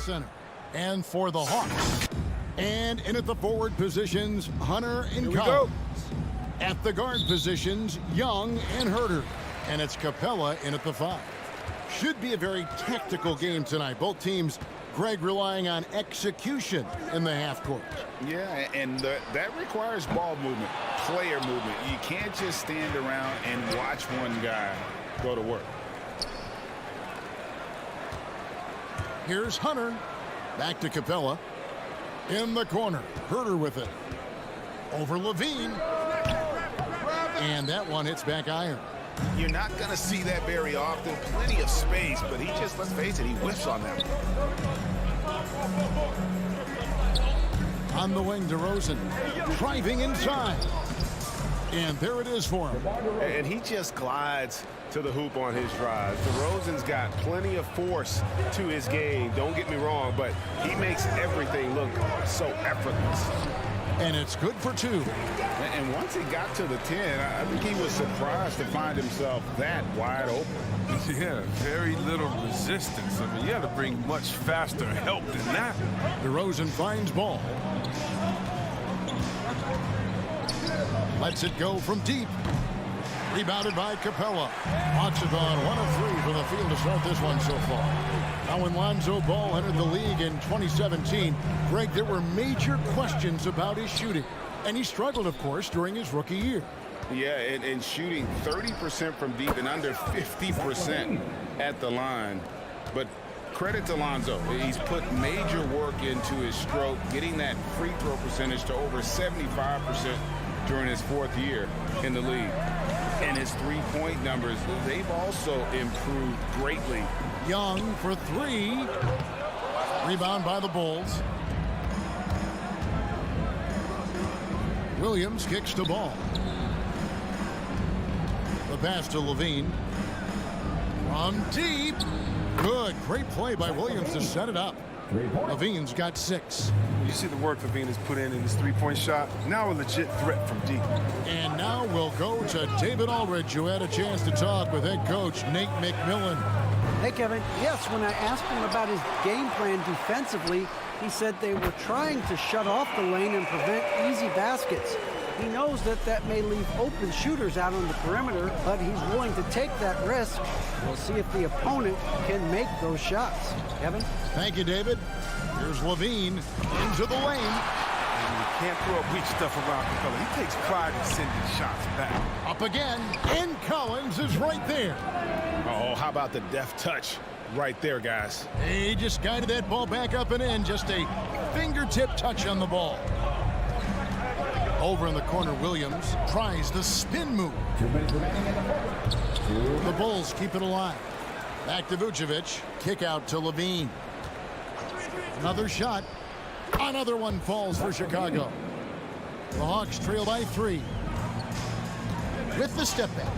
center. And for the Hawks. And in at the forward positions, Hunter and Collins. At the guard positions, Young and Herter. And it's Capella in at the 5. Should be a very tactical game tonight. Both teams, Greg, relying on execution in the half court. Yeah, and that requires ball movement, player movement. You can't just stand around and watch one guy go to work. Here's Hunter. Back to Capella. In the corner. Herter with it. Over Levine. And that one hits back iron. You're not going to see that very often. Plenty of space, but he just, let's face it, he whiffs on that one. On the wing, DeRozan. Driving inside. And there it is for him. And he just glides to the hoop on his drive. DeRozan's got plenty of force to his game. Don't get me wrong, but he makes everything look so effortless. And it's good for 2. And once he got to the 10, I think he was surprised to find himself that wide open. Yeah, very little resistance. I mean, you had to bring much faster help than that. DeRozan finds ball. Lets it go from deep. Rebounded by Capella. Hawks have gone 1 of 3 from the field to start this one so far. Now when Lonzo Ball entered the league in 2017, Greg, there were major questions about his shooting. And he struggled, of course, during his rookie year. Yeah, and shooting 30% from deep and under 50% at the line. But credit to Lonzo. He's put major work into his stroke, getting that free throw percentage to over 75% during his 4th year in the league. And his three-point numbers, they've also improved greatly. Young for 3. Rebound by the Bulls. Williams kicks the ball. The pass to Levine. From deep. Good. Great play by Williams to set it up. Levine's got 6. You see the work Levine has put in his three-point shot. Now a legit threat from deep. And now we'll go to David Aldridge, who had a chance to talk with head coach Nate McMillan. Hey, Kevin. Yes, when I asked him about his game plan defensively, he said they were trying to shut off the lane and prevent easy baskets. He knows that that may leave open shooters out on the perimeter, but he's willing to take that risk. We'll see if the opponent can make those shots. Kevin? Thank you, David. Here's Levine into the lane. And you can't throw weak stuff around Capella. He takes pride in sending shots back. Up again, and Collins is right there. Oh, how about the deft touch right there, guys? He just guided that ball back up and in. Just a fingertip touch on the ball. Over in the corner, Williams tries the spin move. The Bulls keep it alive. Back to Vucevic. Kick out to Levine. Another shot. Another one falls for Chicago. The Hawks trail by 3. With the step back.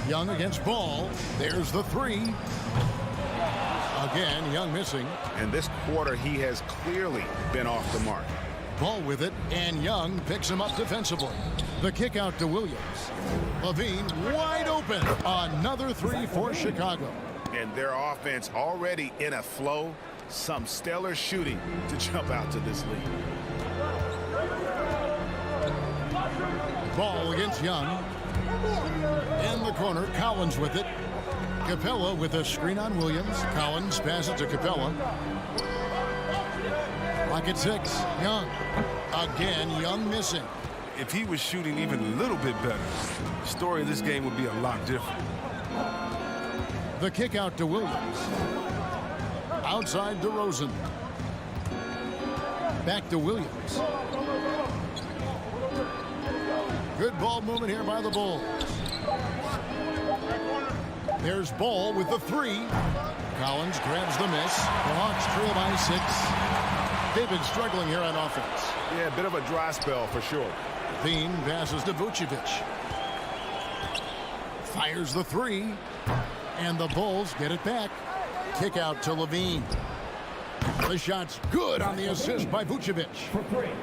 Young against Ball. There's the 3. Again, Young missing. And this quarter, he has clearly been off the mark. Ball with it, and Young picks him up defensively. The kick out to Williams. Levine wide open. Another 3 for Chicago. And their offense already in a flow. Some stellar shooting to jump out to this lead. Ball against Young. In the corner, Collins with it. Capella with a screen on Williams. Collins passes to Capella. Lock at 6. Young. Again, Young missing. If he was shooting even a little bit better, the story of this game would be a lot different. The kick out to Williams. Outside DeRozan. Back to Williams. Good ball movement here by the Bulls. There's Ball with the 3. Collins grabs the miss. The Hawks trail by 6. They've been struggling here on offense. Yeah, a bit of a dry spell for sure. Levine passes to Vucevic. Fires the 3. And the Bulls get it back. Kick out to Levine. The shot's good on the assist by Vucevic.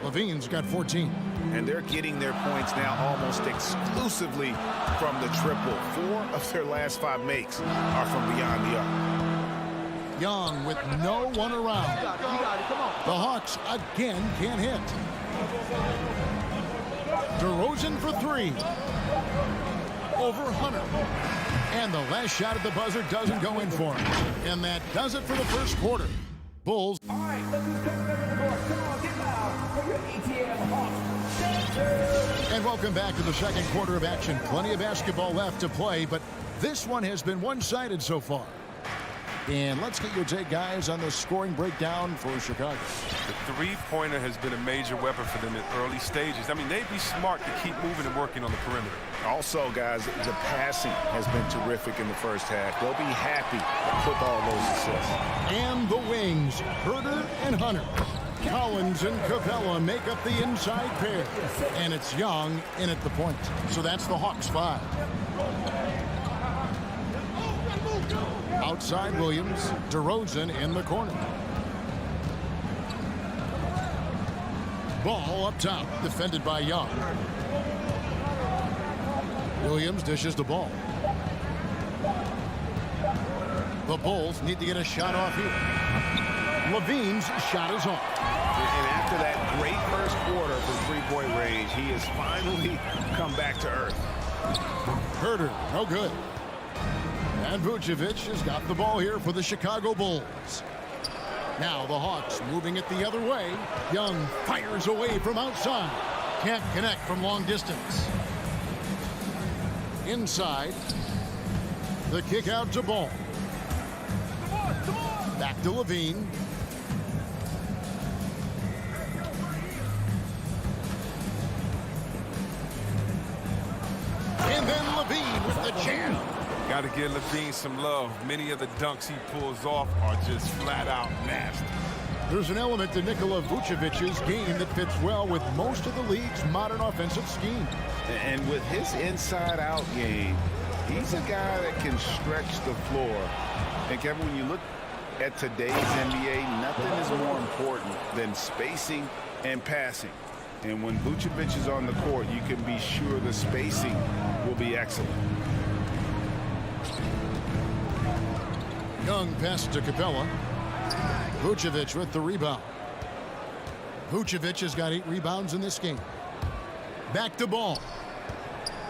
Levine's got 14. And they're getting their points now almost exclusively from the triple. 4 of their last 5 makes are from beyond the arc. Young with no one around. The Hawks again can't hit. DeRozan for 3. Over Hunter. And the last shot at the buzzer doesn't go in for him. And that does it for the first quarter. Bulls. All right, let's just come to the court. Come on, get loud for your ATL Hawks. And welcome back to the second quarter of action. Plenty of basketball left to play, but this one has been one-sided so far. And let's get your take, guys, on the scoring breakdown for Chicago. The three-pointer has been a major weapon for them in early stages. I mean, they'd be smart to keep moving and working on the perimeter. Also, guys, the passing has been terrific in the first half. They'll be happy with all those assists. And the wings, Herter and Hunter. Collins and Capella make up the inside pair. And it's Young in at the point. So that's the Hawks 5. Outside Williams, DeRozan in the corner. Ball up top, defended by Young. Williams dishes the ball. The Bulls need to get a shot off here. Levine's shot is off. And after that great first quarter from three-point range, he has finally come back to earth. Herter, no good. And Vucevic has got the ball here for the Chicago Bulls. Now the Hawks moving it the other way. Young fires away from outside. Can't connect from long distance. Inside. The kick out to Ball. Back to Levine. And then Levine with the jam. Got to give Levine some love. Many of the dunks he pulls off are just flat out nasty. There's an element to Nikola Vucevic's game that fits well with most of the league's modern offensive scheme. And with his inside-out game, he's a guy that can stretch the floor. And Kevin, when you look at today's NBA, nothing is more important than spacing and passing. And when Vucevic is on the court, you can be sure the spacing will be excellent. Young pass to Capella. Vucevic with the rebound. Vucevic has got 8 rebounds in this game. Back to Ball.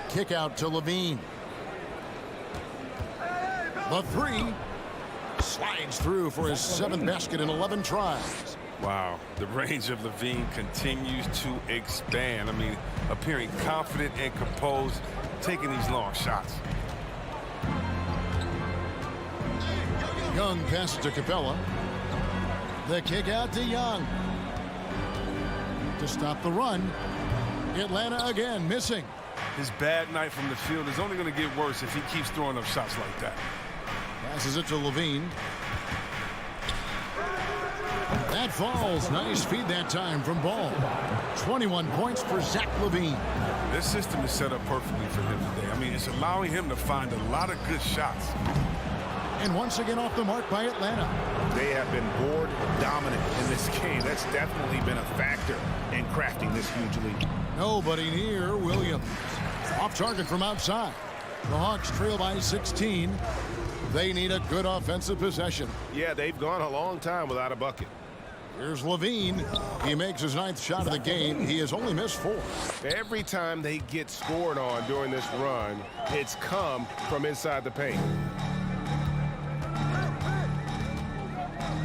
Kick out to Levine. The 3 slides through for his 7th basket in 11 tries. Wow, the range of Levine continues to expand. I mean, appearing confident and composed, taking these long shots. Young pass to Capella. The kick out to Young. To stop the run. Atlanta again missing. His bad night from the field is only going to get worse if he keeps throwing up shots like that. Passes it to Levine. That falls. Nice feed that time from Ball. 21 points for Zach LaVine. This system is set up perfectly for him today. I mean, it's allowing him to find a lot of good shots. And once again off the mark by Atlanta. They have been board dominant in this game. That's definitely been a factor in crafting this huge lead. Nobody near Williams. Off target from outside. The Hawks trail by 16. They need a good offensive possession. Yeah, they've gone a long time without a bucket. Here's Levine. He makes his 9th shot of the game. He has only missed 4. Every time they get scored on during this run, it's come from inside the paint.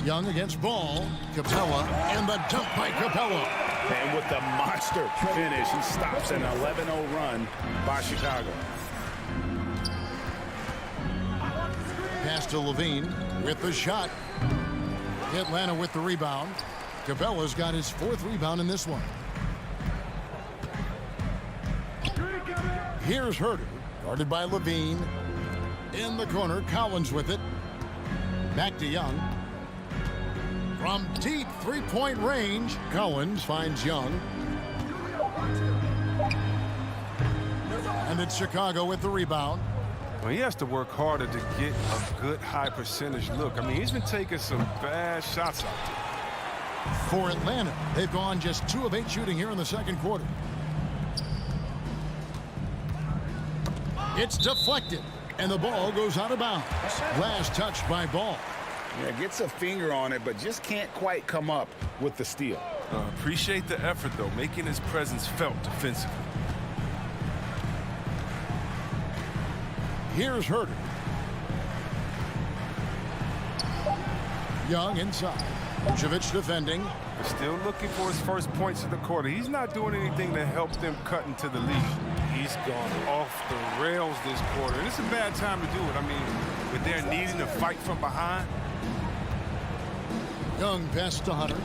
Young against Ball. Capella. And the dunk by Capella. And with the monster finish, he stops an 11-0 run by Chicago. Pass to Levine with the shot. Atlanta with the rebound. Capella's got his 4th rebound in this one. Here's Herter, guarded by Levine. In the corner, Collins with it. Back to Young. From deep 3-point range, Collins finds Young. And it's Chicago with the rebound. Well, he has to work harder to get a good high percentage look. I mean, he's been taking some bad shots out there. For Atlanta, they've gone just 2 of 8 shooting here in the second quarter. It's deflected, and the ball goes out of bounds. Last touch by Ball. Yeah, gets a finger on it, but just can't quite come up with the steal. Appreciate the effort, though, making his presence felt defensively. Here's Herter. Young inside. Vucevic defending. Still looking for his first points of the quarter. He's not doing anything to help them cut into the lead. He's gone off the rails this quarter, and it's a bad time to do it. I mean, with their needing to fight from behind. Young pass to Hunter.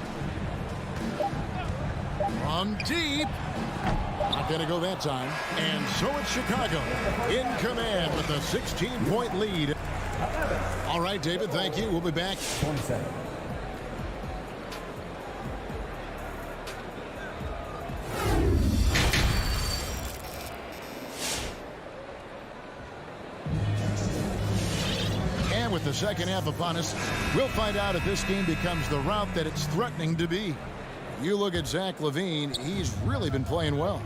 From deep. Not going to go that time. And so it's Chicago in command with a 16-point lead. All right, David, thank you. We'll be back. 27. And with the second half upon us, we'll find out if this game becomes the route that it's threatening to be. You look at Zach LaVine, he's really been playing well.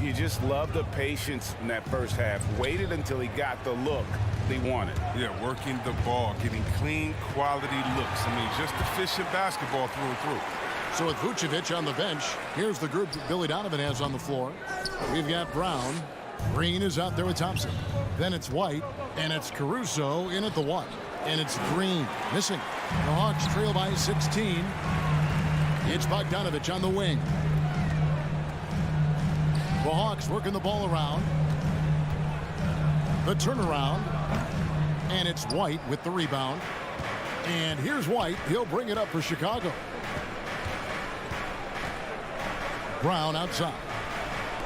You just love the patience in that first half. Waited until he got the look he wanted. Yeah, working the ball, getting clean, quality looks. I mean, just efficient basketball through and through. So with Vucevic on the bench, here's the group that Billy Donovan has on the floor. We've got Brown. Green is out there with Thompson. Then it's White, and it's Caruso in at the 1. And it's Green missing. The Hawks trail by 16. It's Bogdanovich on the wing. The Hawks working the ball around. The turnaround. And it's White with the rebound. And here's White. He'll bring it up for Chicago. Brown outside.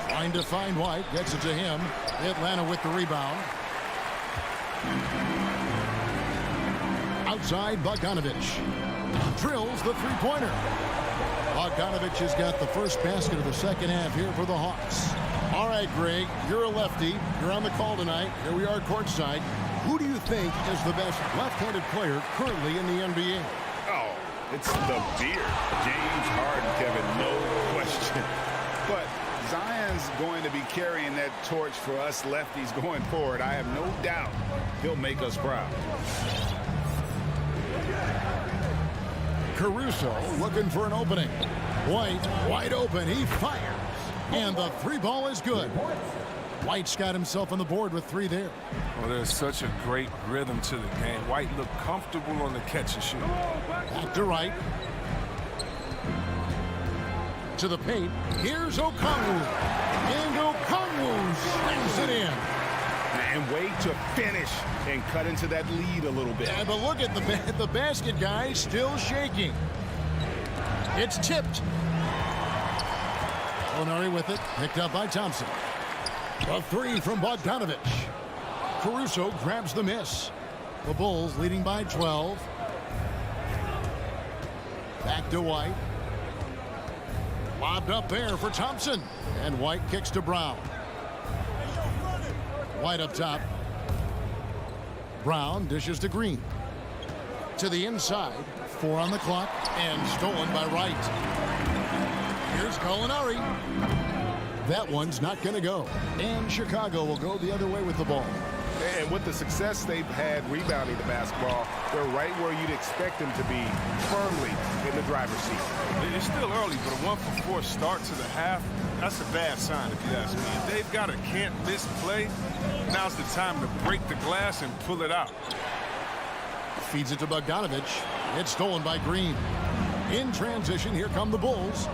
Trying to find White. Gets it to him. Atlanta with the rebound. Outside, Bogdanovich. Drills the three-pointer. Bogdanovich has got the first basket of the second half here for the Hawks. All right, Greg, you're a lefty. You're on the call tonight. Here we are courtside. Who do you think is the best left-handed player currently in the NBA? Oh, it's the beard. James Harden, Kevin, no question. But Zion's going to be carrying that torch for us lefties going forward. I have no doubt he'll make us proud. Caruso looking for an opening. White wide open. He fires. And the three ball is good. White's got himself on the board with 3 there. Well, there's such a great rhythm to the game. White looked comfortable on the catch and shoot. Back to right. To the paint. Here's Okongwu. And Okongwu slams it in. And way to finish and cut into that lead a little bit. Yeah, but look at the basket guy still shaking. It's tipped. Onari with it. Picked up by Thompson. A 3 from Bogdanovich. Caruso grabs the miss. The Bulls leading by 12. Back to White. Lobbed up there for Thompson. And White kicks to Brown. White up top. Brown dishes to Green. To the inside. 4 on the clock. And stolen by Wright. Here's Gallinari. That one's not going to go. And Chicago will go the other way with the ball. And with the success they've had rebounding the basketball, they're right where you'd expect them to be, firmly in the driver's seat. It's still early, but a 1-for-4 start to the half, that's a bad sign if you ask me. If they've got a can't-miss play, now's the time to break the glass and pull it out. Feeds it to Bogdanovich. It's stolen by Green. In transition, here come the Bulls.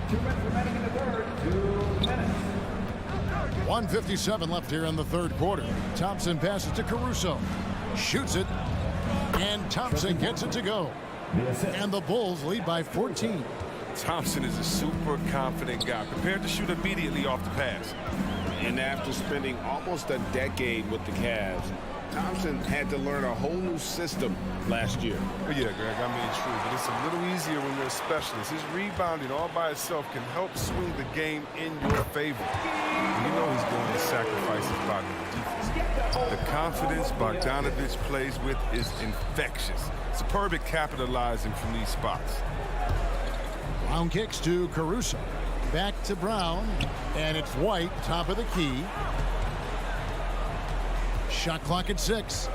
2 minutes remaining in the third. 2 minutes. 1:57 left here in the third quarter. Thompson passes to Caruso. Shoots it. And Thompson gets it to go. And the Bulls lead by 14. Thompson is a super confident guy, prepared to shoot immediately off the pass. And after spending almost a decade with the Cavs, Thompson had to learn a whole new system last year. Well, yeah, Greg, I mean, true, but it's a little easier when you're a specialist. His rebounding all by itself can help swing the game in your favor. You know he's going to sacrifice his body for defense. The confidence Bogdanovich plays with is infectious. Superb at capitalizing from these spots. Brown kicks to Caruso. Back to Brown. And it's White, top of the key. Shot clock at 6.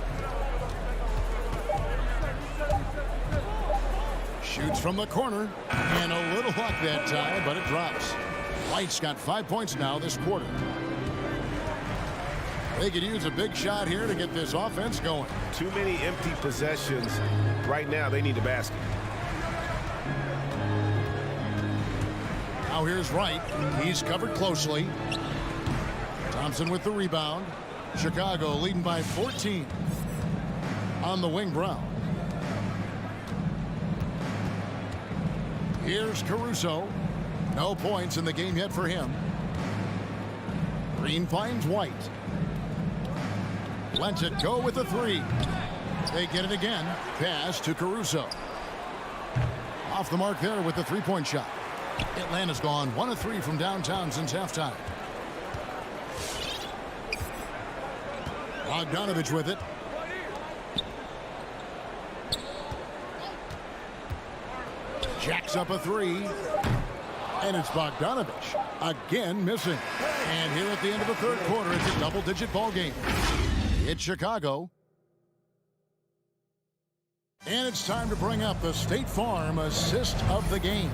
Shoots from the corner. And a little luck that time, but it drops. White's got 5 points now this quarter. They could use a big shot here to get this offense going. Too many empty possessions. Right now, they need a basket. Now here's Wright. He's covered closely. Thompson with the rebound. Chicago leading by 14. On the wing, Brown. Here's Caruso. No points in the game yet for him. Green finds White. Lets it go with a 3. They get it again. Pass to Caruso. Off the mark there with the three-point shot. Atlanta's gone 1 of 3 from downtown since halftime. Bogdanovich with it. Jacks up a 3. And it's Bogdanovich again missing. And here at the end of the third quarter, it's a double-digit ball game. It's Chicago. And it's time to bring up the State Farm assist of the game.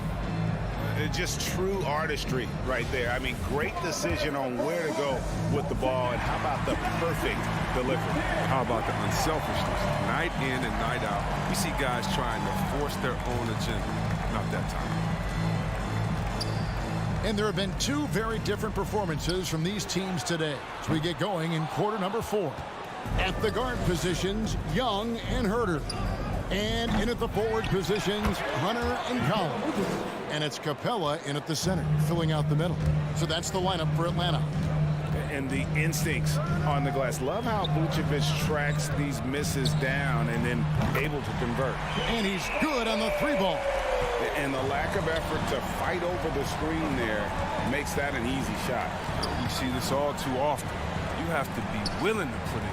It's just true artistry right there. I mean, great decision on where to go with the ball. And how about the perfect delivery? How about the unselfishness? Night in and night out. We see guys trying to force their own agenda. Not that time. And there have been 2 very different performances from these teams today as we get going in quarter number 4. At the guard positions, Young and Herter. And in at the forward positions, Hunter and Collins. And it's Capella in at the center, filling out the middle. So that's the lineup for Atlanta. And the instincts on the glass. Love how Vucevic tracks these misses down and then able to convert. And he's good on the 3-ball. And the lack of effort to fight over the screen there makes that an easy shot. You see this all too often. You have to be willing to put it.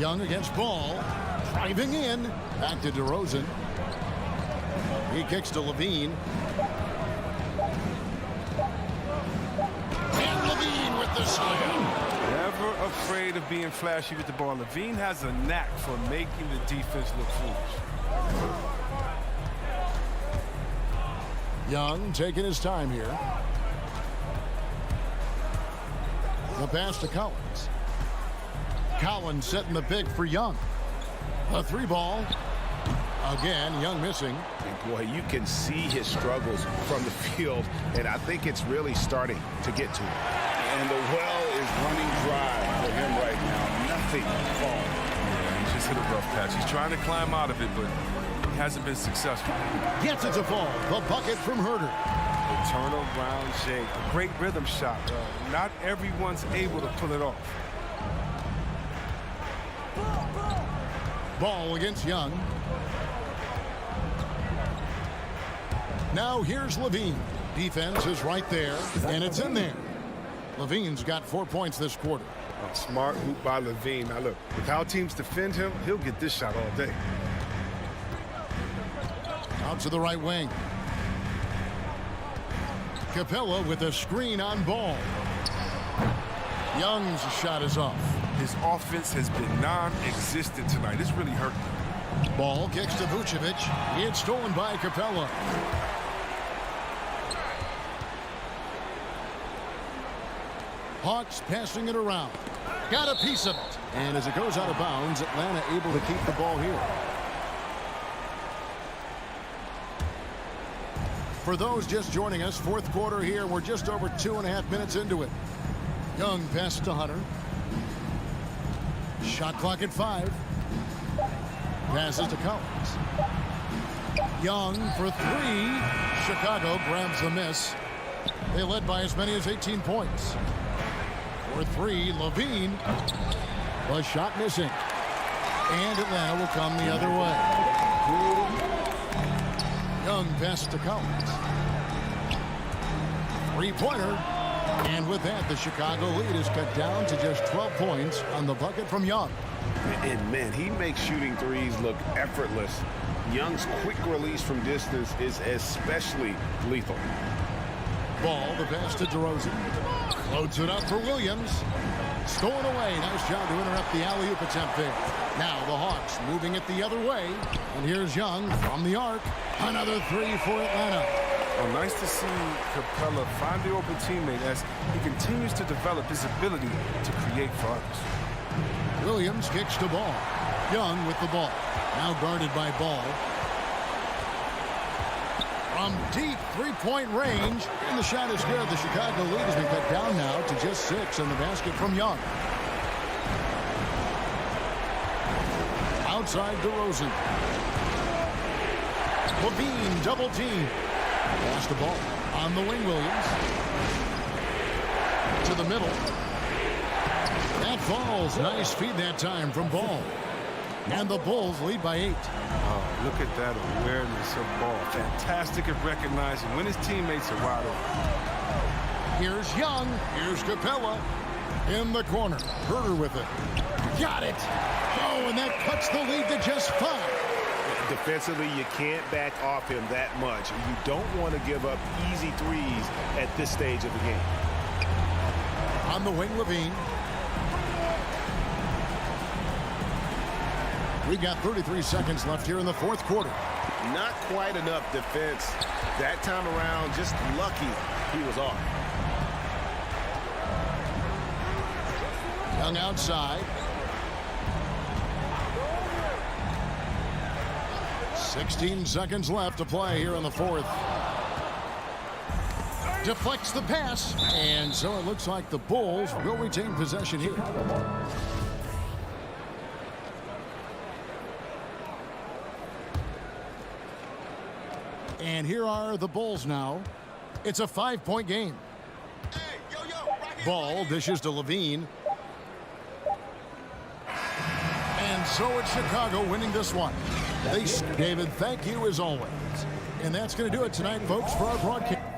Young against Ball. Driving in. Back to DeRozan. He kicks to Levine. And Levine with the slam. Never afraid of being flashy with the ball. Levine has a knack for making the defense look foolish. Young taking his time here. The pass to Collins. Collins setting the big for Young. A 3-ball. Again, Young missing. And boy, you can see his struggles from the field, and I think it's really starting to get to him. And the well is running dry for him right now. Nothing falling. Yeah, he just hit a rough patch. He's trying to climb out of it, but he hasn't been successful. Gets it to fall. The bucket from Herter. The turnaround shake. A great rhythm shot. Not everyone's able to pull it off. Ball against Young. Now here's Levine. Defense is right there, and it's in there. Levine's got 4 points this quarter. A smart hoop by Levine. Now look, with how teams defend him, he'll get this shot all day. Out to the right wing. Capella with a screen on Ball. Young's shot is off. His offense has been non-existent tonight. It's really hurt them. Ball kicks to Vucevic. It's stolen by Capella. Hawks passing it around. Got a piece of it. And as it goes out of bounds, Atlanta able to keep the ball here. For those just joining us, fourth quarter here. We're just over 2.5 minutes into it. Young pass to Hunter. Shot clock at 5. Passes to Collins. Young for 3. Chicago grabs the miss. They led by as many as 18 points. For 3, Levine. The shot missing. And Atlanta will come the other way. Young pass to Collins. 3-pointer. And with that, the Chicago lead is cut down to just 12 points on the bucket from Young. And man, he makes shooting threes look effortless. Young's quick release from distance is especially lethal. Ball, the pass to DeRozan. Loads it up for Williams. Stolen away. Nice job to interrupt the alley-oop attempt there. Now the Hawks moving it the other way. And here's Young from the arc. Another three for Atlanta. Well, nice to see Capella find the open teammate as he continues to develop his ability to create for others. Williams kicks to Ball. Young with the ball. Now guarded by Ball. From deep three-point range. And the shot is good. The Chicago lead has been cut down now to just 6 in the basket from Young. Outside DeRozan. Levine double team. Pass the ball on the wing, Williams. To the middle. That falls. Nice feed that time from Ball. And the Bulls lead by 8. Oh, look at that awareness of Ball. Fantastic at recognizing when his teammates are wide open. Here's Young. Here's Capella in the corner. Herter with it. Got it. Oh, and that cuts the lead to just 5. Defensively, you can't back off him that much. You don't want to give up easy threes at this stage of the game. On the wing, Levine. We got 33 seconds left here in the fourth quarter. Not quite enough defense. That time around, just lucky he was off. Young outside. 16 seconds left to play here in the fourth. Deflects the pass, and so it looks like the Bulls will retain possession here. And here are the Bulls now. It's a 5-point game. Ball dishes to Levine. And so it's Chicago winning this one. David, thank you as always. And that's going to do it tonight, folks, for our broadcast.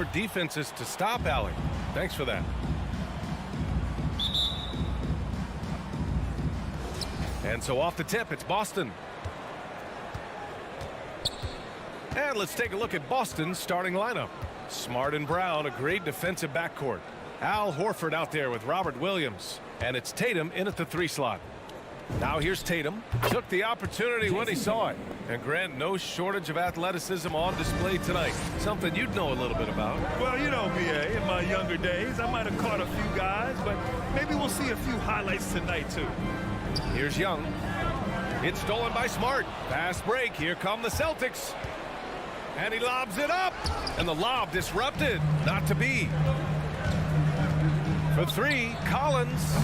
for defenses to stop Allen. Thanks for that. And so off the tip, it's Boston. And let's take a look at Boston's starting lineup. Smart and Brown, a great defensive backcourt. Al Horford out there with Robert Williams. And it's Tatum in at the 3 slot. Now here's Tatum. Took the opportunity when he saw it. And Grant, no shortage of athleticism on display tonight. Something you'd know a little bit about. Well, you know, BA, in my younger days, I might have caught a few guys, but maybe we'll see a few highlights tonight, too. Here's Young. It's stolen by Smart. Fast break. Here come the Celtics. And he lobs it up. And the lob disrupted. Not to be. For 3, Collins.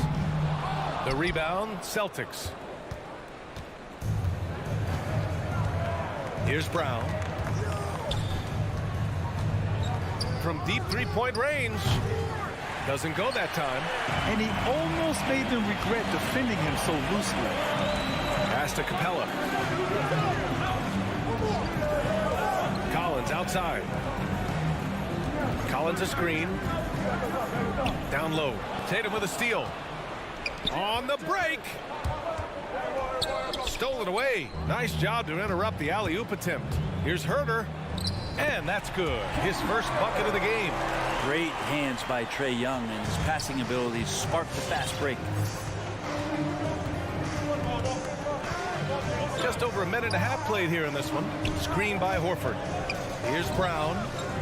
The rebound, Celtics. Here's Brown. From deep 3-point range. Doesn't go that time. And he almost made them regret defending him so loosely. Pass to Capella. Collins outside. Collins a screen. Down low. Tatum with a steal. On the break. Stolen away. Nice job to interrupt the alley-oop attempt. Here's Herter. And that's good. His first bucket of the game. Great hands by Trae Young, and his passing abilities sparked the fast break. Just over a minute and a half played here in this one. Screen by Horford. Here's Brown.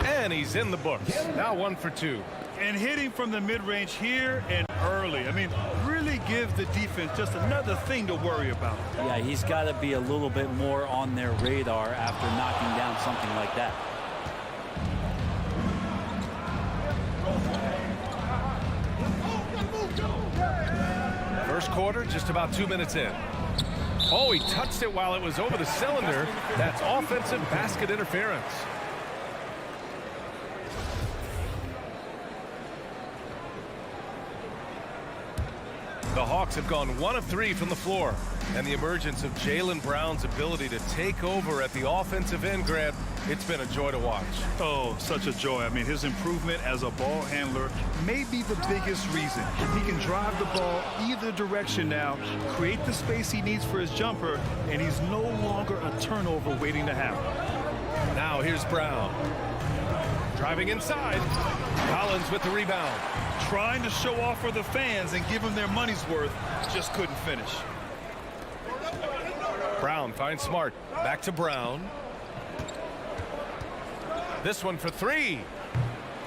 And he's in the books. Now 1 for 2. And hitting from the mid-range here and early. I mean, really give the defense just another thing to worry about. Yeah, he's got to be a little bit more on their radar after knocking down something like that. First quarter, just about 2 minutes in. Oh, he touched it while it was over the cylinder. That's offensive basket interference. The Hawks have gone 1 of 3 from the floor. And the emergence of Jaylen Brown's ability to take over at the offensive end, Grant, it's been a joy to watch. Oh, such a joy. I mean, his improvement as a ball handler may be the biggest reason. He can drive the ball either direction now, create the space he needs for his jumper, and he's no longer a turnover waiting to happen. Now here's Brown. Driving inside. Collins with the rebound. Trying to show off for the fans and give them their money's worth, just couldn't finish. Brown finds Smart. Back to Brown. This one for 3.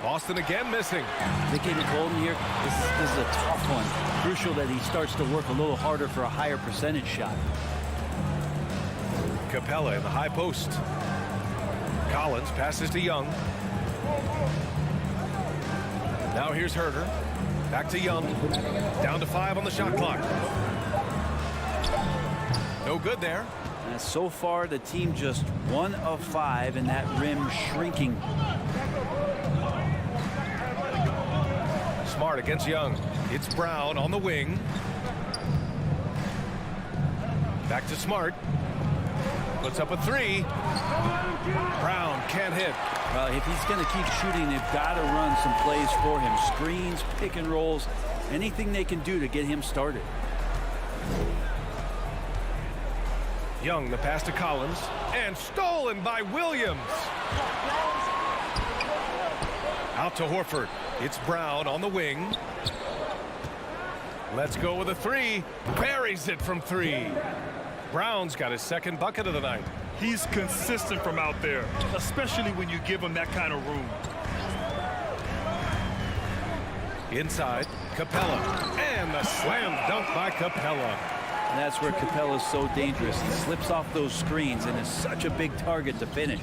Boston again missing. Vacated Golden here. This is a tough one. Crucial that he starts to work a little harder for a higher percentage shot. Capella in the high post. Collins passes to Young. Now here's Herter. Back to Young. Down to 5 on the shot clock. No good there. And so far, the team just 1 of 5, and that rim shrinking. Smart against Young. It's Brown on the wing. Back to Smart. Puts up a 3. Brown can't hit. Well, if he's going to keep shooting, they've got to run some plays for him. Screens, pick and rolls, anything they can do to get him started. Young, the pass to Collins, and stolen by Williams. Out to Horford. It's Brown on the wing. Let's go with a 3. Buries it from 3. Brown's got his second bucket of the night. He's consistent from out there, especially when you give him that kind of room. Inside, Capella. And the slam dunk by Capella. And that's where Capella's so dangerous. He slips off those screens and is such a big target to finish.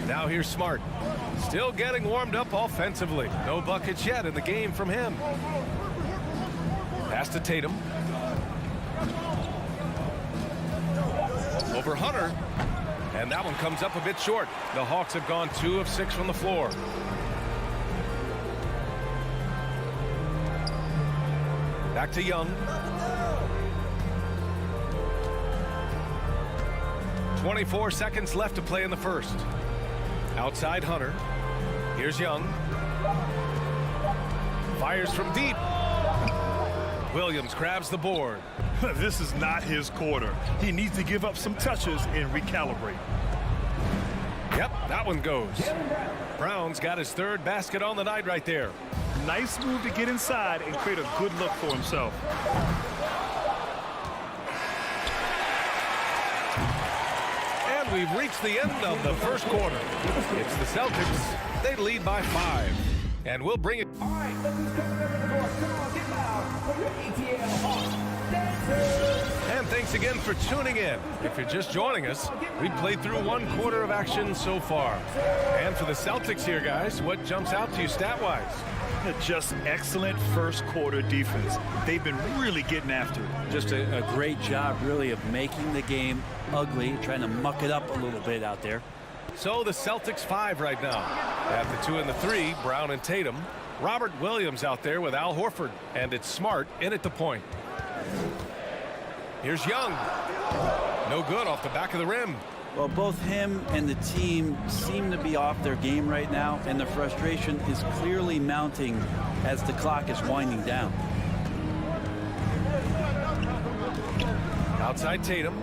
Now here's Smart. Still getting warmed up offensively. No buckets yet in the game from him. Pass to Tatum. Over Hunter. And that one comes up a bit short. The Hawks have gone 2 of 6 from the floor. Back to Young. 24 seconds left to play in the first. Outside Hunter. Here's Young. Fires from deep. Williams grabs the board. This is not his quarter. He needs to give up some touches and recalibrate. Yep, that one goes. Brown's got his third basket on the night right there. Nice move to get inside and create a good look for himself. And we've reached the end of the first quarter. It's the Celtics. They lead by 5. And we'll bring it. All right, look who's coming over the court. Come on, get loud for your ATL Hawks dancers. And thanks again for tuning in. If you're just joining us, we played through 1 quarter of action so far. And for the Celtics here, guys, what jumps out to you stat-wise? Just excellent first quarter defense. They've been really getting after it. Just a great job, really, of making the game ugly, trying to muck it up a little bit out there. So the Celtics 5 right now. At the 2 and the 3, Brown and Tatum. Robert Williams out there with Al Horford. And it's Smart in at the point. Here's Young. No good off the back of the rim. Well, both him and the team seem to be off their game right now, and the frustration is clearly mounting as the clock is winding down. Outside Tatum.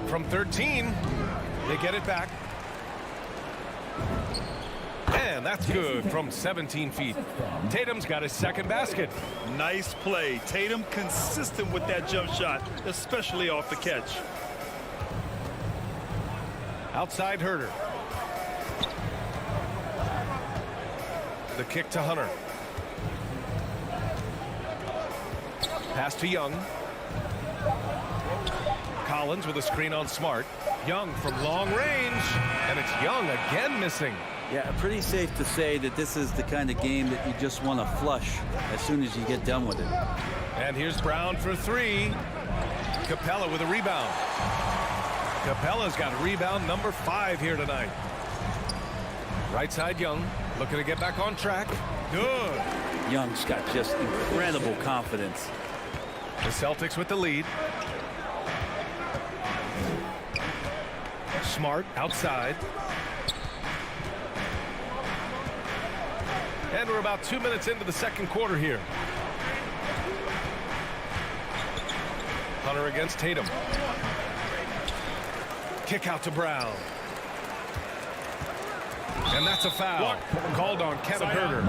From 13, they get it back. And that's good from 17 feet. Tatum's got his second basket. Nice play. Tatum consistent with that jump shot, especially off the catch. Outside Herter. The kick to Hunter. Pass to Young. Collins with a screen on Smart. Young from long range. And it's Young again missing. Yeah, pretty safe to say that this is the kind of game that you just want to flush as soon as you get done with it. And here's Brown for 3. Capella with a rebound. Capella's got rebound number 5 here tonight. Right side Young, looking to get back on track. Good. Young's got just incredible confidence. The Celtics with the lead. Smart outside. And we're about 2 minutes into the second quarter here. Hunter against Tatum. Kick out to Brown. And that's a foul called on Kevin Herter.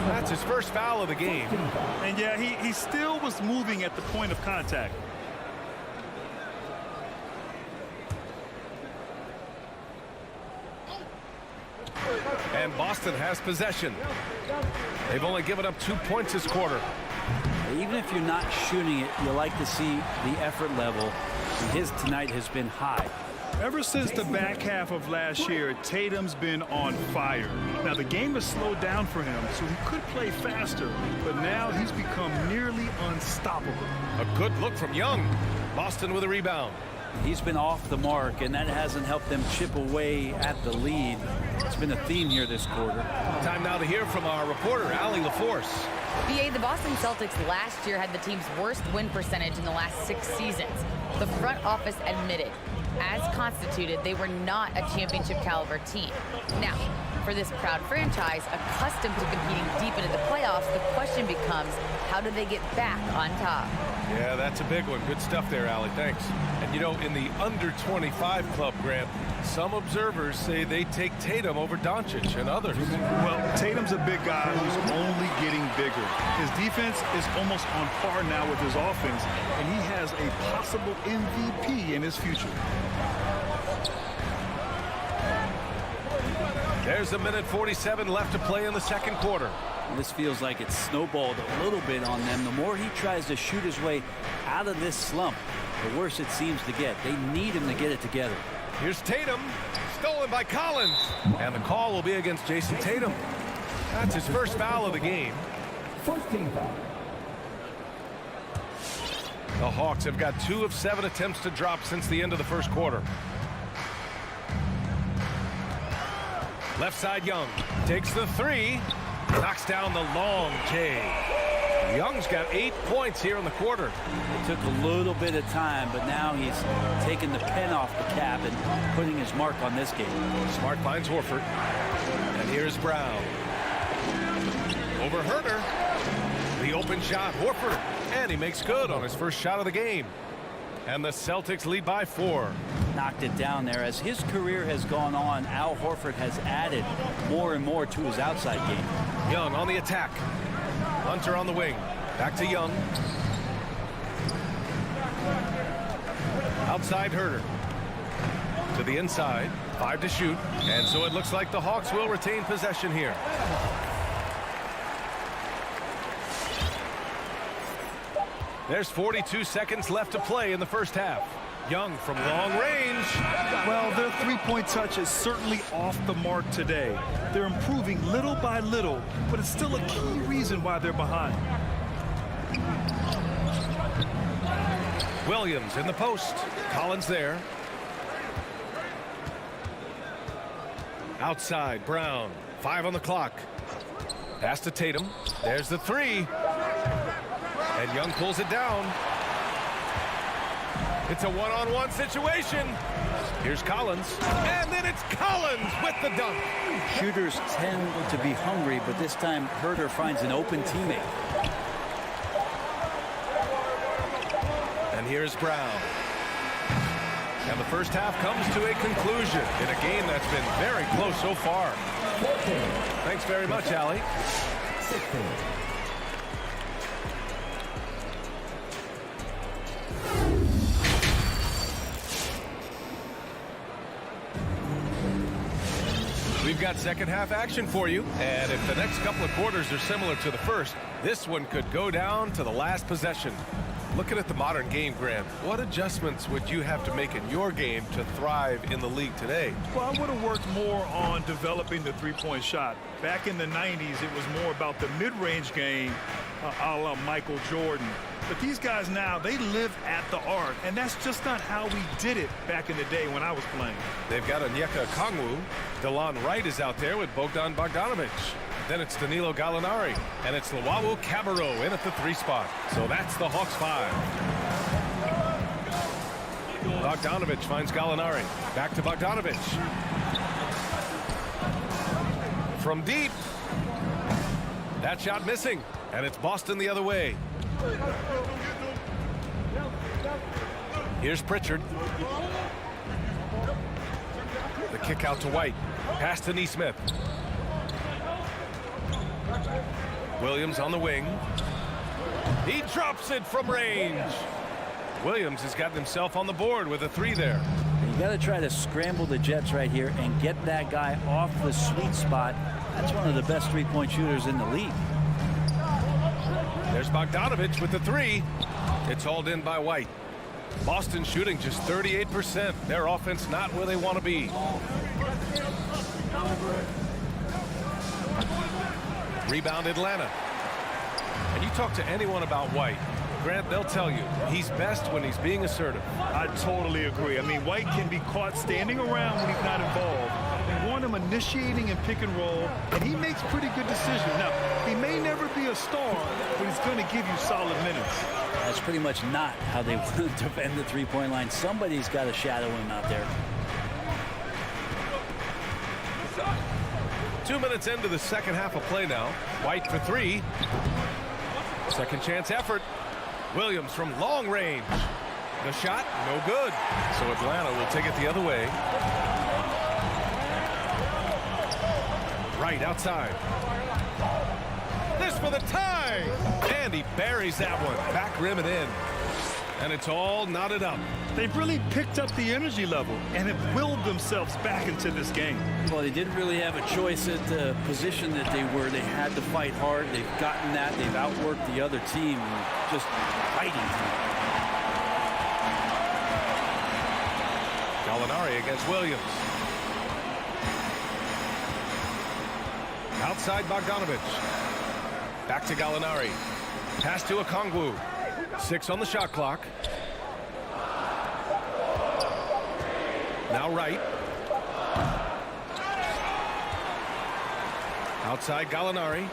That's his first foul of the game. And yeah, he still was moving at the point of contact. And Boston has possession. They've only given up 2 points this quarter. Even if you're not shooting it, you like to see the effort level. And his tonight has been high. Ever since the back half of last year, Tatum's been on fire. Now, the game has slowed down for him, so he could play faster, but now he's become nearly unstoppable. A good look from Young. Boston with a rebound. He's been off the mark, and that hasn't helped them chip away at the lead. It's been a theme here this quarter. Time now to hear from our reporter, Allie LaForce. BA, the Boston Celtics last year had the team's worst win percentage in the last 6 seasons. The front office admitted, as constituted, they were not a championship caliber team. Now, for this proud franchise, accustomed to competing deep into the playoffs, the question becomes, how do they get back on top? Yeah, that's a big one. Good stuff there, Allie. Thanks. And, you know, in the under-25 club, Grant, some observers say they take Tatum over Doncic and others. Well, Tatum's a big guy who's only getting bigger. His defense is almost on par now with his offense, and he has a possible MVP in his future. There's a minute 47 left to play in the second quarter. This feels like it's snowballed a little bit on them. The more he tries to shoot his way out of this slump, the worse it seems to get. They need him to get it together. Here's Tatum, stolen by Collins. And the call will be against Jason Tatum. That's his first foul of the game. First team foul. The Hawks have got 2 of 7 attempts to drop since the end of the first quarter. Left side Young takes the 3, knocks down the long J. Young's got 8 points here in the quarter. It took a little bit of time, but now he's taking the pen off the cap and putting his mark on this game. Smart finds Horford. And here's Brown. Over Herter. The open shot, Horford. And he makes good on his first shot of the game. And the Celtics lead by 4. Knocked it down there. As his career has gone on, Al Horford has added more and more to his outside game. Young on the attack. Hunter on the wing. Back to Young. Outside Herter. To the inside. 5 to shoot. And so it looks like the Hawks will retain possession here. There's 42 seconds left to play in the first half. Young from long range. Well, their three-point touch is certainly off the mark today. They're improving little by little, but it's still a key reason why they're behind. Williams in the post. Collins there. Outside, Brown. 5 on the clock. Pass to Tatum. There's the 3. And Young pulls it down. It's a one-on-one situation. Here's Collins. And then it's Collins with the dunk. Shooters tend to be hungry, but this time Herter finds an open teammate. And here's Brown. And the first half comes to a conclusion in a game that's been very close so far. Thanks very much, Allie. We've got second half action for you, and if the next couple of quarters are similar to the first, this one could go down to the last possession. Looking at the modern game, Grant, what adjustments would you have to make in your game to thrive in the league today? Well, I would have worked more on developing the three-point shot. Back in the 90s, it was more about the mid-range game, a la Michael Jordan. But these guys now, they live at the arc, and that's just not how we did it back in the day when I was playing. They've got Onyeka Okongwu. DeLon Wright is out there with Bogdan Bogdanovic. Then it's Danilo Gallinari, and it's Luwawu Cabarrot in at the 3 spot. So that's the Hawks 5. Bogdanovic finds Gallinari. Back to Bogdanovic. From deep. That shot missing, and it's Boston the other way. Here's Pritchard. The kick out to White. Pass to Nesmith. Williams on the wing. He drops it from range. Williams has gotten himself on the board with a 3 there. You got to try to scramble the Jets right here and get that guy off the sweet spot. That's one of the best three-point shooters in the league. There's Bogdanovic with the 3. It's hauled in by White. Boston shooting just 38%. Their offense not where they want to be. Rebound Atlanta. And you talk to anyone about White, Grant, they'll tell you he's best when he's being assertive. I totally agree. I mean, White can be caught standing around when he's not involved. You want him initiating and pick and roll, and he makes pretty good decisions. Now, he may never be a star, but he's going to give you solid minutes. That's pretty much not how they want to defend the three-point line. Somebody's got to shadow him out there. 2 minutes into the second half of play now. White for 3. Second chance effort. Williams from long range. The shot, no good. So Atlanta will take it the other way. Right outside. This for the tie. And he buries that one. Back rim and in. And it's all knotted up. They've really picked up the energy level and have willed themselves back into this game. Well, they didn't really have a choice at the position that they were. They had to fight hard. They've gotten that. They've outworked the other team. Just fighting. Gallinari against Williams. Outside Bogdanovic. Back to Gallinari. Pass to Okongwu. 6 on the shot clock. Now Wright. Outside Gallinari.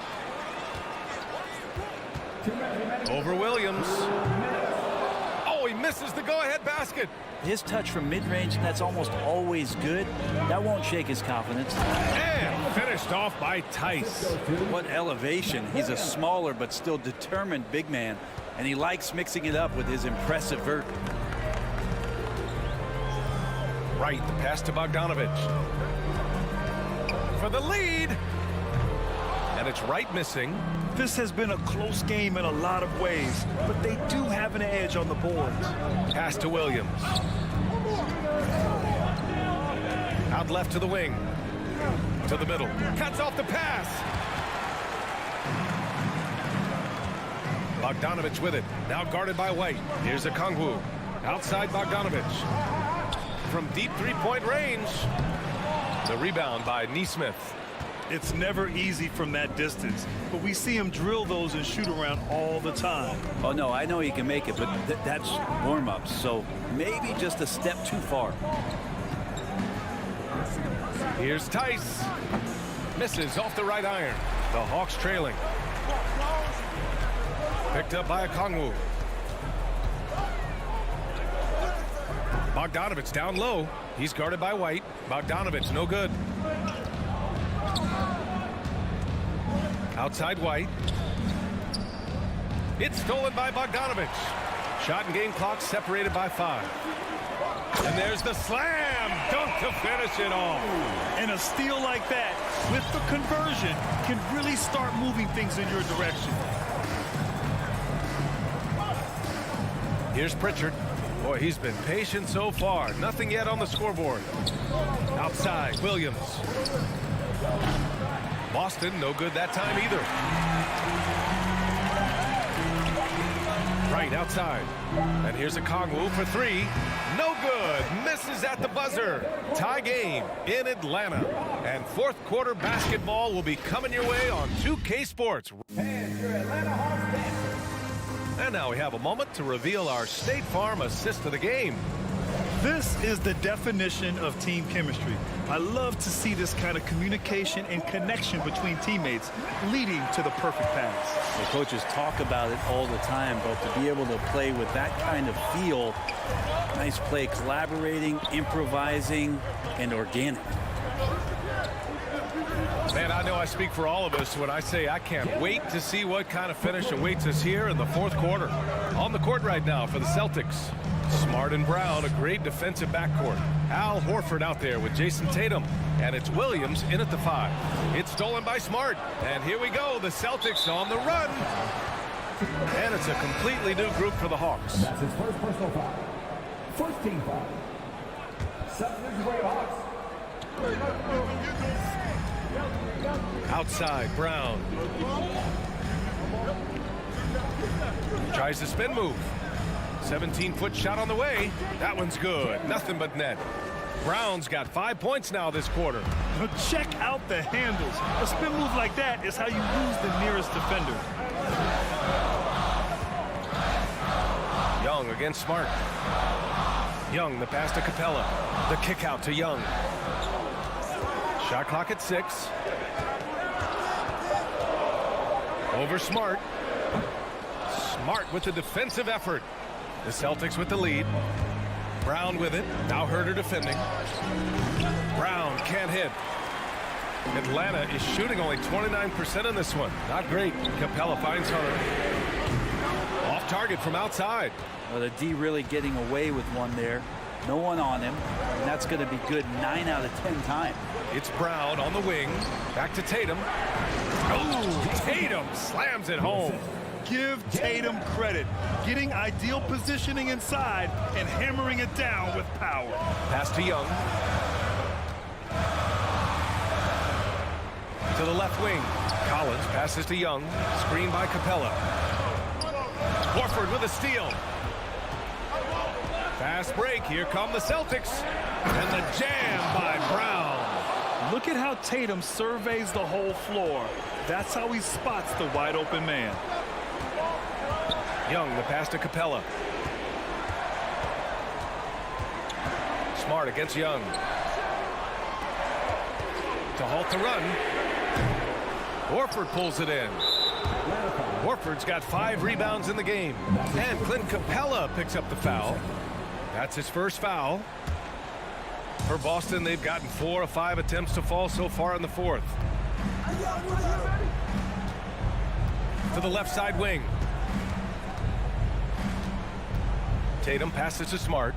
Over Williams. Oh, he misses the go-ahead basket. His touch from mid-range, and that's almost always good. That won't shake his confidence. And finished off by Tice. What elevation. He's a smaller but still determined big man, and he likes mixing it up with his impressive vert. Right, the pass to Bogdanovich. For the lead. And it's Wright missing. This has been a close game in a lot of ways, but they do have an edge on the boards. Pass to Williams. Out left to the wing. To the middle. Cuts off the pass. Bogdanovich with it. Now guarded by White. Here's Okongwu. Outside Bogdanovich. From deep three-point range. The rebound by Nesmith. It's never easy from that distance, but we see him drill those and shoot around all the time. Oh, no, I know he can make it, but that's warm-ups, so maybe just a step too far. Here's Tice. Misses off the right iron. The Hawks trailing. Picked up by Okongwu. Bogdanovich down low. He's guarded by White. Bogdanovich no good. Outside White. It's stolen by Bogdanovich. Shot and game clock separated by 5. And there's the slam dunk to finish it off. And a steal like that with the conversion can really start moving things in your direction. Here's Pritchard. Boy, he's been patient so far. Nothing yet on the scoreboard. Outside, Williams. Boston, no good that time either. Right outside. And here's Okongwu for 3. No good. Misses at the buzzer. Tie game in Atlanta. And fourth quarter basketball will be coming your way on 2K Sports. And your Atlanta Hawks fans. And now we have a moment to reveal our State Farm assist of the game. This is the definition of team chemistry. I love to see this kind of communication and connection between teammates leading to the perfect pass. The coaches talk about it all the time, but to be able to play with that kind of feel, nice play, collaborating, improvising, and organic. Man, I know I speak for all of us when I say I can't wait to see what kind of finish awaits us here in the fourth quarter. On the court right now for the Celtics. Smart and Brown, a great defensive backcourt. Al Horford out there with Jason Tatum. And it's Williams in at the 5. It's stolen by Smart. And here we go, the Celtics on the run. And it's a completely new group for the Hawks. That's his first personal foul. First team foul. Celtics for your Hawks. Outside, Brown. Tries the spin move. 17-foot shot on the way. That one's good. Nothing but net. Brown's got 5 points now this quarter. Check out the handles. A spin move like that is how you lose the nearest defender. Young against Smart. Young, the pass to Capella. The kick out to Young. Shot clock at 6. Over Smart. Smart with the defensive effort. The Celtics with the lead. Brown with it. Now Herter defending. Brown can't hit. Atlanta is shooting only 29% in this one. Not great. Capella finds Hunter. Off target from outside. Well, the D really getting away with one there. No one on him. And that's going to be good 9 out of 10 times. It's Brown on the wing. Back to Tatum. Oh, Tatum slams it home. Give Tatum credit. Getting ideal positioning inside and hammering it down with power. Pass to Young. To the left wing. Collins passes to Young. Screen by Capella. Horford with a steal. Fast break. Here come the Celtics. And the jam by Brown. Look at how Tatum surveys the whole floor. That's how he spots the wide open man. Young, the pass to Capella. Smart against Young. To halt the run. Horford pulls it in. Horford's got 5 rebounds in the game. And Clint Capella picks up the foul. That's his first foul. For Boston, they've gotten 4 of 5 attempts to fall so far in the fourth. To the left side wing. Tatum passes to Smart.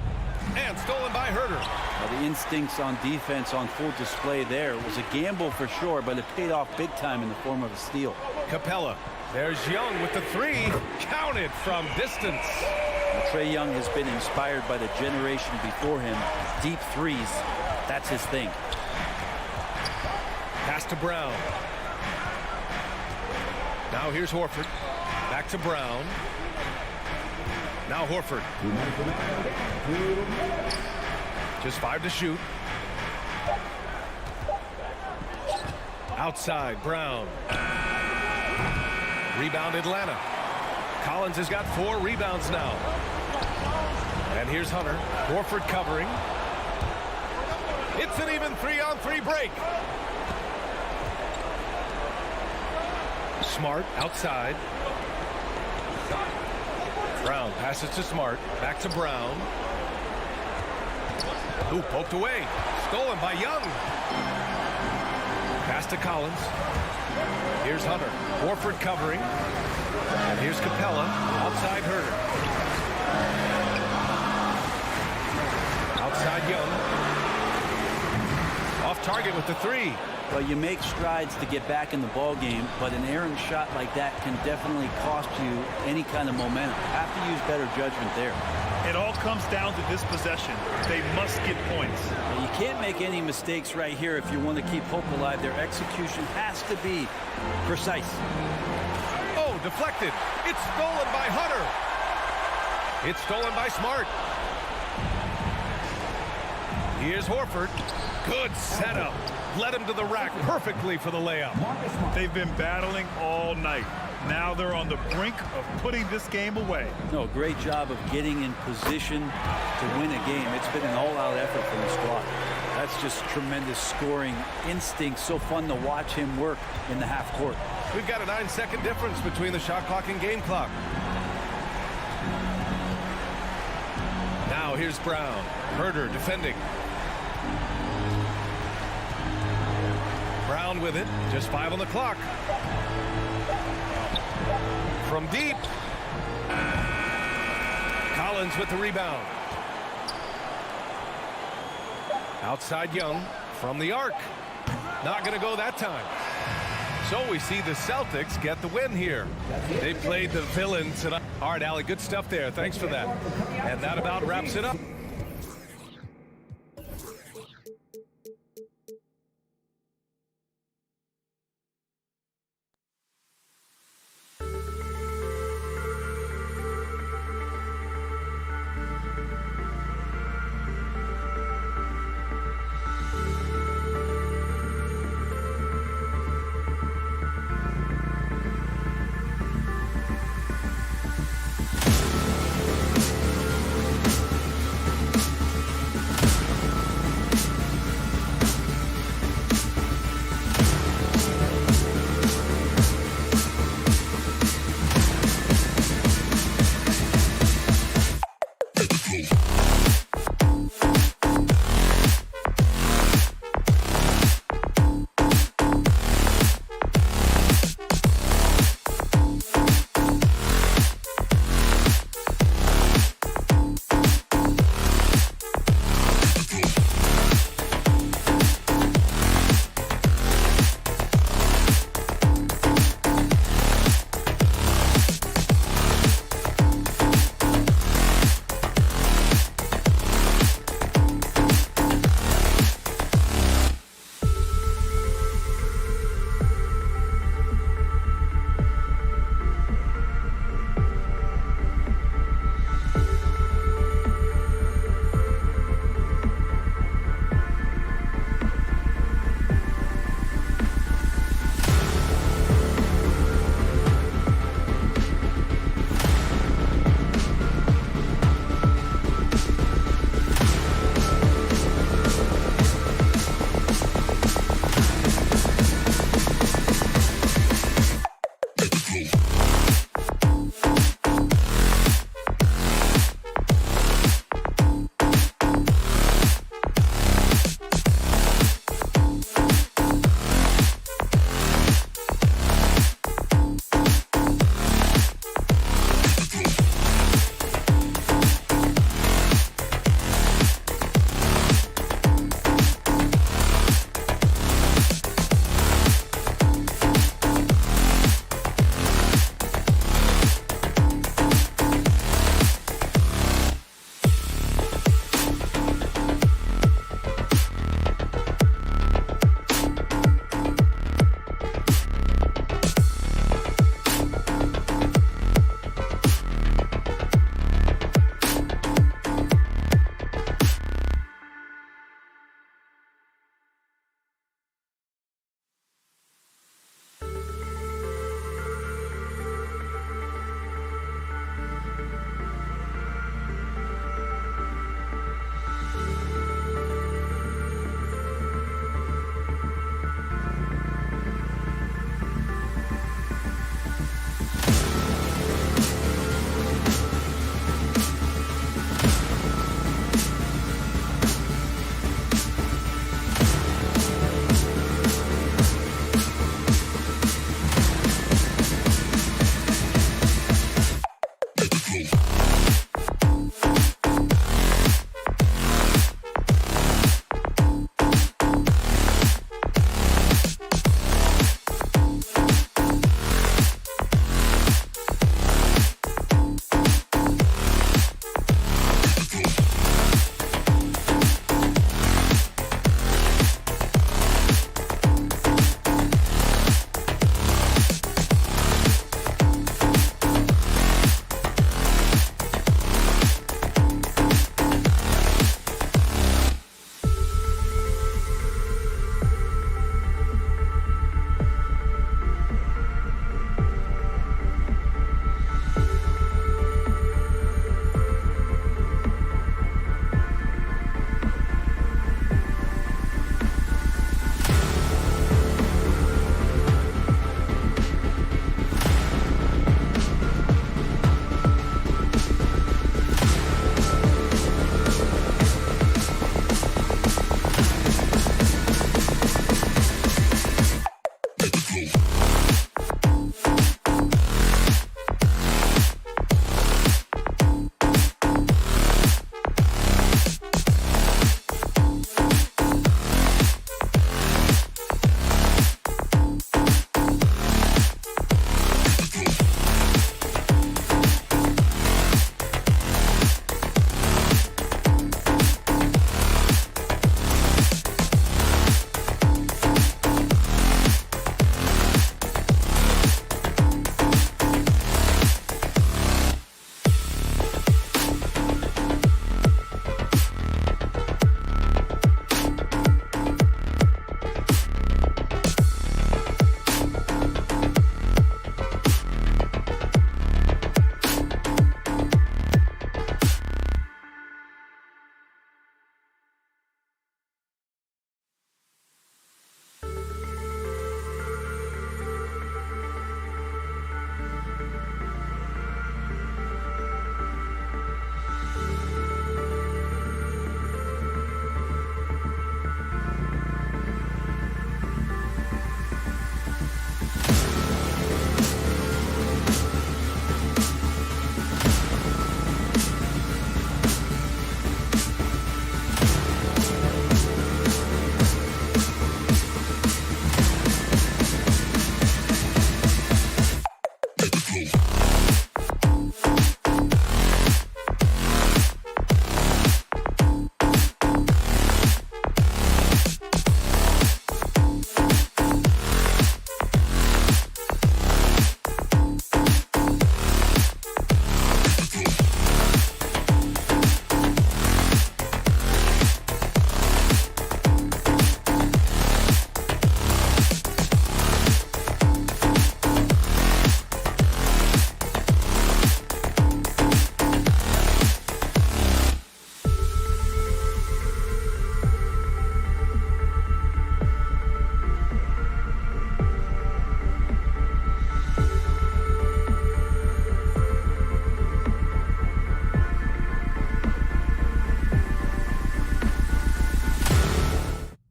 And stolen by Herter. Well, the instincts on defense on full display there. It was a gamble for sure, but it paid off big time in the form of a steal. Capella. There's Young with the 3. Counted from distance. Trae Young has been inspired by the generation before him. Deep threes, that's his thing. Pass to Brown. Now here's Horford. Back to Brown. Now Horford. Just 5 to shoot. Outside, Brown. Rebound Atlanta. Collins has got 4 rebounds now. And here's Hunter. Horford covering. It's an even 3-on-3 break. Smart outside. Brown passes to Smart. Back to Brown. Ooh, poked away. Stolen by Young. Pass to Collins. Here's Hunter. Horford covering. And here's Capella. Outside Herter. Outside Young. Off target with the 3. Well, you make strides to get back in the ball game, but an errant shot like that can definitely cost you any kind of momentum. Have to use better judgment there. It all comes down to this possession. They must get points. Well, you can't make any mistakes right here if you want to keep hope alive. Their execution has to be precise. Oh, deflected. It's stolen by Hunter. It's stolen by Smart. Here's Horford. Good setup. Led him to the rack perfectly for the layup. They've been battling all night. Now they're on the brink of putting this game away. No, great job of getting in position to win a game. It's been an all-out effort from the squad. That's just tremendous scoring instinct. So fun to watch him work in the half court. We've got a 9-second difference between the shot clock and game clock. Now here's Brown. Herter defending. Brown with it. Just 5 on the clock. From deep. Collins with the rebound. Outside Young from the arc. Not going to go that time. So we see the Celtics get the win here. They played the villain tonight. All right, Allie, good stuff there. Thanks for that. And that about wraps it up.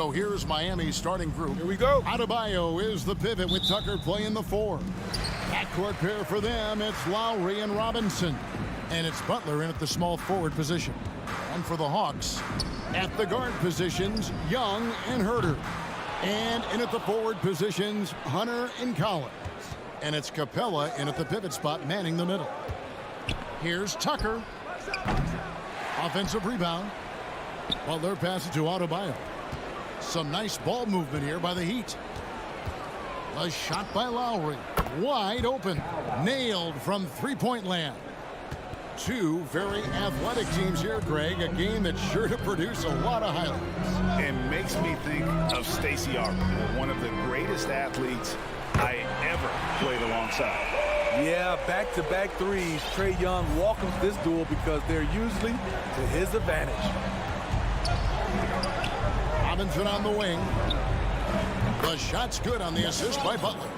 So here's Miami's starting group. Here we go. Adebayo is the pivot with Tucker playing the 4. Backcourt pair for them, it's Lowry and Robinson. And it's Butler in at the small forward position. And for the Hawks, at the guard positions, Young and Herter. And in at the forward positions, Hunter and Collins. And it's Capella in at the pivot spot, manning the middle. Here's Tucker. Offensive rebound. Butler passes to Adebayo. Some nice ball movement here by the Heat. A shot by Lowry. Wide open. Nailed from three-point land. Two very athletic teams here, Greg. A game that's sure to produce a lot of highlights. It makes me think of Stacey Arthur, one of the greatest athletes I ever played alongside. Yeah, back-to-back threes. Trae Young welcomes this duel because they're usually to his advantage. Robinson on the wing. The shot's good on the assist by Butler.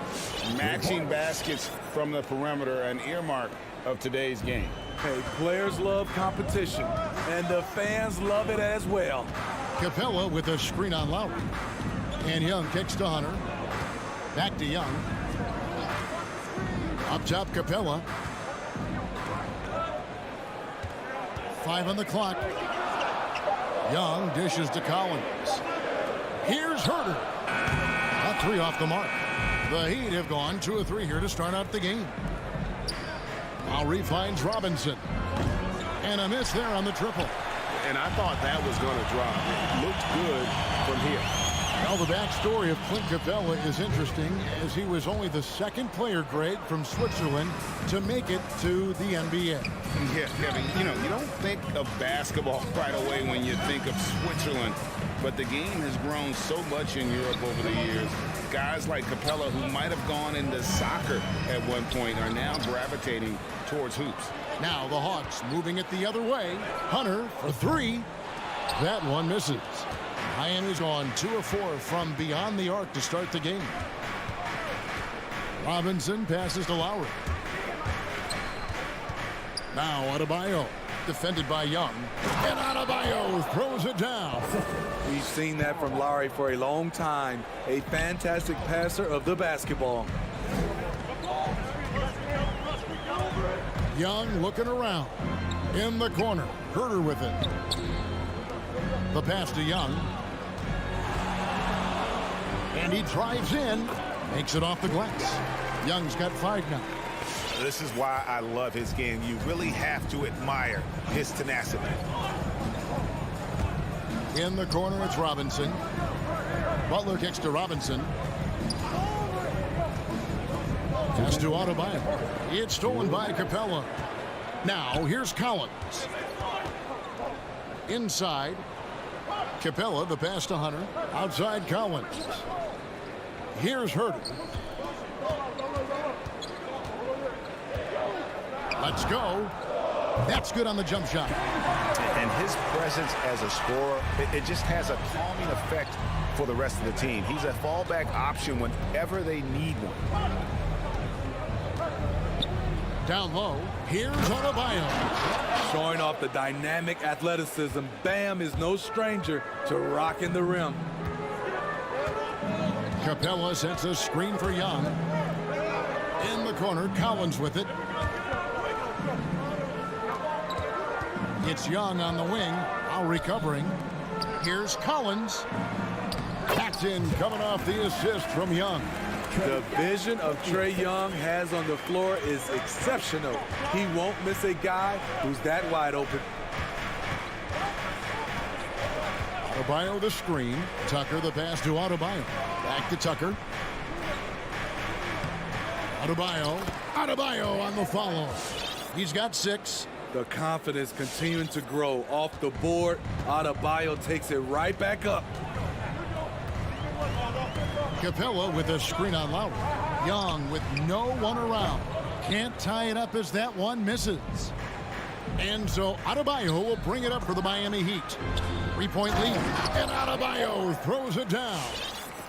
Matching baskets from the perimeter, an earmark of today's game. Hey, players love competition, and the fans love it as well. Capella with a screen on Lowry. And Young kicks to Hunter. Back to Young. Up top, Capella. 5 on the clock. Young dishes to Collins. Here's Herter. A 3 off the mark. The Heat have gone 2 of 3 here to start out the game. Lowry finds Robinson. And a miss there on the triple. And I thought that was going to drop. It looked good from here. Well, the backstory of Clint Capella is interesting, as he was only the second player, Greg, from Switzerland to make it to the NBA. Yeah, Kevin, you don't think of basketball right away when you think of Switzerland, but the game has grown so much in Europe over the years. Guys like Capella, who might have gone into soccer at one point, are now gravitating towards hoops. Now the Hawks moving it the other way. Hunter for 3. That one misses. Miami's gone 2 of 4 from beyond the arc to start the game. Robinson passes to Lowry. Now Adebayo, defended by Young. And Adebayo throws it down. We've seen that from Lowry for a long time. A fantastic passer of the basketball. Young looking around. In the corner. Herter with it. The pass to Young. And he drives in. Makes it off the glass. Young's got 5 now. This is why I love his game. You really have to admire his tenacity. In the corner, it's Robinson. Butler kicks to Robinson. Pass to Adebayo. It's stolen by Capella. Now, here's Collins. Inside. Capella, the pass to Hunter. Outside Collins. Here's Herter. Let's go. That's good on the jump shot. And his presence as a scorer, it just has a calming effect for the rest of the team. He's a fallback option whenever they need one. Down low, here's Adebayo. Showing off the dynamic athleticism, Bam is no stranger to rocking the rim. Capella sets a screen for Young. In the corner, Collins with it. It's Young on the wing, now recovering. Here's Collins. Paxton coming off the assist from Young. The vision of Trae Young has on the floor is exceptional. He won't miss a guy who's that wide open. Adebayo the screen. Tucker the pass to Adebayo. Back to Tucker. Adebayo on the follow. He's got 6. The confidence continuing to grow off the board. Adebayo takes it right back up. Capella with a screen on Lowry. Young with no one around. Can't tie it up as that one misses. And so Adebayo will bring it up for the Miami Heat. 3-point lead. And Adebayo throws it down.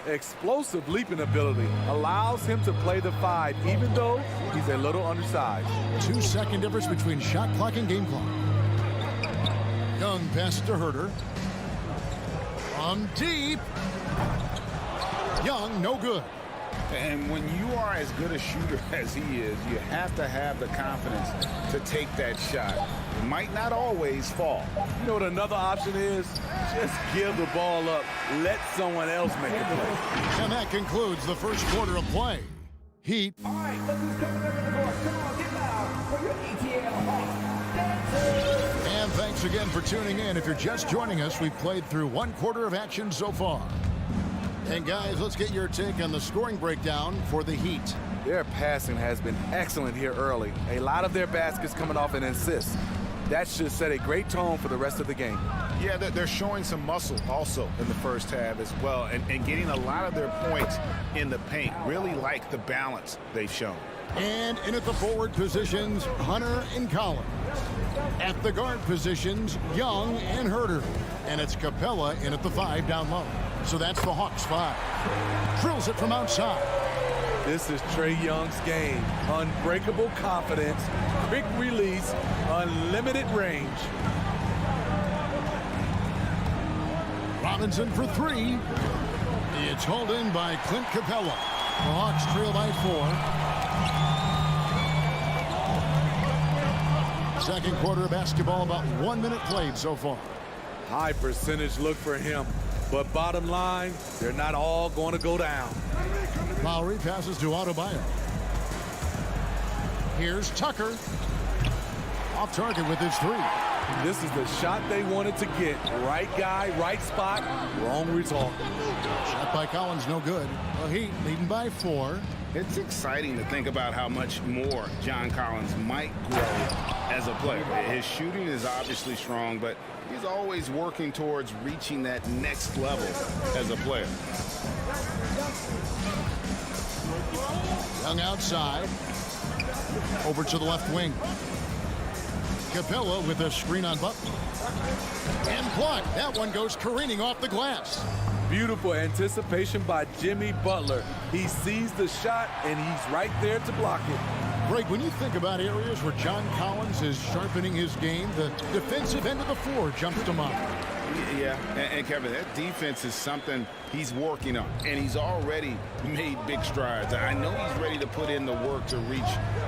Explosive leaping ability allows him to play the 5, even though he's a little undersized. 2-second difference between shot clock and game clock. Young pass to Herter. Deep. Young, no good. And when you are as good a shooter as he is, you have to have the confidence to take that shot. It might not always fall. You know what another option is? Just give the ball up. Let someone else make a play. And that concludes the first quarter of play. Heat. All right, look who's coming to the court. Come on, get loud for your ATL Hawks dancers. And thanks again for tuning in. If you're just joining us, we've played through one quarter of action so far. And guys, let's get your take on the scoring breakdown for the Heat. Their passing has been excellent here early. A lot of their baskets coming off an assist. That should set a great tone for the rest of the game. Yeah, they're showing some muscle also in the first half as well, and getting a lot of their points in the paint. Really like the balance they've shown. And in at the forward positions, Hunter and Collins. At the guard positions, Young and Herter. And it's Capella in at the 5 down low. So that's the Hawks 5. Drills it from outside. This is Trae Young's game. Unbreakable confidence, quick release, unlimited range. Robinson for 3. It's hauled in by Clint Capella. The Hawks trail by 4. Second quarter of basketball, about 1 minute played so far. High percentage look for him. But bottom line, they're not all going to go down. Lowry passes to Adebayo. Here's Tucker. Off target with his 3. This is the shot they wanted to get. Right guy, right spot, wrong result. Shot by Collins, no good. The Heat leading by 4. It's exciting to think about how much more John Collins might grow as a player. His shooting is obviously strong, but he's always working towards reaching that next level as a player. Young outside. Over to the left wing. Capella with a screen on Butler. And blocked. That one goes careening off the glass. Beautiful anticipation by Jimmy Butler. He sees the shot, and he's right there to block it. Greg, when you think about areas where John Collins is sharpening his game, the defensive end of the floor jumps to mind. Yeah, and Kevin, that defense is something he's working on, and he's already made big strides. I know he's ready to put in the work to reach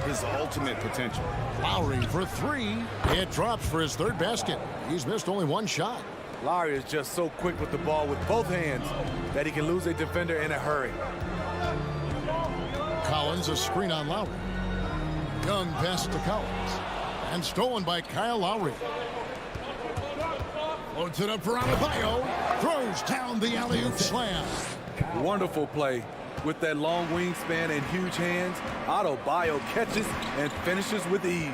his ultimate potential. Lowry for 3. It drops for his 3rd basket. He's missed only 1 shot. Lowry is just so quick with the ball with both hands that he can lose a defender in a hurry. Collins, a screen on Lowry. Young pass to Collins. And stolen by Kyle Lowry. Loads it up for Adebayo. Throws down the alley-oop slam. Wonderful play. With that long wingspan and huge hands, Adebayo catches and finishes with ease.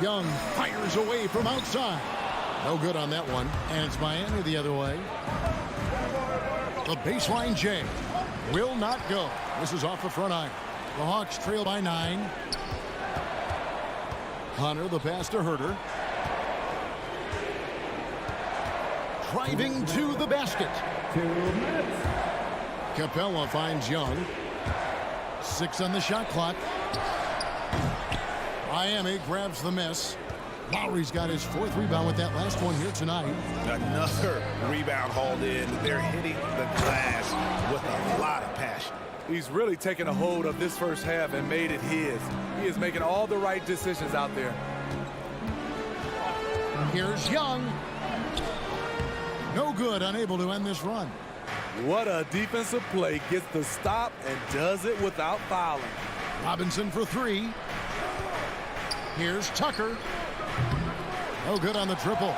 Young fires away from outside. No good on that one. And it's Miami the other way. The baseline J will not go. This is off the front iron. The Hawks trail by 9. Hunter, the pass to Herter. Driving to the basket. 2 minutes. Capella finds Young. 6 on the shot clock. Miami grabs the miss. Lowry's got his 4th rebound with that last one here tonight. Another rebound hauled in. They're hitting the glass with a lot of passion. He's really taken a hold of this first half and made it his. He is making all the right decisions out there. Here's Young. No good, unable to end this run. What a defensive play. Gets the stop and does it without fouling. Robinson for three. Here's Tucker. No good on the triple.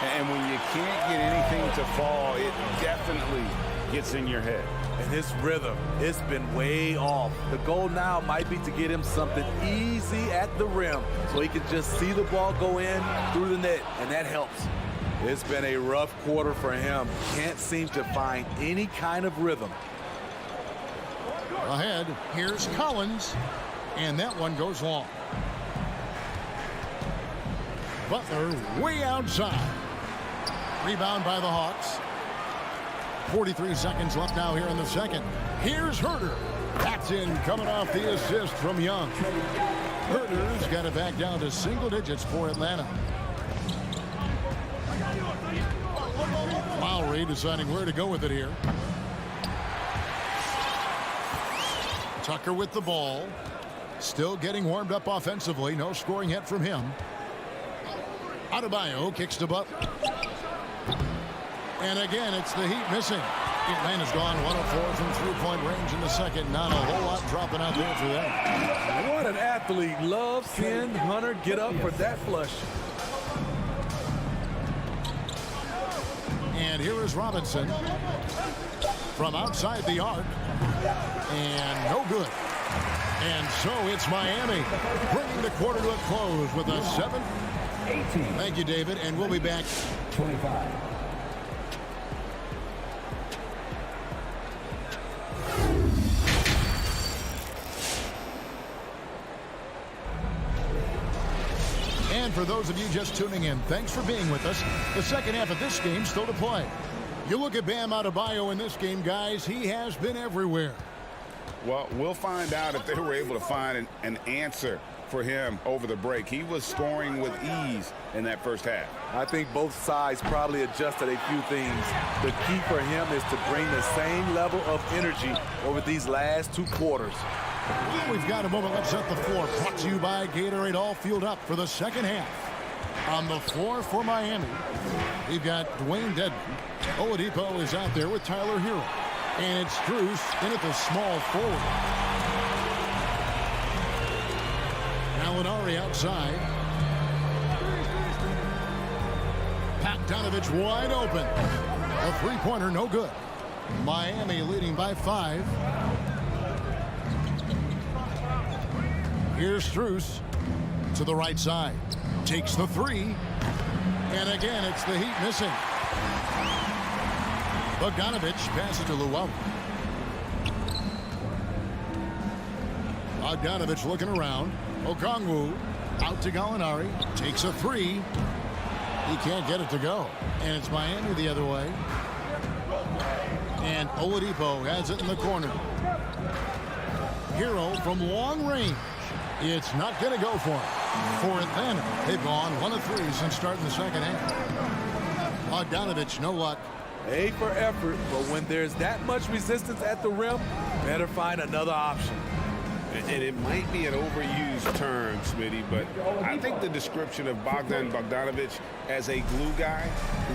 And when you can't get anything to fall, it definitely gets in your head. And his rhythm, it's been way off. The goal now might be to get him something easy at the rim so he can just see the ball go in through the net, and that helps. It's been a rough quarter for him. Can't seem to find any kind of rhythm. Ahead, here's Collins, and that one goes long. Butler way outside. Rebound by the Hawks. 43 seconds left now here in the second. Here's Herter. That's in, coming off the assist from Young. Herter's got it back down to single digits for Atlanta. Lowry deciding where to go with it here. Tucker with the ball. Still getting warmed up offensively. No scoring yet from him. Adebayo kicks to Butler. And again, it's the Heat missing. Atlanta's gone 1 of 4 from three-point range in the second. Not a whole lot dropping out there for them. What an athlete. Love seeing Hunter get up for that flush. And here is Robinson from outside the arc. And no good. And so it's Miami bringing the quarter to a close with a 7. 18. Thank you, David, and we'll be back. 25. And for those of you just tuning in, thanks for being with us. The second half of this game still to play. You look at Bam Adebayo in this game, guys, he has been everywhere. Well, we'll find out if they were able to find an answer for him over the break. He was scoring with ease in that first half. I think both sides probably adjusted a few things. The key for him is to bring the same level of energy over these last 2 quarters. We've got a moment. Let's set the floor. Brought to you by Gatorade, all fueled up for the second half. On the floor for Miami, we've got Dwayne Dedmon. Oladipo is out there with Tyler Hero. And it's Strus in at the small forward. Gallinari outside. Bogdanovich wide open. A three-pointer, no good. Miami leading by 5. Here's Strus to the right side. Takes the 3. And again, it's the Heat missing. Bogdanovich passes to Luau. Bogdanovich looking around. Okongwu out to Gallinari. Takes a 3. He can't get it to go. And it's Miami the other way. And Oladipo has it in the corner. Hero from long range. It's not going to go for him. For Atlanta, they've gone 1 of 3 since starting the second half. Bogdanovich, no luck. A for effort, but when there's that much resistance at the rim, better find another option. And it might be an overused term, Smitty, but I think the description of Bogdan Bogdanovich as a glue guy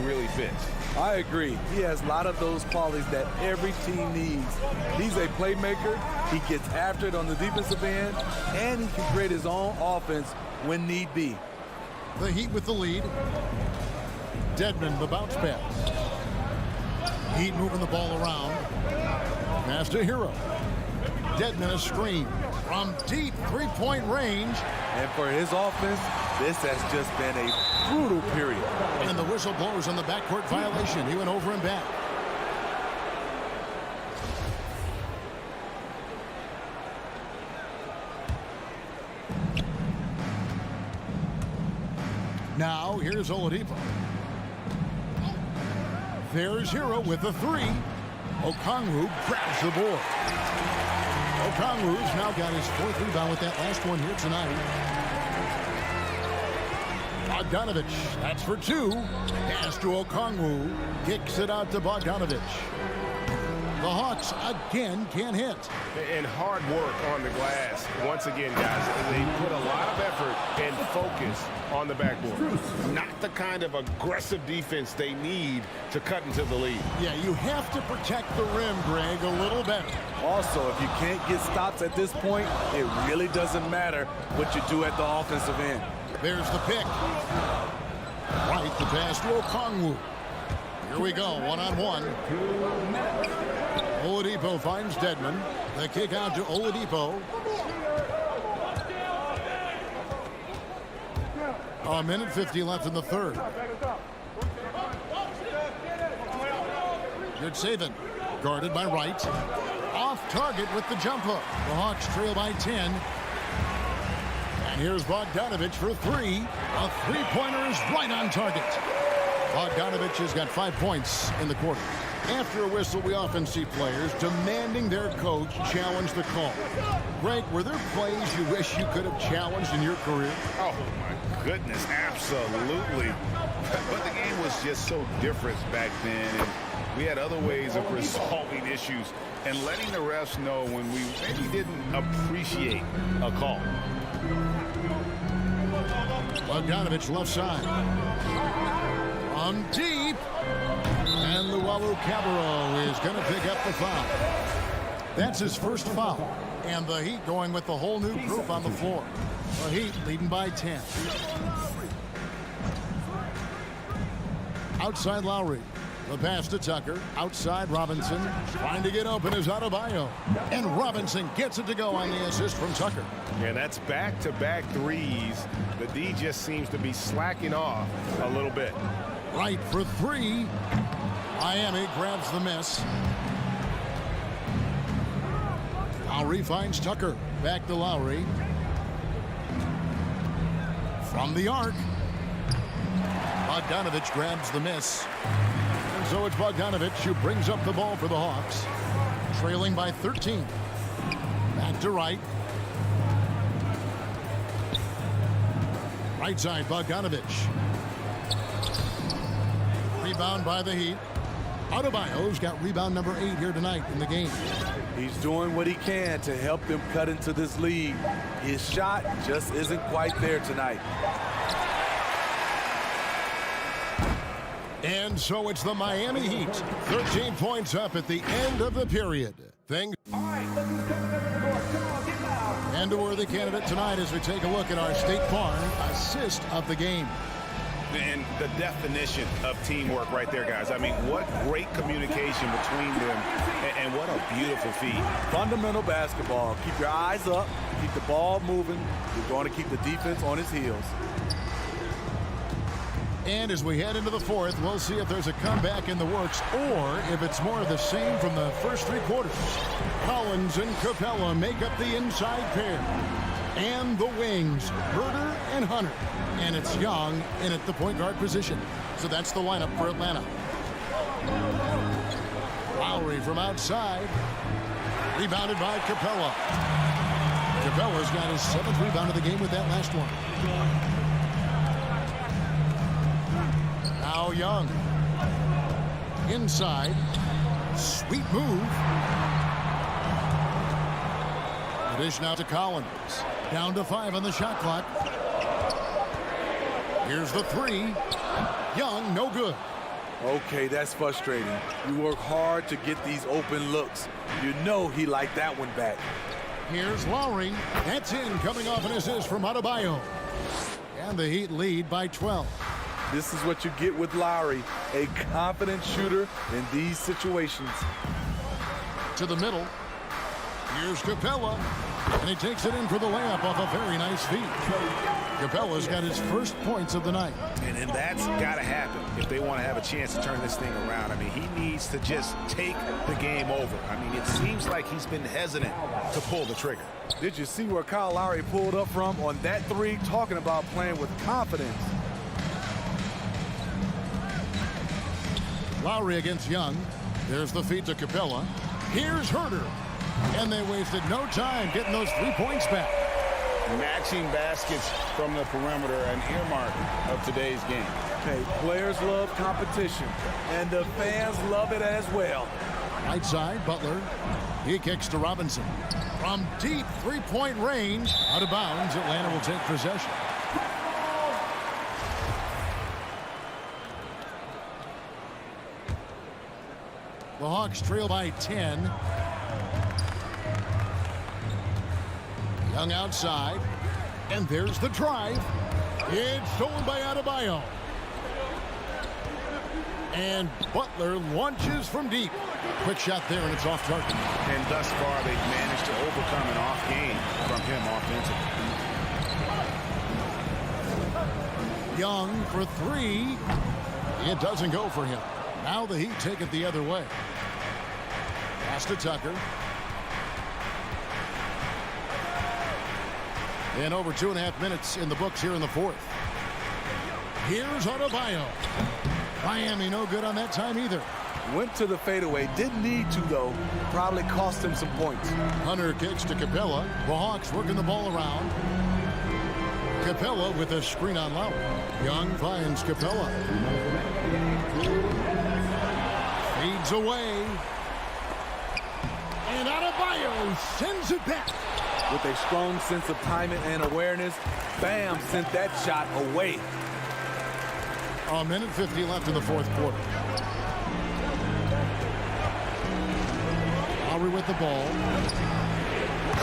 really fits. I agree. He has a lot of those qualities that every team needs. He's a playmaker. He gets after it on the defensive end, and he can create his own offense when need be. The Heat with the lead. Dedmon, the bounce pass. Heat moving the ball around. Pass to Hero. Dedmon a screen from deep three-point range. And for his offense, this has just been a brutal period. And the whistle blows on the backcourt violation. He went over and back. Now, here's Oladipo. There's Hero with the 3. Okongwu grabs the board. Okongwu's now got his 4th rebound with that last one here tonight. Bogdanovich, that's for 2. Pass to Okongwu. Kicks it out to Bogdanovich. The Hawks again can't hit. And hard work on the glass. Once again, guys, they put a lot of effort and focus on the backboard. Not the kind of aggressive defense they need to cut into the lead. Yeah, you have to protect the rim, Greg, a little better. Also, if you can't get stops at this point, it really doesn't matter what you do at the offensive end. There's the pick. Right, the pass to Okongwu. Here we go, one-on-one. Oladipo finds Dedmon. The kick out to Oladipo. A minute 50 left in the third. Good saving. Guarded by Wright. Off target with the jump hook. The Hawks trail by 10. And here's Bogdanovich for three. A three-pointer is right on target. Bogdanovich has got 5 points in the quarter. After a whistle, we often see players demanding their coach challenge the call. Greg, were there plays you wish you could have challenged in your career? Oh, my goodness, absolutely. But the game was just so different back then, and we had other ways of resolving issues and letting the refs know when we maybe didn't appreciate a call. Bogdanovich left side. On deep. And Luwawu Cabarro is going to pick up the foul. That's his first foul. And the Heat going with the whole new group on the floor. The Heat leading by 10. Outside Lowry. The pass to Tucker. Outside Robinson. Trying to get open is Adebayo. And Robinson gets it to go on the assist from Tucker. And that's back-to-back threes. The D just seems to be slacking off a little bit. Right for three. Miami grabs the miss. Lowry finds Tucker. Back to Lowry. From the arc. Bogdanovich grabs the miss. And so it's Bogdanovich who brings up the ball for the Hawks. Trailing by 13. Back to Wright. Right side, Bogdanovich. Rebound by the Heat. Adebayo's got rebound number 8 here tonight in the game. He's doing what he can to help them cut into this lead. His shot just isn't quite there tonight. And so it's the Miami Heat. 13 points up at the end of the period. Things. And a worthy candidate tonight as we take a look at our State Farm assist of the game. And the definition of teamwork right there, guys. I mean, what great communication between them, and what a beautiful feed. Fundamental basketball. Keep your eyes up. Keep the ball moving. You're going to keep the defense on his heels. And as we head into the fourth, we'll see if there's a comeback in the works or if it's more of the same from the first 3 quarters. Collins and Capella make up the inside pair. And the wings, Herder and Hunter. And it's Young in at the point guard position. So that's the lineup for Atlanta. Lowry from outside. Rebounded by Capella. Capella's got his 7th rebound of the game with that last one. Now Young. Inside. Sweet move. The dish now to Collins. Down to 5 on the shot clock. Here's the 3. Young, no good. Okay, that's frustrating. You work hard to get these open looks. You know he liked that one back. Here's Lowry. That's in, coming off an assist from Adebayo. And the Heat lead by 12. This is what you get with Lowry, a confident shooter in these situations. To the middle. Here's Capella. And he takes it in for the layup off a very nice feed. Capella's got his first points of the night. And that's got to happen if they want to have a chance to turn this thing around. I mean, he needs to just take the game over. I mean, it seems like he's been hesitant to pull the trigger. Did you see where Kyle Lowry pulled up from on that 3? Talking about playing with confidence. Lowry against Young. There's the feed to Capella. Here's Herder. And they wasted no time getting those 3 points back. Matching baskets from the perimeter, an earmark of today's game. Okay, players love competition, and the fans love it as well. Right side, Butler. He kicks to Robinson. From deep three-point range, out of bounds, Atlanta will take possession. The Hawks trail by 10. Young outside. And there's the drive. It's stolen by Adebayo. And Butler launches from deep. Quick shot there, and it's off target. And thus far, they've managed to overcome an off game from him offensively. Young for three. It doesn't go for him. Now the Heat take it the other way. Pass to Tucker. And over 2.5 minutes in the books here in the fourth. Here's Adebayo. Miami no good on that time either. Went to the fadeaway. Didn't need to, though. Probably cost him some points. Hunter kicks to Capella. The Hawks working the ball around. Capella with a screen on Lowry. Young finds Capella. Fades away. And Adebayo sends it back. With a strong sense of timing and awareness, Bam sent that shot away. A minute 50 left in the fourth quarter. Lowry with the ball.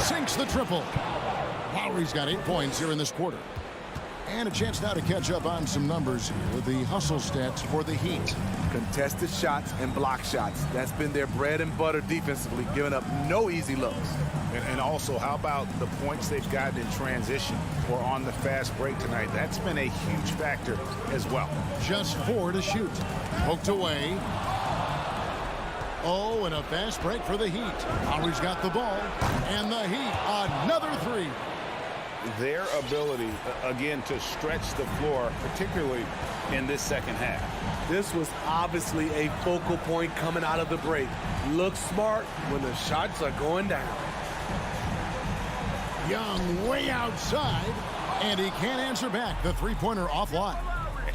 Sinks the triple. Lowry's got 8 points here in this quarter. And a chance now to catch up on some numbers here with the hustle stats for the Heat. Contested shots and block shots. That's been their bread and butter defensively, giving up no easy looks. And also, how about the points they've gotten in transition or on the fast break tonight? That's been a huge factor as well. Just 4 to shoot. Poked away. Oh, and a fast break for the Heat. Lowry's got the ball. And the Heat, another three. Their ability, again, to stretch the floor, particularly in this second half. This was obviously a focal point coming out of the break. Look smart when the shots are going down. Young way outside, and he can't answer back. The three-pointer offline.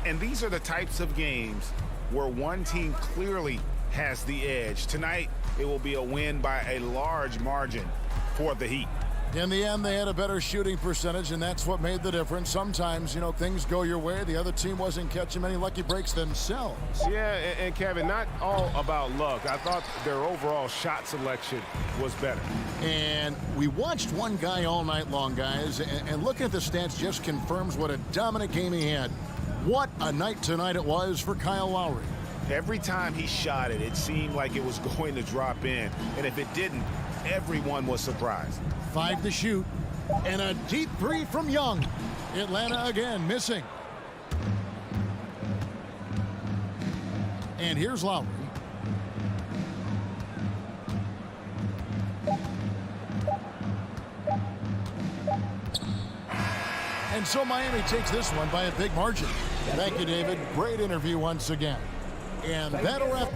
And these are the types of games where one team clearly has the edge. Tonight, it will be a win by a large margin for the Heat. In the end, they had a better shooting percentage, and that's what made the difference. Sometimes, you know, things go your way. The other team wasn't catching many lucky breaks themselves. Yeah, and Kevin, not all about luck. I thought their overall shot selection was better. And we watched one guy all night long, guys, and looking at the stats just confirms what a dominant game he had. What a night tonight it was for Kyle Lowry. Every time he shot it, it seemed like it was going to drop in. And if it didn't, everyone was surprised. 5 to shoot, and a deep three from Young. Atlanta again missing. And here's Lowry. And so Miami takes this one by a big margin. Thank you, David. Great interview once again. And that'll wrap.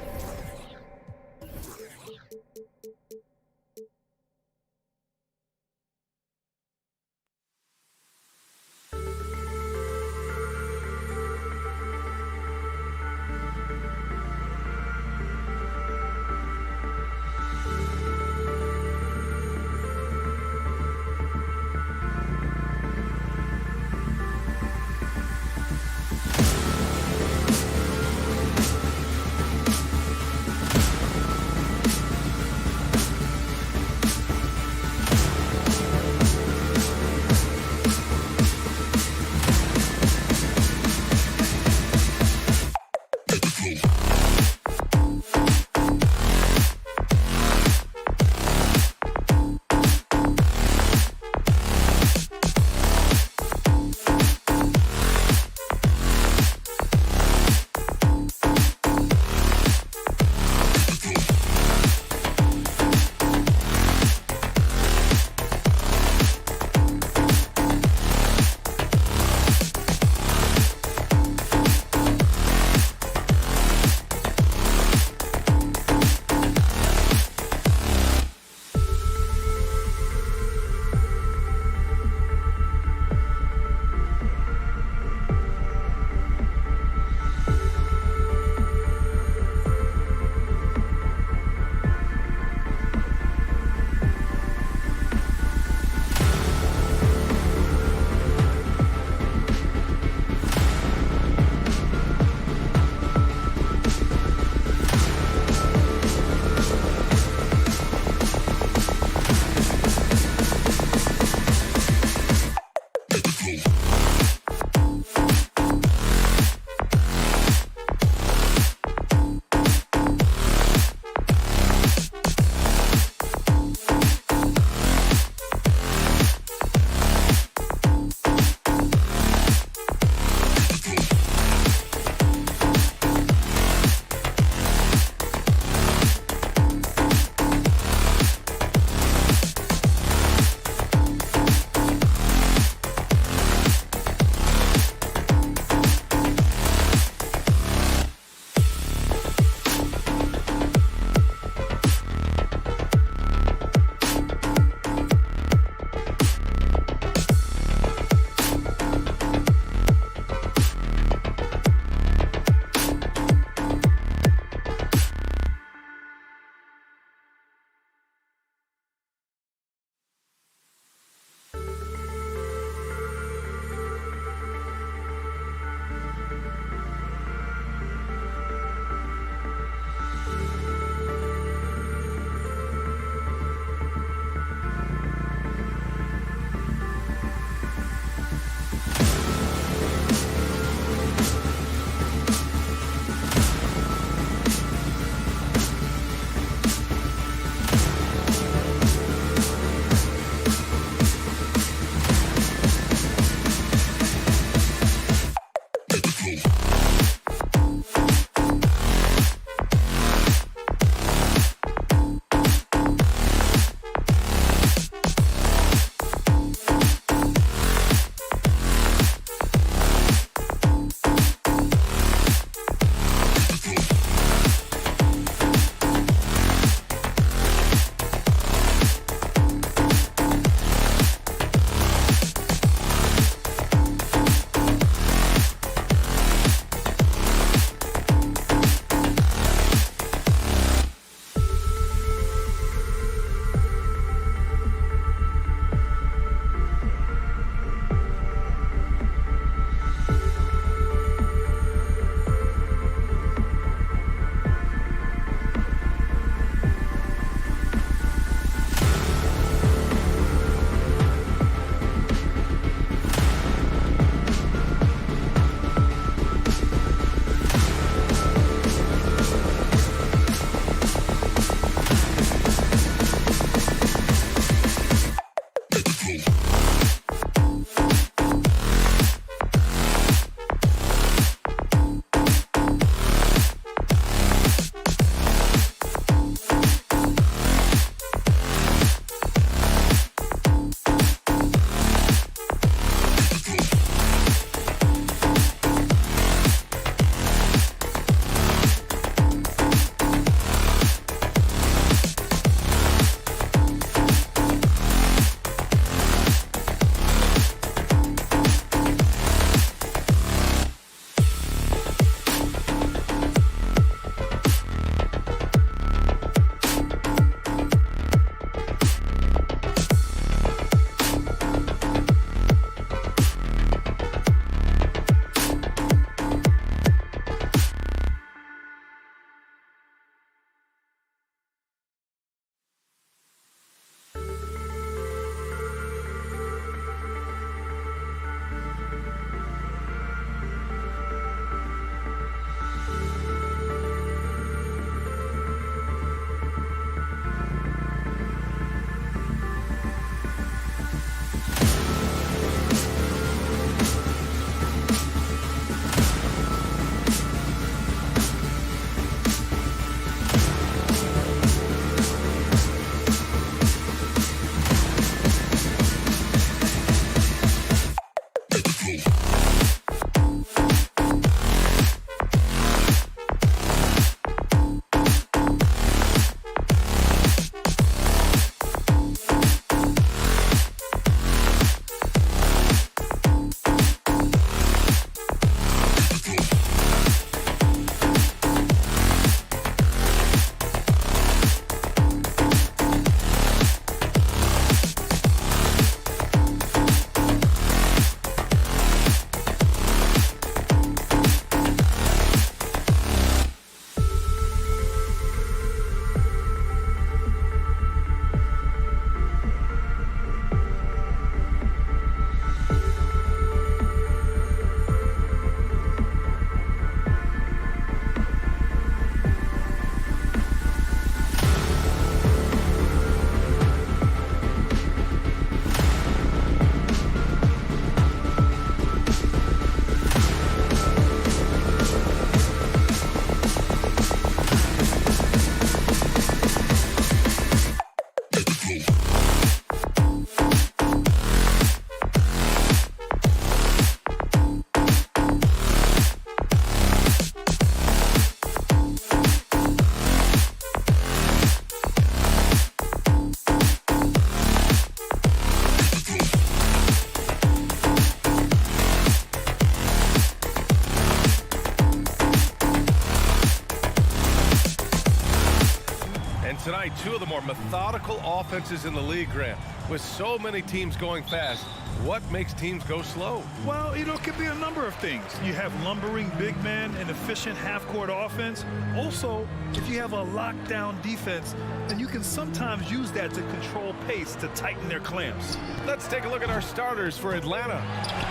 two of the more methodical offenses in the league, Grant. With so many teams going fast, what makes teams go slow? Well, it could be a number of things. You have lumbering big men and efficient half-court offense. Also, if you have a lockdown defense, then you can sometimes use that to control pace to tighten their clamps. Let's take a look at our starters for Atlanta.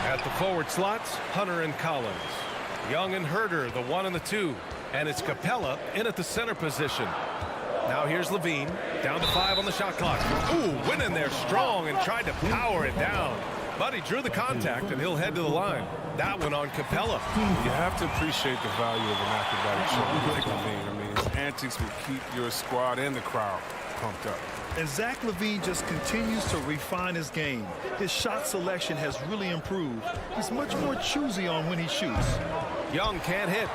At the forward slots, Hunter and Collins. Young and Herder, the 1 and the 2. And it's Capella in at the center position. Now here's Levine, down to 5 on the shot clock. Ooh, went in there strong and tried to power it down. But he drew the contact, and he'll head to the line. That one on Capella. You have to appreciate the value of an acrobatic shot like Levine. I mean, his antics will keep your squad and the crowd pumped up. And Zach LaVine just continues to refine his game. His shot selection has really improved. He's much more choosy on when he shoots. Young can't hit.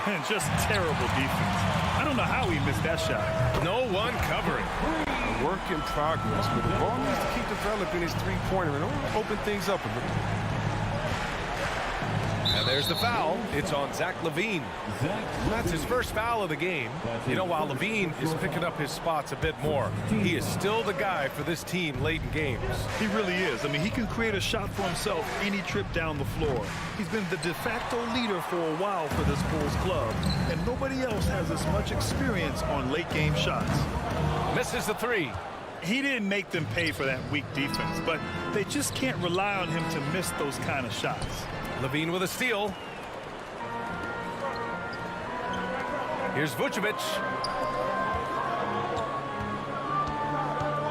And just terrible defense. I don't know how he missed that shot. No one covering. A work in progress, but the ball needs to keep developing his three-pointer and open things up a bit. And there's the foul. It's on Zach LaVine. That's his first foul of the game. You know, while LaVine is picking up his spots a bit more, he is still the guy for this team late in games. He really is. I mean, he can create a shot for himself any trip down the floor. He's been the de facto leader for a while for this Bulls club, and nobody else has as much experience on late-game shots. Misses the 3. He didn't make them pay for that weak defense, but they just can't rely on him to miss those kind of shots. Levine with a steal. Here's Vucevic.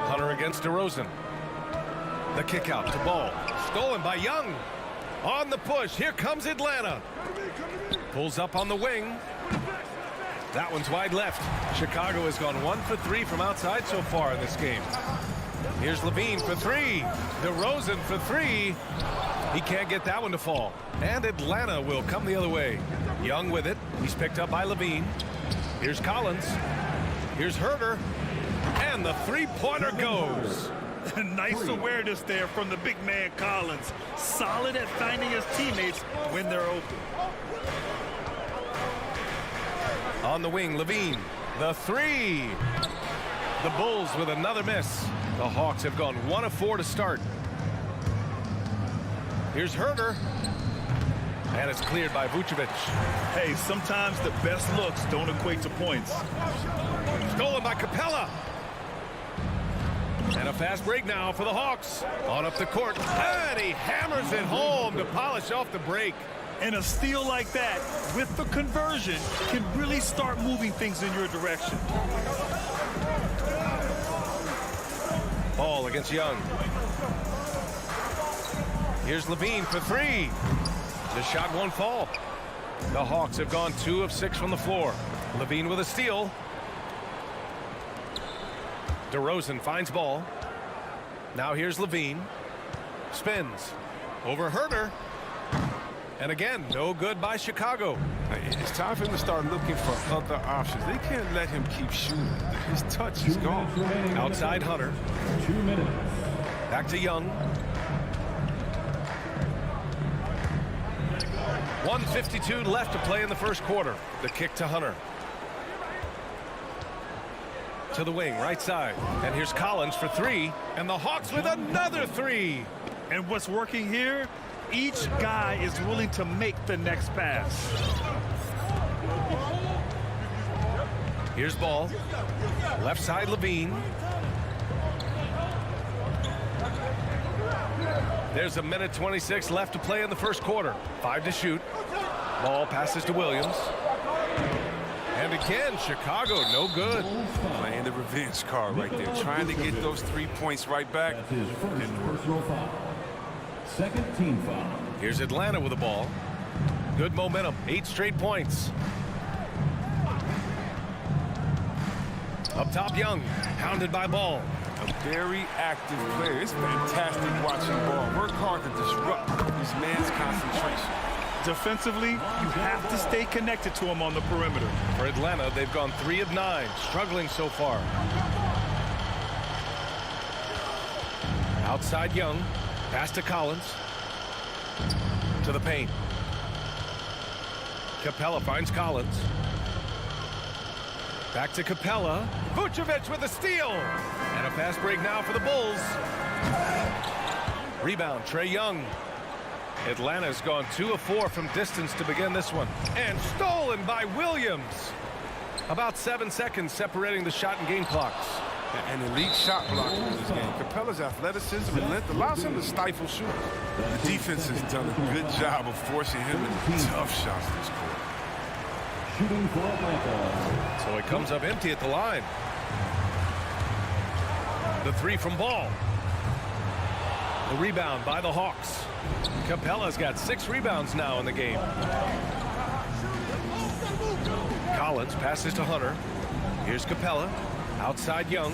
Hunter against DeRozan. The kick out to Ball. Stolen by Young. On the push. Here comes Atlanta. Pulls up on the wing. That one's wide left. Chicago has gone 1 for 3 from outside so far in this game. Here's Levine for 3. DeRozan for 3. He can't get that one to fall. And Atlanta will come the other way. Young with it. He's picked up by Levine. Here's Collins. Here's Herder. And the three-pointer goes. Nice awareness there from the big man Collins. Solid at finding his teammates when they're open. On the wing, Levine. The 3. The Bulls with another miss. The Hawks have gone 1 of 4 to start. Here's Herder. And it's cleared by Vucevic. Hey, sometimes the best looks don't equate to points. Stolen by Capella. And a fast break now for the Hawks. On up the court. And he hammers it home to polish off the break. And a steal like that, with the conversion, can really start moving things in your direction. Ball against Young. Here's Levine for 3. The shot won't fall. The Hawks have gone 2 of 6 from the floor. Levine with a steal. DeRozan finds Ball. Now here's Levine. Spins. Over Herder. And again, no good by Chicago. It's time for him to start looking for other options. They can't let him keep shooting. His touch is gone. Outside Hunter. 2 minutes. Back to Young. 1:52 left to play in the first quarter. The kick to Hunter. To the wing, right side. And here's Collins for 3. And the Hawks with another 3. And what's working here? Each guy is willing to make the next pass. Here's Ball. Left side, Levine. There's a minute 26 left to play in the first quarter. 5 to shoot. Ball passes to Williams. And again, Chicago, no good. Playing the revenge card right there. Trying to get those 3 points right back. That's his first personal foul. Second team foul. Here's Atlanta with the ball. Good momentum. 8 straight points. Up top, Young. Hounded by Ball. A very active player. It's fantastic watching Ball work hard to disrupt this man's concentration. Defensively, you have to stay connected to him on the perimeter. For Atlanta, they've gone 3 of 9, struggling so far. Outside Young. Pass to Collins. To the paint. Back to Capella. Vucevic with a steal. And a fast break now for the Bulls. Rebound, Trae Young. Atlanta's gone 2 of 4 from distance to begin this one. And stolen by Williams. About 7 seconds separating the shot and game clocks. An elite shot blocker in this game. Capella's athleticism and length allows him to stifle shooters. The defense has done a good job of forcing him into tough shots this quarter. Shooting for Atlanta. So he comes up empty at the line. The 3 from Ball. The rebound by the Hawks. Capella's got 6 rebounds now in the game. Collins passes to Hunter. Here's Capella. Outside Young.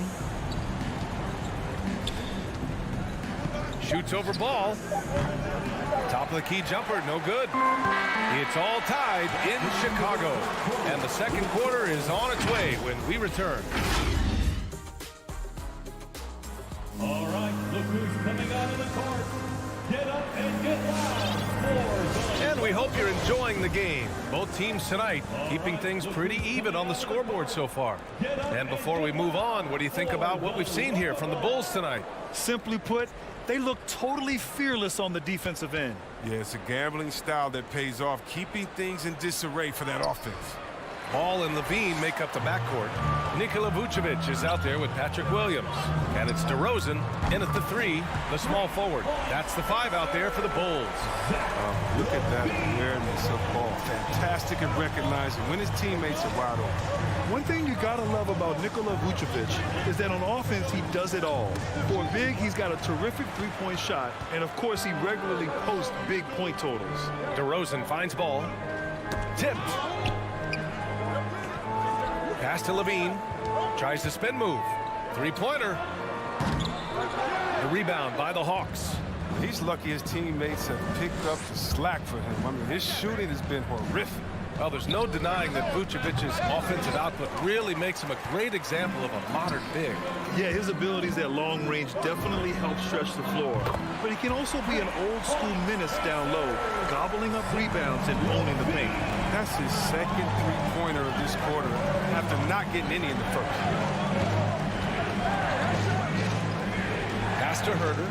Shoots over Ball. Top of the key jumper, no good. It's all tied in Chicago. And the second quarter is on its way when we return. All right, look who's coming out of the court. Get up and get loud. And we hope you're enjoying the game. Both teams tonight keeping things pretty even on the scoreboard so far. And before we move on, what do you think about what we've seen here from the Bulls tonight? Simply put, they look totally fearless on the defensive end. Yeah, it's a gambling style that pays off, keeping things in disarray for that offense. Ball and Levine make up the backcourt. Nikola Vucevic is out there with Patrick Williams. And it's DeRozan in at the 3, the small forward. That's the 5 out there for the Bulls. Look at that awareness of Ball. Fantastic at recognizing when his teammates are wide open. One thing you gotta love about Nikola Vucevic is that on offense, he does it all. For a big, he's got a terrific three-point shot, and of course, he regularly posts big point totals. DeRozan finds Ball. Tipped. Pass to Levine. Tries the spin move. 3-pointer. The rebound by the Hawks. He's lucky his teammates have picked up the slack for him. I mean, his shooting has been horrific. Well, there's no denying that Vucevic's offensive output really makes him a great example of a modern big. Yeah, his abilities at long range definitely help stretch the floor. But he can also be an old-school menace down low, gobbling up rebounds and owning the paint. That's his second three-pointer of this quarter after not getting any in the first. Pass to Herter.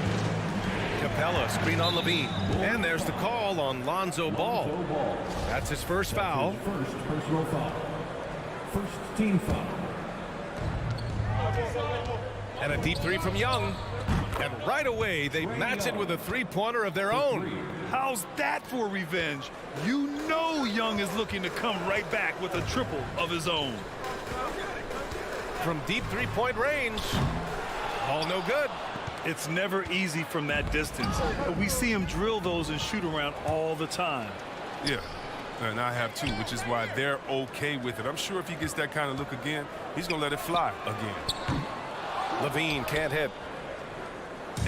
Capella, screen on Levine. And there's the call on Lonzo Ball. That's his first foul. First personal foul. First team foul. And a deep 3 from Young. And right away, they match it with a 3-pointer of their own. How's that for revenge? You know Young is looking to come right back with a triple of his own. From deep 3-point range. Ball no good. It's never easy from that distance, but we see him drill those and shoot around all the time. Yeah, and I have too, which is why they're okay with it. I'm sure if he gets that kind of look again, he's going to let it fly again. Levine can't hit.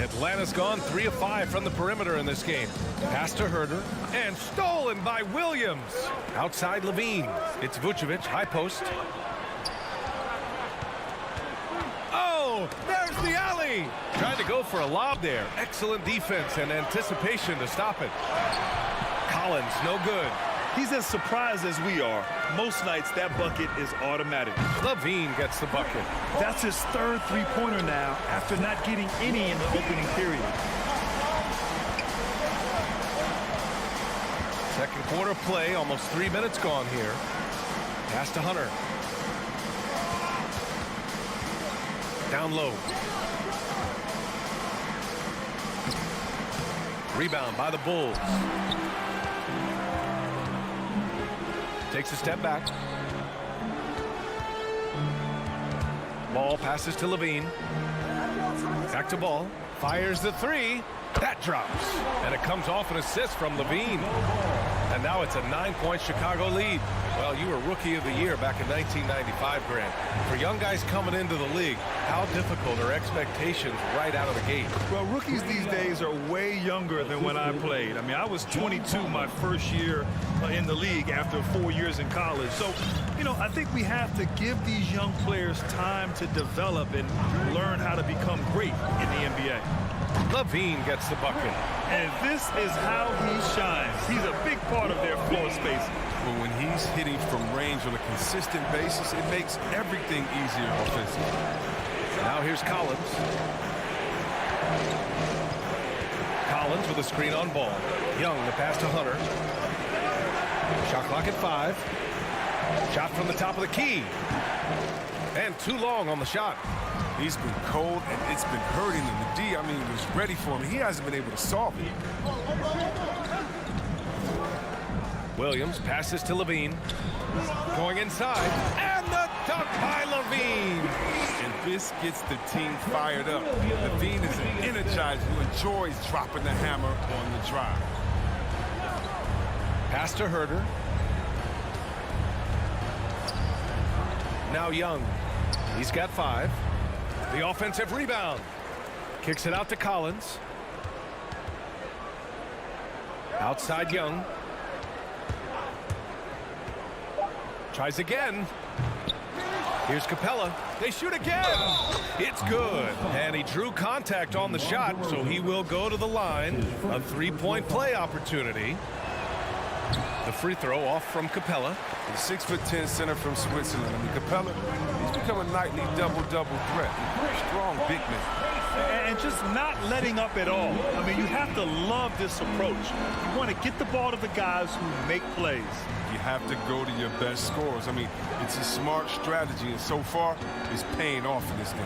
Atlanta's gone 3 of 5 from the perimeter in this game. Pass to Herter and stolen by Williams. Outside Levine. It's Vucevic, high post. Oh, there's the alley. Tried to go for a lob there. Excellent defense and anticipation to stop it. Collins, no good. He's as surprised as we are. Most nights, that bucket is automatic. Levine gets the bucket. That's his third three-pointer now after not getting any in the opening period. Second quarter play, almost 3 minutes gone here. Pass to Hunter. Down low. Rebound by the Bulls. Takes a step back. Ball passes to Levine. Back to Ball. Fires the 3. That drops. And it comes off an assist from Levine. And now it's a 9-point Chicago lead. Well, you were Rookie of the Year back in 1995, Grant. For young guys coming into the league, how difficult are expectations right out of the gate? Well, rookies these days are way younger than when I played. I mean, I was 22 my first year in the league after 4 years in college. So, you know, I think we have to give these young players time to develop and learn how to become great in the NBA. Levine gets the bucket. And this is how he shines. He's a big part part of their floor space. But when he's hitting from range on a consistent basis, it makes everything easier offensively. Now here's Collins. Collins with a screen on ball. Young, the pass to Hunter. Shot clock at 5. Shot from the top of the key. And too long on the shot. He's been cold, and it's been hurting him. The D, I mean, was ready for him. He hasn't been able to solve it. Williams passes to Levine. Going inside. And the dunk by Levine. And this gets the team fired up. Levine is an energizer who enjoys dropping the hammer on the drive. Pass to Herder. Now Young. He's got 5. The offensive rebound. Kicks it out to Collins. Outside Young. Tries again. Here's Capella. They shoot again. It's good. And he drew contact on the shot, so he will go to the line. A 3-point play opportunity. The free throw off from Capella. The 6'10" center from Switzerland. I mean, Capella, he's become a nightly double-double threat. Strong big man. And just not letting up at all. I mean, you have to love this approach. You want to get the ball to the guys who make plays. You have to go to your best scorers. I mean, it's a smart strategy, and so far, it's paying off in this game.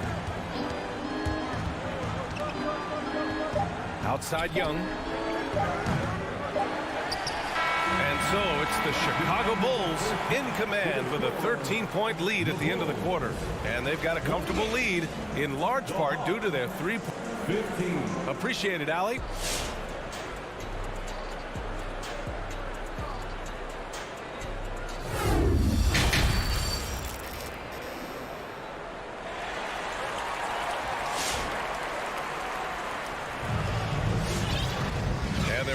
Outside Young. And so it's the Chicago Bulls in command with a 13-point lead at the end of the quarter. And they've got a comfortable lead in large part due to their 3-point. Appreciate it, Allie.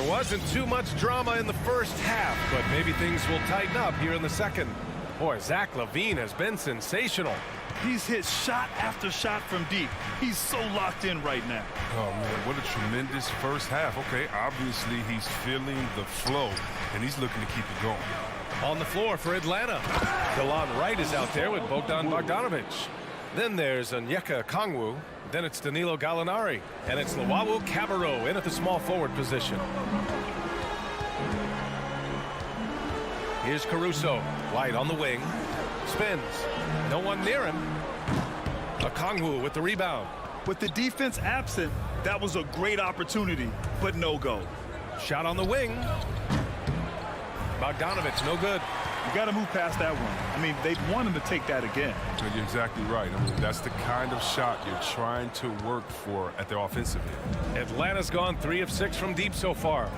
Wasn't too much drama in the first half, but maybe things will tighten up here in the second. Boy, Zach LaVine has been sensational. He's hit shot after shot from deep. He's so locked in right now. Oh, man, what a tremendous first half. Okay, obviously he's feeling the flow, and he's looking to keep it going. On the floor for Atlanta, Delon Wright is out there with Bogdan Bogdanovic. Then there's Onyeka Okongwu. Then it's Danilo Gallinari. And it's Luwawu Cabarrot in at the small forward position. Here's Caruso. White on the wing. Spins. No one near him. Okongwu with the rebound. With the defense absent, that was a great opportunity, but no go. Shot on the wing. Bogdanovic, no good. You got to move past that one. I mean, they'd want him to take that again. You're exactly right. I mean, that's the kind of shot you're trying to work for at the offensive end. Atlanta's gone 3 of 6 from deep so far.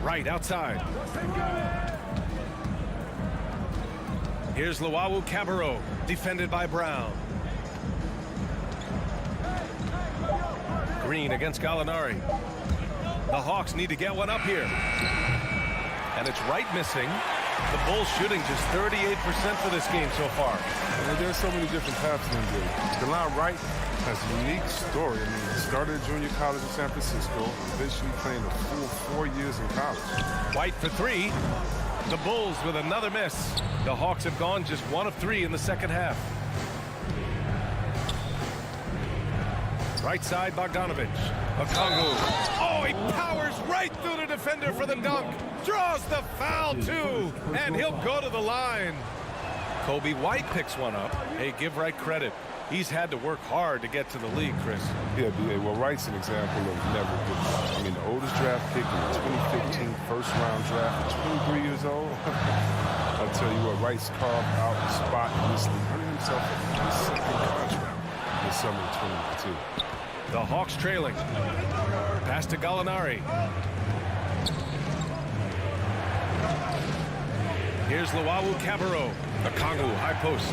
Right outside. Here's Luwawu Cabarrot, defended by Brown. Green against Gallinari. The Hawks need to get one up here. And it's Wright missing. The Bulls shooting just 38% for this game so far. Well, there's so many different paths in the game. Delon Wright has a unique story. I mean, he started junior college in San Francisco, eventually playing a full 4 years in college. White for 3. The Bulls with another miss. The Hawks have gone just 1 of 3 in the second half. Right side, Bogdanovic. Okongwu. Oh, he powers right through the defender for the dunk. Draws the foul, too. And he'll go to the line. Kobe White picks one up. Hey, give Wright credit. He's had to work hard to get to the league, Chris. Yeah, well, Wright's an example of never giving up. I mean, the oldest draft pick in the 2015 first-round draft, 23 years old. I'll tell you what, Wright's carved out the spot in this league, earning himself a second contract this summer of 2022. The Hawks trailing. Pass to Gallinari. Here's Luwawu Cabarrot. Okongwu, high post.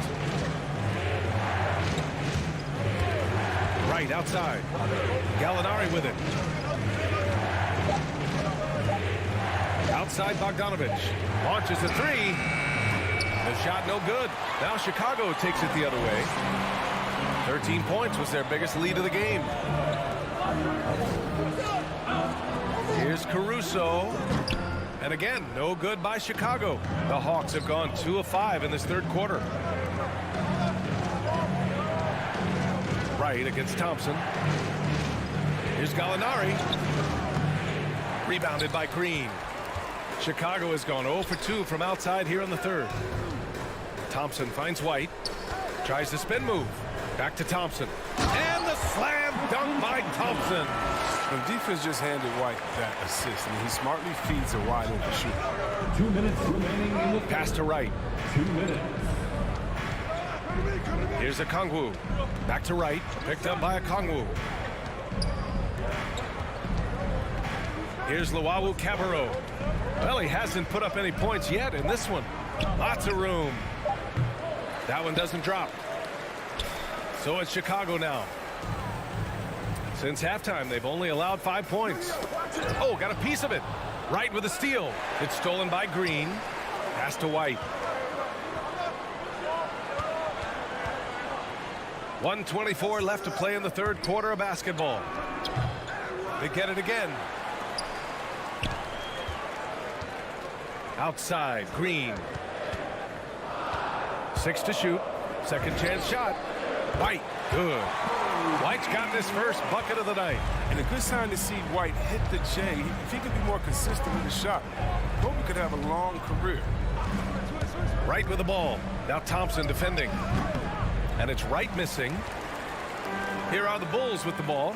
Right outside. Gallinari with it. Outside Bogdanovic. Launches a 3. The shot no good. Now Chicago takes it the other way. 13 points was their biggest lead of the game. Caruso. And again, no good by Chicago. The Hawks have gone 2 of 5 in this third quarter. Right against Thompson. Here's Gallinari. Rebounded by Green. Chicago has gone 0 for 2 from outside here in the third. Thompson finds White. Tries the spin move. Back to Thompson. And the slam dunk by Thompson. The defense just handed White that assist. I mean, he smartly feeds a wide open shooter. 2 minutes remaining in the Pass to Wright. 2 minutes. Here's Okongwu. Back to Wright. Picked up by Okongwu. Here's Luwawu Cabarro. Well, he hasn't put up any points yet in this one. Lots of room. That one doesn't drop. So it's Chicago now. Since halftime, they've only allowed 5 points. Oh, got a piece of it. Wright with a steal. It's stolen by Green. Pass to White. 1:24 left to play in the third quarter of basketball. They get it again. Outside, Green. 6 to shoot. Second chance shot. White, good. White's got this first bucket of the night. And a good sign to see White hit the J. If he could be more consistent with the shot, Kobe could have a long career. Wright with the ball. Now Thompson defending. And it's Wright missing. Here are the Bulls with the ball.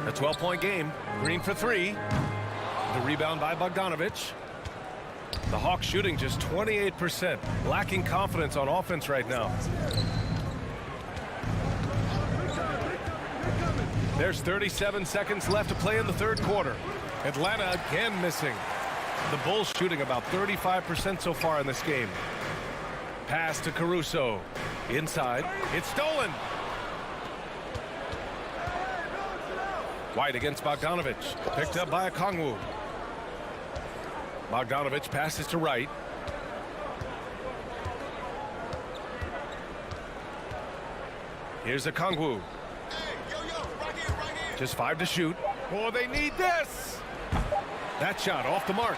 A 12-point game. Green for 3. The rebound by Bogdanovich. The Hawks shooting just 28%. Lacking confidence on offense right now. There's 37 seconds left to play in the third quarter. Atlanta again missing. The Bulls shooting about 35% so far in this game. Pass to Caruso. Inside. It's stolen. White against Bogdanovich. Picked up by Okongwu. Bogdanovich passes to Wright. Here's Okongwu. Just 5 to shoot. Oh, they need this. That shot off the mark.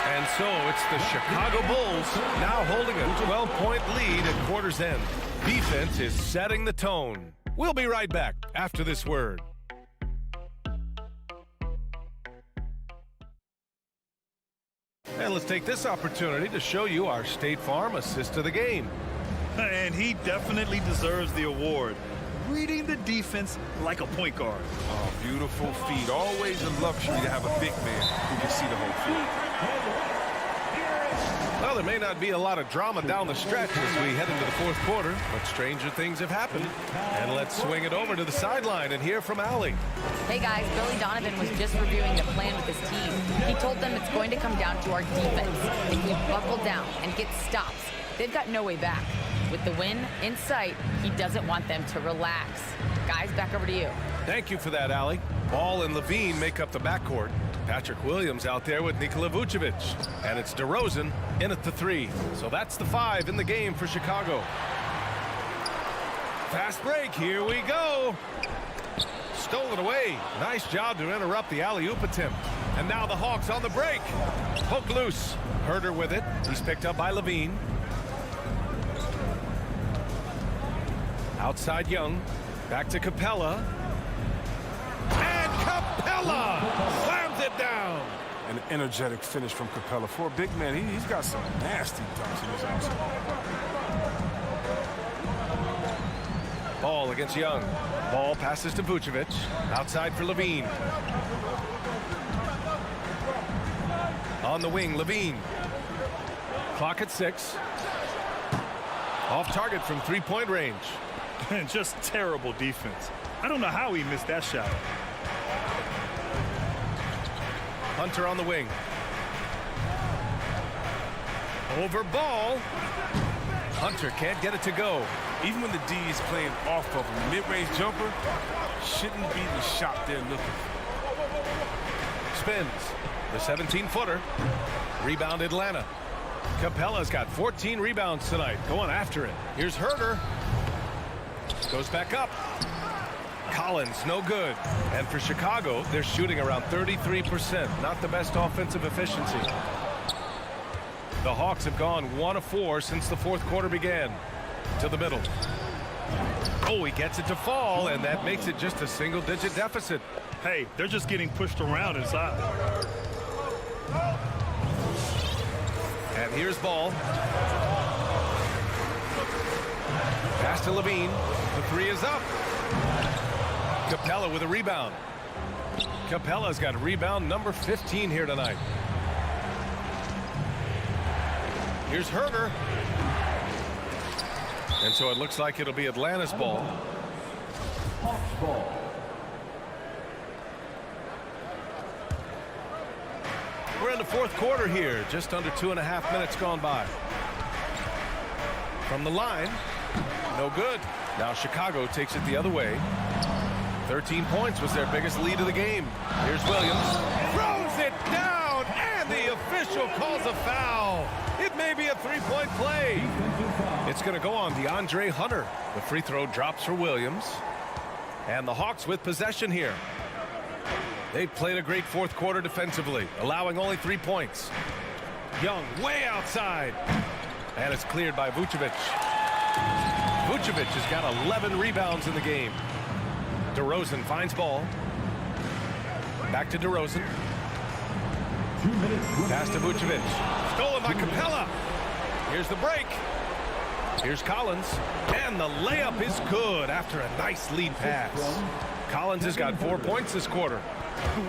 And so it's the Chicago Bulls now holding a 12-point lead at quarter's end. Defense is setting the tone. We'll be right back after this word. And let's take this opportunity to show you our State Farm assist of the game. And he definitely deserves the award. Reading the defense like a point guard. Oh, beautiful feed. Always a luxury to have a big man who can see the whole field. Well, there may not be a lot of drama down the stretch as we head into the fourth quarter, but stranger things have happened. And let's swing it over to the sideline and hear from Allie. Hey guys, Billy Donovan was just reviewing the plan with his team. He told them it's going to come down to our defense. If we buckle down and get stops, they've got no way back. With the win in sight, he doesn't want them to relax. Guys, back over to you. Thank you for that, Allie. Ball and Levine make up the backcourt. Patrick Williams out there with Nikola Vucevic. And it's DeRozan in at the 3. So that's the 5 in the game for Chicago. Fast break. Here we go. Stolen away. Nice job to interrupt the alley-oop attempt. And now the Hawks on the break. Hook loose. Herder with it. He's picked up by Levine. Outside Young. Back to Capella. And Capella slams it down. An energetic finish from Capella. For a big man, he's got some nasty dunks in his arsenal. Ball against Young. Ball passes to Vucevic. Outside for Levine. On the wing, Levine. Clock at 6. Off target from three-point range. And just terrible defense. I don't know how he missed that shot. Hunter on the wing. Over Ball. Hunter can't get it to go. Even when the D is playing off of him, mid-range jumper shouldn't be the shot they're looking for. Spins. The 17-footer. Rebound Atlanta. Capella's got 14 rebounds tonight. Going after it. Here's Herder. Goes back up. Collins, no good. And for Chicago, they're shooting around 33%. Not the best offensive efficiency. The Hawks have gone 1 of 4 since the fourth quarter began. To the middle. Oh, he gets it to fall, and that makes it just a single-digit deficit. Hey, they're just getting pushed around inside. And here's ball. Pass to Levine. The three is up. Capella with a rebound. Capella's got rebound number 15 here tonight. Here's Herder. And so it looks like it'll be Atlanta's ball. We're in the fourth quarter here. Just under 2.5 minutes gone by. From the line. No good. Now Chicago takes it the other way. 13 points was their biggest lead of the game. Here's Williams. Throws it down, and the official calls a foul. It may be a three-point play. It's going to go on DeAndre Hunter. The free throw drops for Williams. And the Hawks with possession here. They played a great fourth quarter defensively, allowing only 3 points. Young way outside. And it's cleared by Vucevic. Vucevic has got 11 rebounds in the game. DeRozan finds ball. Back to DeRozan. Pass to Vucevic. Stolen by Capella. Here's the break. Here's Collins. And the layup is good after a nice lead pass. Collins has got 4 points this quarter.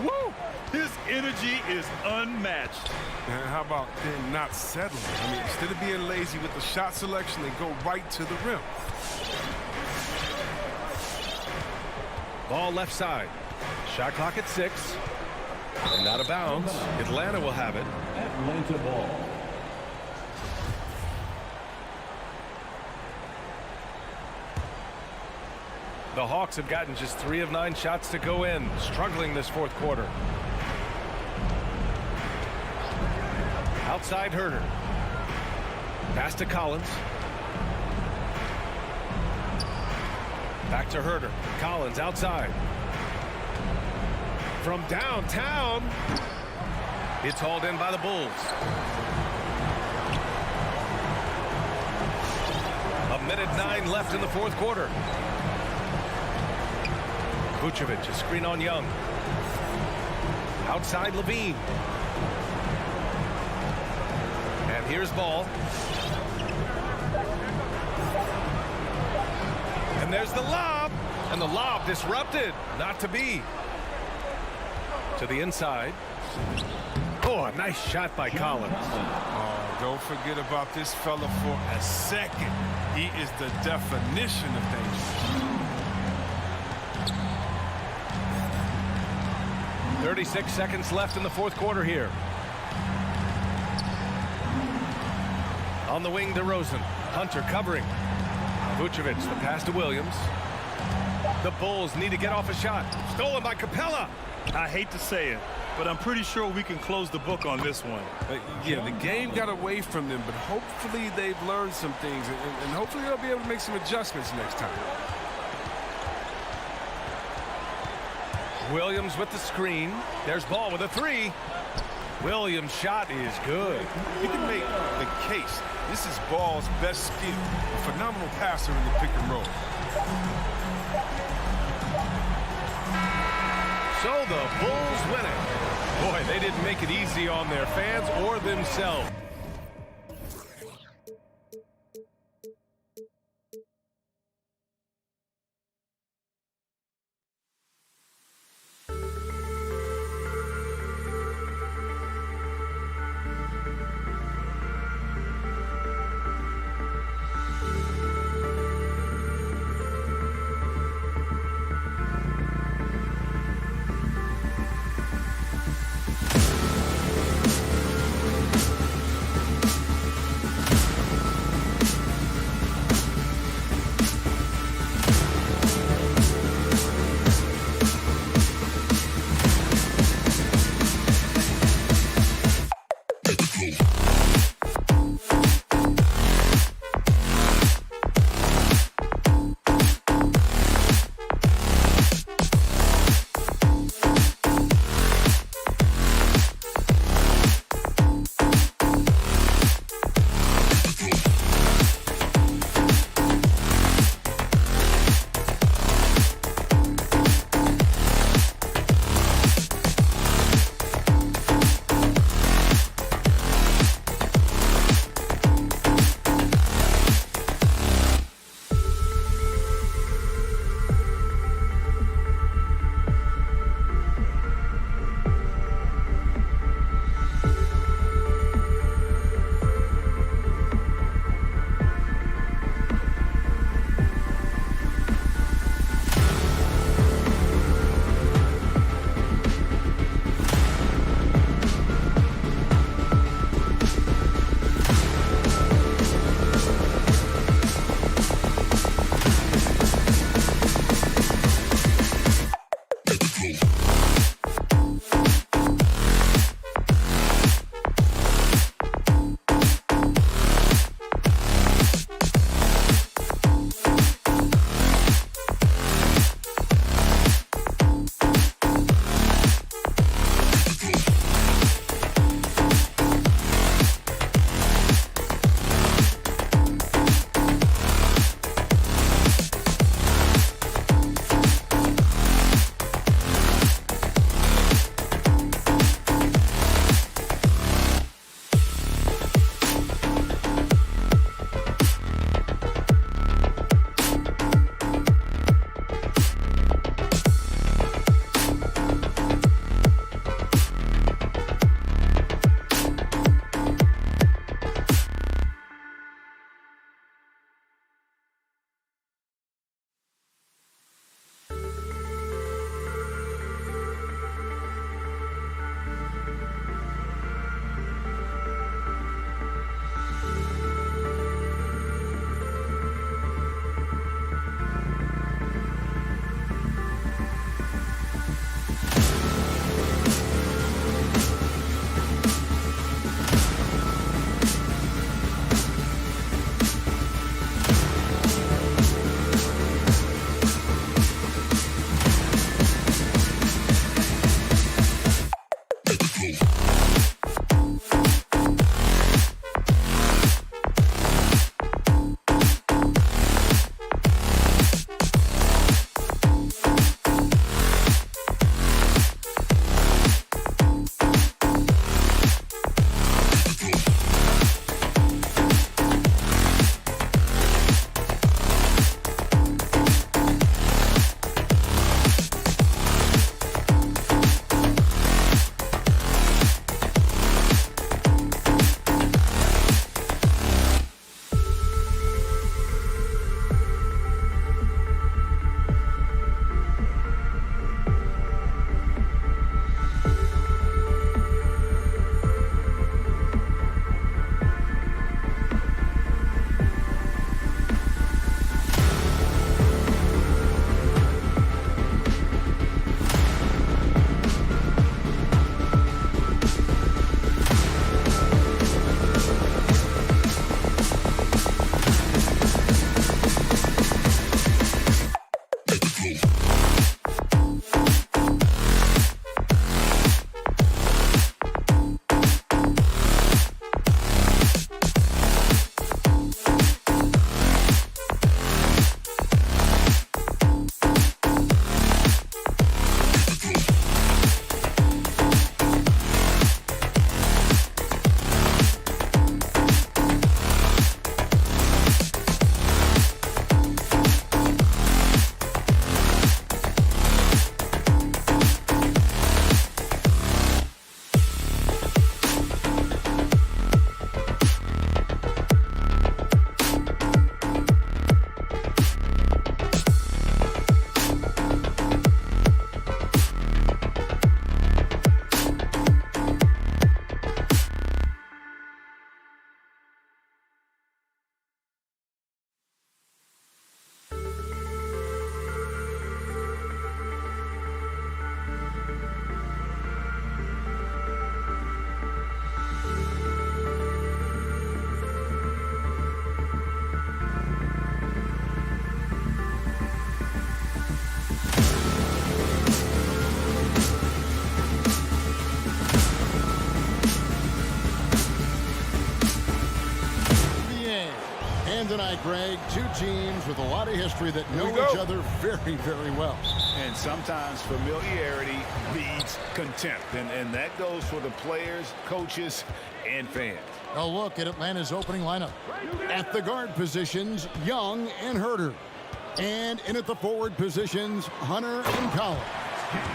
Woo! His energy is unmatched. And how about them not settling? I mean, instead of being lazy with the shot selection, they go right to the rim. Ball left side. Shot clock at 6. And out of bounds. Atlanta will have it. Atlanta ball. The Hawks have gotten just 3 of 9 shots to go in, struggling this fourth quarter. Outside Herder. Pass to Collins. Back to Herder. Collins outside. From downtown. It's hauled in by the Bulls. A minute 9 left in the fourth quarter. Vucevic, a screen on Young. Outside Levine. And here's ball. And there's the lob. And the lob disrupted. Not to be. To the inside. Oh, a nice shot by Collins. Oh, don't forget about this fella for a second. He is the definition of danger. 36 seconds left in the fourth quarter here. On the wing, DeRozan. Hunter covering. Vucevic, the pass to Williams. The Bulls need to get off a shot. Stolen by Capella. I hate to say it, but I'm pretty sure we can close the book on this one. Yeah, the game got away from them, but hopefully they've learned some things, and hopefully they'll be able to make some adjustments next time. Williams with the screen. There's ball with a 3. Williams' shot is good. You can make the case. This is Ball's best skill. A phenomenal passer in the pick and roll. So the Bulls win it. Boy, they didn't make it easy on their fans or themselves. tonight, Greg. Two teams with a lot of history that know each other very, very well. And sometimes familiarity beats contempt. And that goes for the players, coaches, and fans. A look at Atlanta's opening lineup. At the guard positions, Young and Herter. And in at the forward positions, Hunter and Collins.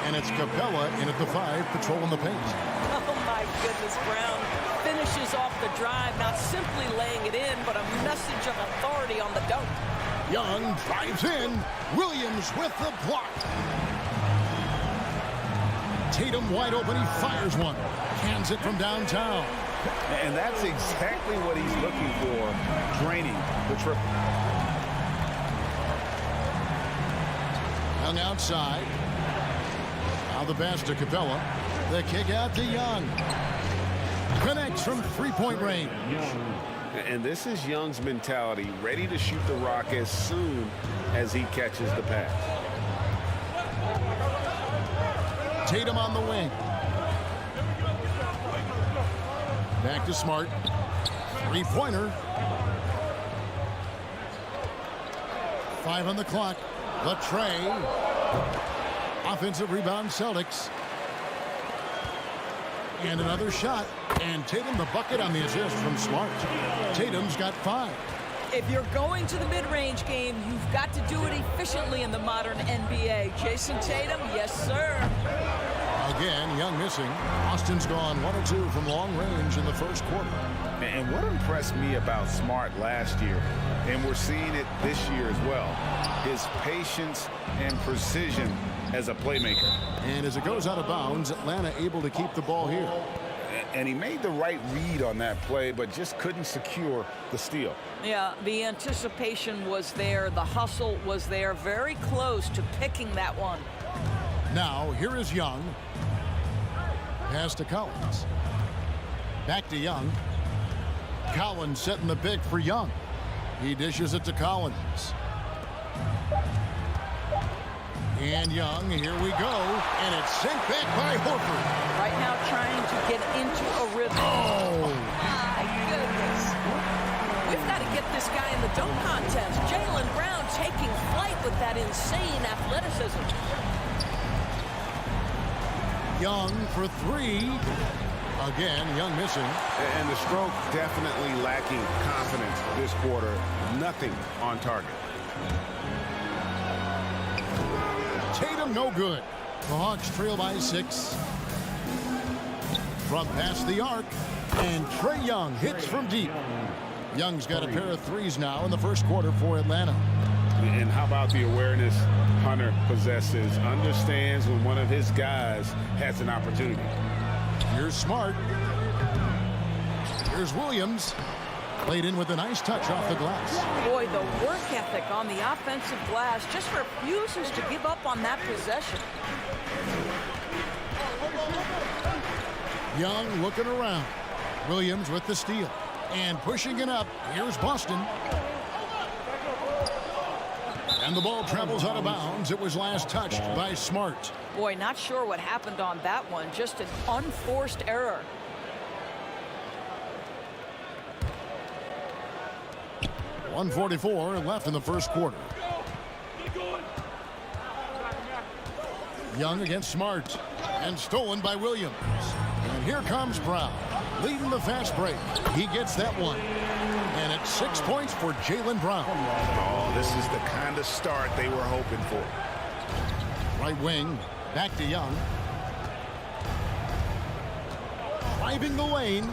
And it's Capella in at the 5, patrolling the paint. Oh, my goodness, Brown finishes off the drive, not simply laying it in, but a message of authority on the dunk. Young drives in. Williams with the block. Tatum wide open. He fires one. Cans it from downtown. And that's exactly what he's looking for, draining the triple. Young outside. Now the pass to Capella. The kick out to Young. Connects from three-point range. And this is Young's mentality, ready to shoot the rock as soon as he catches the pass. Tatum on the wing. Back to Smart. Three-pointer. 5 on the clock. The tray. Offensive rebound, Celtics. And another shot. And Tatum the bucket on the assist from Smart. Tatum's got 5. If you're going to the mid-range game, you've got to do it efficiently in the modern NBA. Jason Tatum, yes, sir. Again, Young missing. Austin's gone 1 or 2 from long range in the first quarter. And what impressed me about Smart last year, and we're seeing it this year as well, his patience and precision as a playmaker. And as it goes out of bounds, Atlanta able to keep the ball here. And he made the right read on that play, but just couldn't secure the steal. Yeah, the anticipation was there. The hustle was there. Very close to picking that one. Now, here is Young. Pass to Collins. Back to Young. Collins setting the pick for Young. He dishes it to Collins. And Young, here we go. And it's sent back by Horford. Right now trying to get into a rhythm. Oh! My goodness. We've got to get this guy in the dunk contest. Jaylen Brown taking flight with that insane athleticism. Young for 3. Again, Young missing. And the stroke definitely lacking confidence this quarter. Nothing on target. Tatum no good. The Hawks trail by 6. From past the arc. And Trae Young hits from deep. Young's got a pair of 3s now in the first quarter for Atlanta. And how about the awareness Hunter possesses? Understands when one of his guys has an opportunity. Here's Smart. Here's Williams. Played in with a nice touch off the glass. Boy, the work ethic on the offensive glass just refuses to give up on that possession. Young looking around. Williams with the steal. And pushing it up. Here's Boston. And the ball travels out of bounds. It was last touched by Smart. Boy, not sure what happened on that one. Just an unforced error. .144 left in the first quarter. Young against Smart. And stolen by Williams. And here comes Brown. Leading the fast break. He gets that one. And it's 6 points for Jaylen Brown. Oh, this is the kind of start they were hoping for. Right wing. Back to Young. Driving the lane.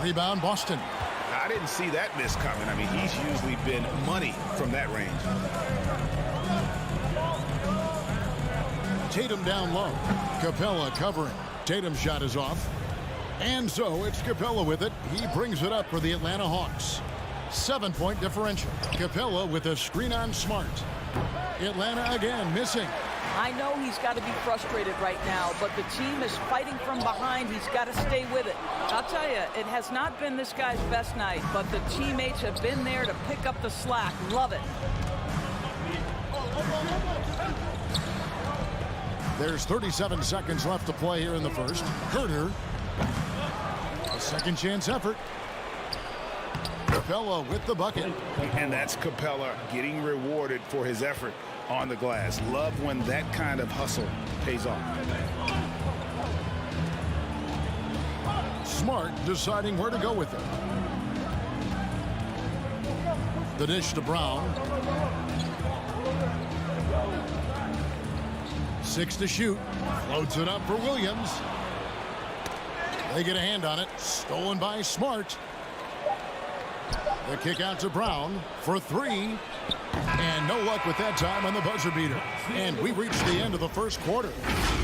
Rebound Boston. I didn't see that miss coming. I mean, he's usually been money from that range. Tatum down low. Capella covering. Tatum's shot is off. And so it's Capella with it. He brings it up for the Atlanta Hawks. 7-point differential. Capella with a screen on Smart. Atlanta again missing. I know he's got to be frustrated right now, but the team is fighting from behind. He's got to stay with it. I'll tell you, it has not been this guy's best night, but the teammates have been there to pick up the slack. Love it. There's 37 seconds left to play here in the first. Herter. A second chance effort. Capella with the bucket. And that's Capella getting rewarded for his effort on the glass. Love when that kind of hustle pays off. Smart deciding where to go with it. The dish to Brown. 6 to shoot. Floats it up for Williams. They get a hand on it. Stolen by Smart. The kick out to Brown for 3. And no luck with that time on the buzzer beater. And we reached the end of the first quarter.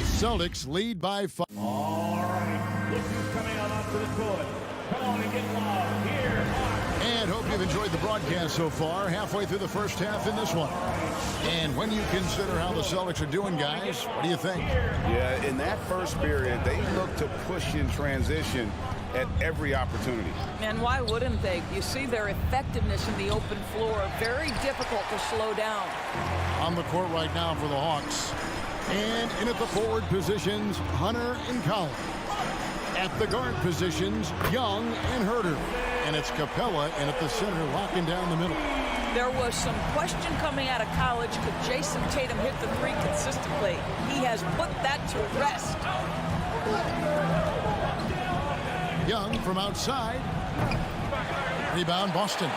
Celtics lead by 5. All right, look who's coming out onto the court. Come on and get loud. Here are And hope you've enjoyed the broadcast so far. Halfway through the first half in this one. And when you consider how the Celtics are doing, guys, what do you think? Yeah, in that first period, they looked to push in transition at every opportunity. And why wouldn't they? You see their effectiveness in the open floor. Very difficult to slow down. On the court right now for the Hawks. And in at the forward positions, Hunter and Collins. At the guard positions, Young and Herter. And it's Capella in at the center, locking down the middle. There was some question coming out of college. Could Jason Tatum hit the three consistently? He has put that to rest. Young from outside. Rebound, Boston.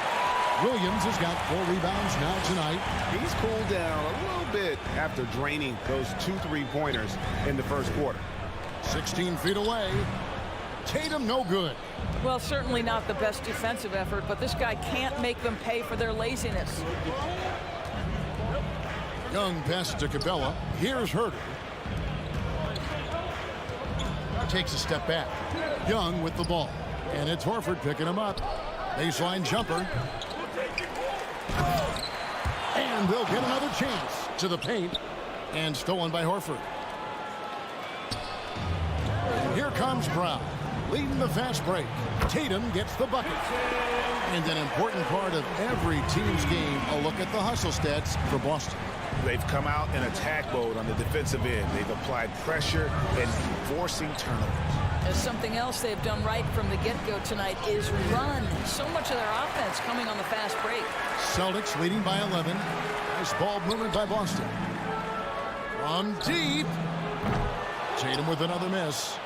Williams has got 4 rebounds now tonight. He's cooled down a little bit after draining those 2 3-pointers in the first quarter. 16 feet away. Tatum no good. Well, certainly not the best defensive effort, but this guy can't make them pay for their laziness. Young passes to Capella. Here's Herter. Takes a step back. Young with the ball. And it's Horford picking him up. Baseline jumper. And they'll get another chance to the paint. And stolen by Horford. Here comes Brown. Leading the fast break. Tatum gets the bucket. And an important part of every team's game, a look at the hustle stats for Boston. They've come out in attack mode on the defensive end. They've applied pressure and forcing turnovers. There's something else they've done right from the get-go tonight is run. So much of their offense coming on the fast break. Celtics leading by 11. Nice ball movement by Boston. From deep. Tatum with another miss.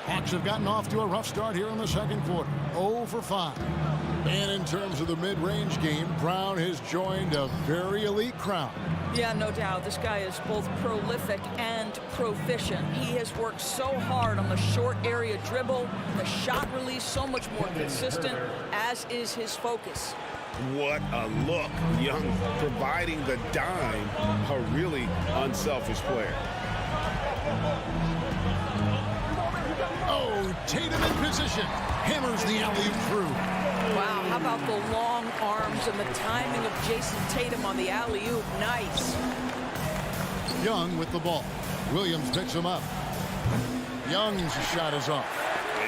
Hawks have gotten off to a rough start here in the second quarter. 0 for 5. And in terms of the mid-range game, Brown has joined a very elite crowd. Yeah, no doubt. This guy is both prolific and proficient. He has worked so hard on the short area dribble, the shot release so much more consistent, as is his focus. What a look. Young providing the dime. A really unselfish player. Oh, Tatum in position. Hammers the alley-oop through. Wow, how about the long arms and the timing of Jason Tatum on the alley-oop? Nice. Young with the ball. Williams picks him up. Young's shot is off.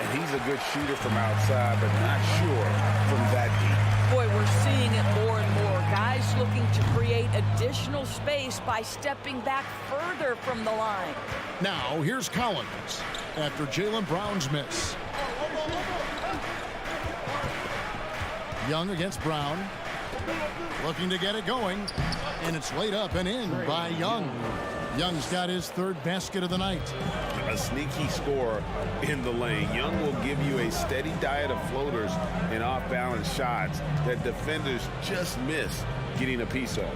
And he's a good shooter from outside, but not sure from that deep. Boy, we're seeing it more and more. Guys looking to create additional space by stepping back further from the line. Now, here's Collins after Jaylen Brown's miss. Young against Brown. Looking to get it going. And it's laid up and in by Young. Young's got his 3rd basket of the night. A sneaky scorer in the lane. Young will give you a steady diet of floaters and off-balance shots that defenders just miss getting a piece of.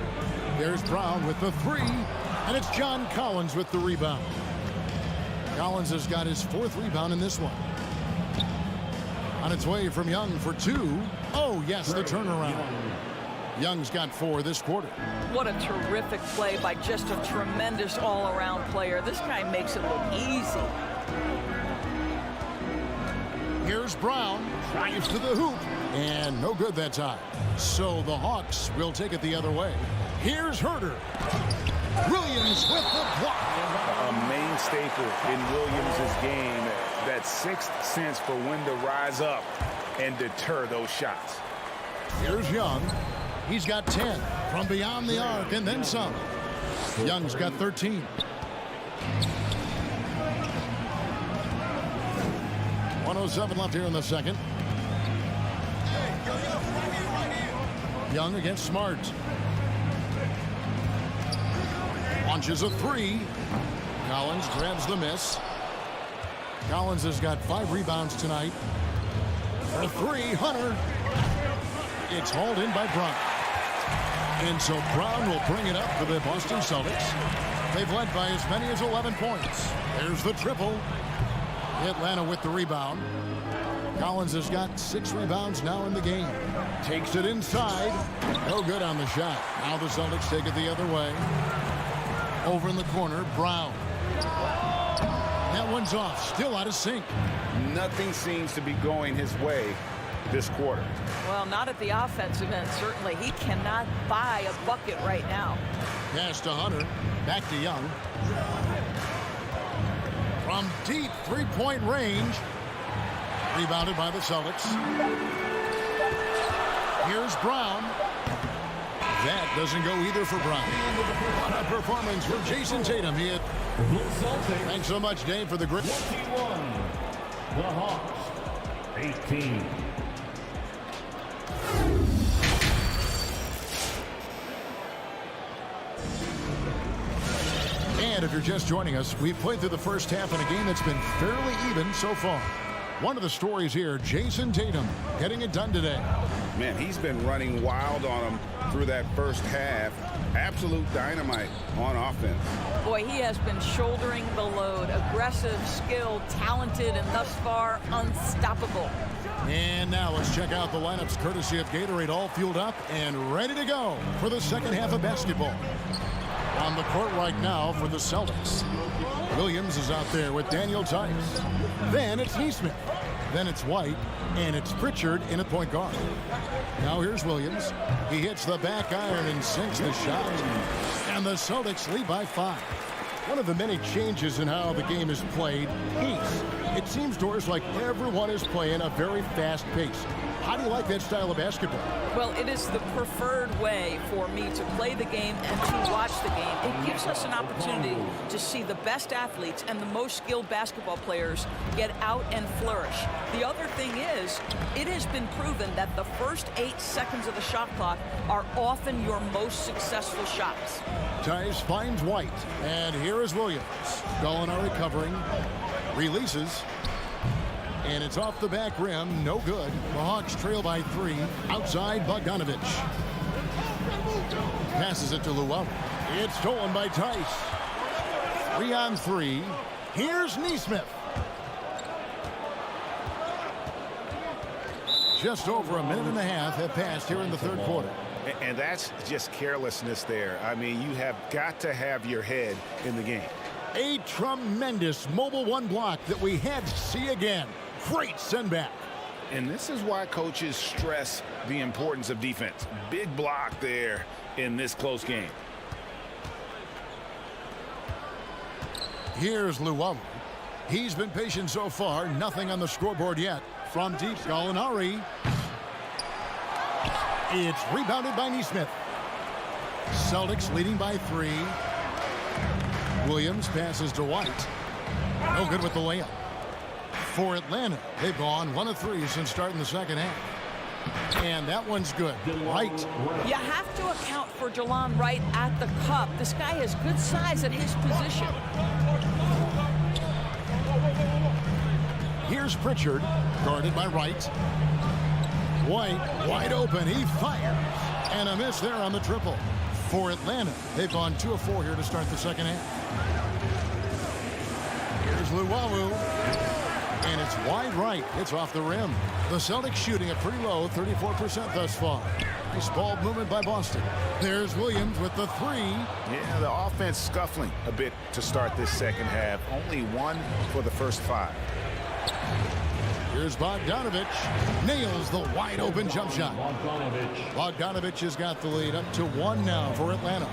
There's Brown with the 3. And it's John Collins with the rebound. Collins has got his 4th rebound in this one. On its way from Young for 2. Oh, yes, the turnaround. Young's got 4 this quarter. What a terrific play by just a tremendous all-around player. This guy makes it look easy. Here's Brown. Drives to the hoop. And no good that time. So the Hawks will take it the other way. Here's Herter. Williams with the block. A main staple in Williams' game. That 6th sense for when to rise up and deter those shots. Here's Young. He's got 10 from beyond the arc and then some. Young's got 13. .107 left here in the second. Young against Smart. Launches a 3. Collins grabs the miss. Collins has got 5 rebounds tonight. For 3, Hunter. It's hauled in by Brown. And so Brown will bring it up for the Boston Celtics. They've led by as many as 11 points. There's the triple. Atlanta with the rebound. Collins has got 6 rebounds now in the game. Takes it inside. No good on the shot. Now the Celtics take it the other way. Over in the corner, Brown. That one's off. Still out of sync. Nothing seems to be going his way this quarter. Well, not at the offensive end, certainly. He cannot buy a bucket right now. Pass to Hunter. Back to Young. From deep three-point range. Rebounded by the Celtics. Here's Brown. That doesn't go either for Brown. What a performance for Jason Tatum. Thanks so much, Dave, for the great. 21. The Hawks, 18. And if you're just joining us, we've played through the first half in a game that's been fairly even so far. One of the stories here, Jason Tatum getting it done today. Man, he's been running wild on him through that first half. Absolute dynamite on offense. Boy, he has been shouldering the load. Aggressive, skilled, talented, and thus far, unstoppable. And now let's check out the lineups courtesy of Gatorade, all fueled up and ready to go for the second half of basketball. On the court right now for the Celtics. Williams is out there with Daniel Tice. Then it's Neesmith. Then it's White. And it's Pritchard in at point guard. Now here's Williams. He hits the back iron and sinks the shot. And the Celtics lead by 5. One of the many changes in how the game is played, pace. It seems to us like everyone is playing a very fast pace. How do you like that style of basketball? Well, it is the preferred way for me to play the game and to watch the game. It gives us an opportunity to see the best athletes and the most skilled basketball players get out and flourish. The other thing is, it has been proven that the first 8 seconds of the shot clock are often your most successful shots. Tice finds White, and here is Williams. Gallinari covering, releases, and it's off the back rim, no good. The Hawks trail by 3, outside Bogdanovich. Passes it to Luau. It's stolen by Tice. 3 on 3. Here's Neesmith. Just over a minute and a half have passed here in the third quarter. And that's just carelessness there. I mean, you have got to have your head in the game. A tremendous mobile one block that we had to see again. Great send back. And this is why coaches stress the importance of defense. Big block there in this close game. Here's Luau. He's been patient so far. Nothing on the scoreboard yet. From deep, Gallinari. It's rebounded by Neesmith. Celtics leading by 3. Williams passes to White. No good with the layup. For Atlanta, they've gone 1 of 3 since starting the second half. And that one's good. Wright. You have to account for Delon Wright at the cup. This guy has good size at his position. Here's Pritchard, guarded by Wright. White, wide open, he fires. And a miss there on the triple. For Atlanta, they've gone 2 of 4 here to start the second half. Here's Luau. And it's wide right. It's off the rim. The Celtics shooting a pretty low 34% thus far. Nice ball movement by Boston. There's Williams with the 3. Yeah, the offense scuffling a bit to start this second half. Only 1 for the first 5. Here's Bogdanovich. Nails the wide open jump shot. Bogdanovich has got the lead up to 1 now for Atlanta.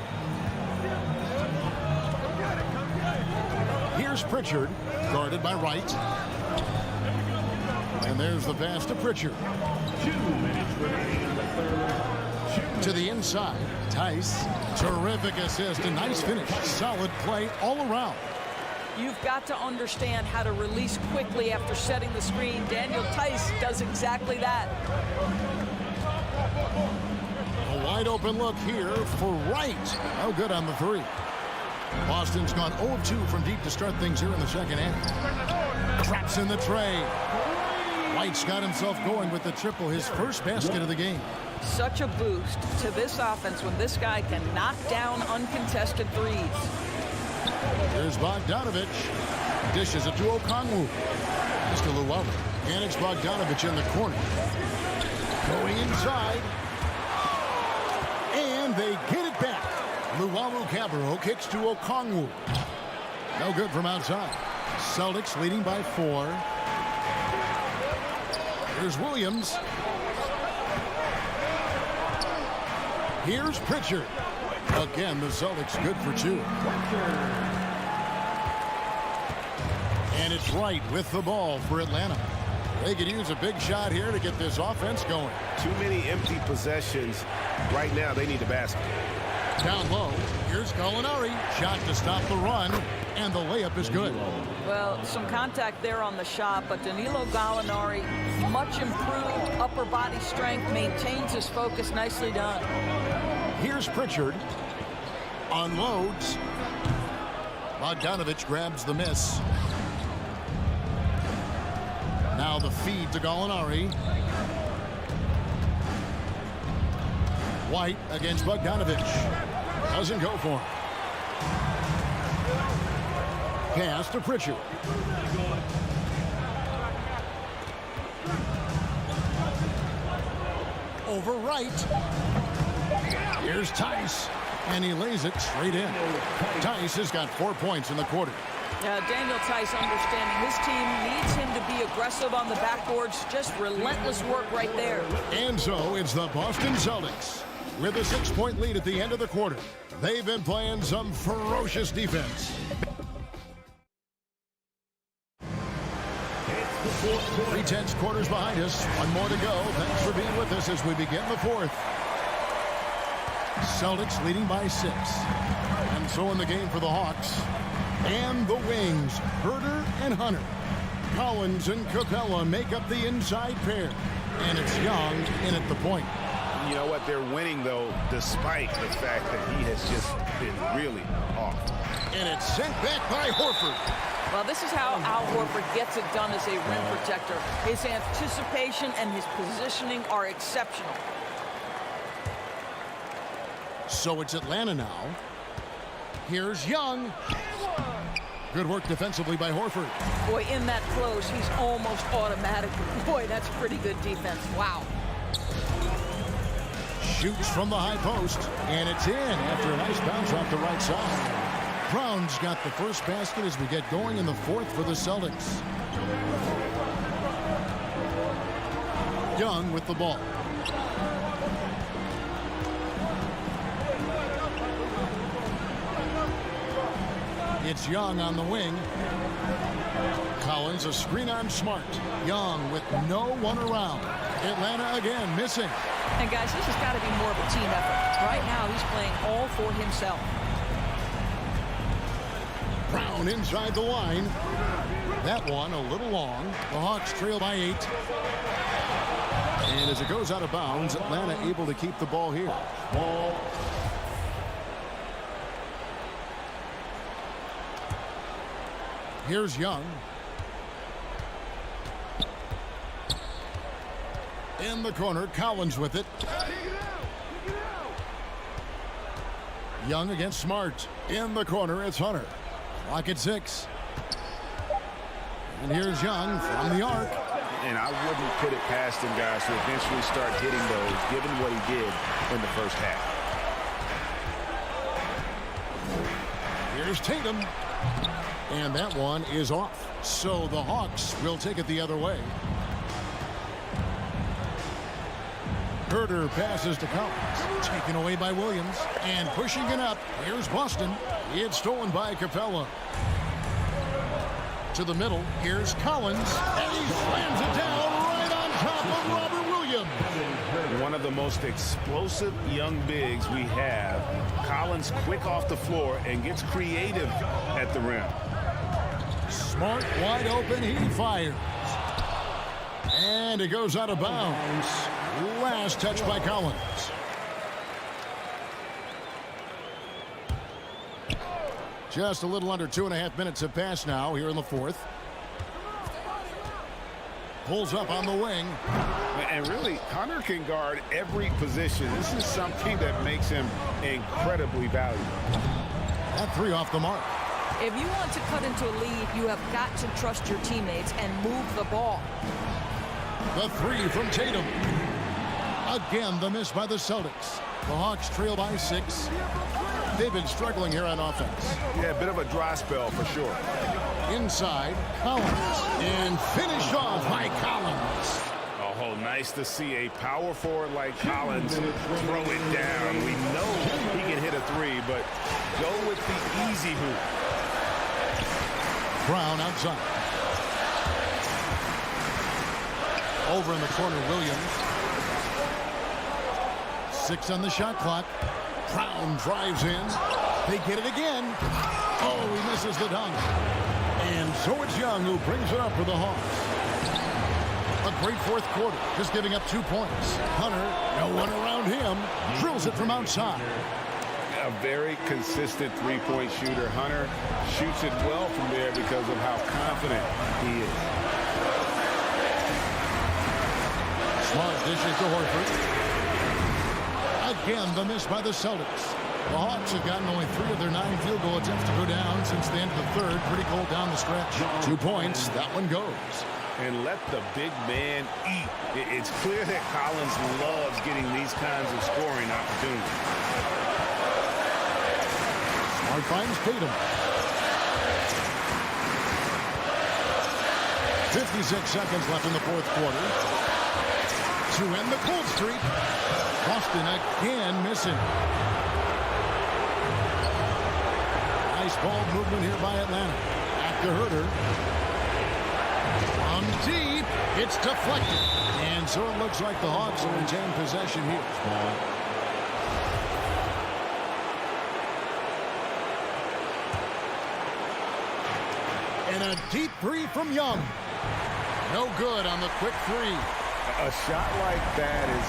Here's Pritchard, guarded by Wright. And there's the pass to Pritchard. 2 minutes remaining in the third. To the inside, Tice. Terrific assist, a nice finish. Solid play all around. You've got to understand how to release quickly after setting the screen. Daniel Tice does exactly that. A wide open look here for Wright. No good on the 3. Boston's gone 0 of 2 from deep to start things here in the second half. Traps in the tray. White's got himself going with the triple, his first basket of the game. Such a boost to this offense when this guy can knock down uncontested threes. There's Bogdanovich. Dishes it to Okongwu. Mr. Luau. And it's Bogdanovich in the corner. Going inside. And they get it back. Luau-Cabarrot kicks to Okongwu. No good from outside. Celtics leading by 4. Here's Williams. Here's Pritchard. Again, the Celtics good for 2. And it's Wright with the ball for Atlanta. They could use a big shot here to get this offense going. Too many empty possessions. Right now, they need the basket. Down low, here's Gallinari. Shot to stop the run, and the layup is good. Well, some contact there on the shot, but Danilo Gallinari, much improved upper body strength, maintains his focus. Nicely done. Here's Pritchard. Unloads. Bogdanovich grabs the miss. Now the feed to Gallinari. White against Bogdanovich. Doesn't go for him. Pass to Pritchard. Over Wright. Here's Tice. And he lays it straight in. Tice has got 4 points in the quarter. Daniel Tice understanding his team needs him to be aggressive on the backboards. Just relentless work right there. And so it's the Boston Celtics with a 6-point lead at the end of the quarter. They've been playing some ferocious defense. 3/10 quarters behind us. One more to go. Thanks for being with us as we begin the 4th. Celtics leading by 6. And so in the game for the Hawks. And the wings, Herder and Hunter. Collins and Capella make up the inside pair. And it's Young in at the point. You know what? They're winning, though, despite the fact that he has just been really off. And it's sent back by Horford. Well, this is how Al Horford gets it done as a rim protector. His anticipation and his positioning are exceptional. So it's Atlanta now. Here's Young. Good work defensively by Horford. Boy, in that close, he's almost automatic. Boy, that's pretty good defense. Wow. Shoots from the high post, and it's in after a nice bounce off the right side. Brown's got the first basket as we get going in the 4th for the Celtics. Young with the ball. It's Young on the wing. Collins a screen on Smart. Young with no one around. Atlanta again missing. And guys, this has got to be more of a team effort. Right now, he's playing all for himself. Brown inside the line. That one a little long. The Hawks trail by 8. And as it goes out of bounds, Atlanta able to keep the ball here. Here's Young. In the corner, Collins with it. Young against Smart. In the corner, it's Hunter. Clock at 6. And here's Young from the arc. And I wouldn't put it past him, guys, to eventually start hitting those, given what he did in the first half. Here's Tatum. And that one is off. So the Hawks will take it the other way. Herder passes to Collins. Taken away by Williams. And pushing it up. Here's Boston. It's stolen by Capella. To the middle. Here's Collins. And he slams it down right on top of Robert Williams. One of the most explosive young bigs we have. Collins quick off the floor and gets creative at the rim. Smart wide open. He fires. And it goes out of bounds. Last touch by Collins. Just a little under 2.5 minutes have passed now here in the 4th. Pulls up on the wing. And really, Hunter can guard every position. This is something that makes him incredibly valuable. That 3 off the mark. If you want to cut into a lead, you have got to trust your teammates and move the ball. The 3 from Tatum. Again, the miss by the Celtics. The Hawks trail by 6. They've been struggling here on offense. Yeah, a bit of a dry spell for sure. Inside, Collins. And finished off by Collins. Oh, Nice to see a power forward like Collins throw it down. We know he can hit a three, but go with the easy hoop. Brown outside. Over in the corner, Williams. 6 on the shot clock. Brown drives in. They get it again. Oh, he misses the dunk. And so it's Young who brings it up for the Hawks. A great fourth quarter, just giving up 2 points. Hunter, no one around him, drills it from outside. A very consistent three-point shooter. Hunter shoots it well from there because of how confident he is. Smart dishes to Horford. Again, the miss by the Celtics. The Hawks have gotten only 3 of their 9 field goal attempts to go down since the end of the third. Pretty cold down the stretch. 2 points. That one goes. And let the big man eat. It's clear that Collins loves getting these kinds of scoring opportunities. Smart finds Tatum. 56 seconds left in the fourth quarter. To end the cold streak. Boston again missing. Nice ball movement here by Atlanta. Back to Herter. From deep, it's deflected. And so it looks like the Hawks will retain possession here. And a deep three from Young. No good on the quick three. A shot like that is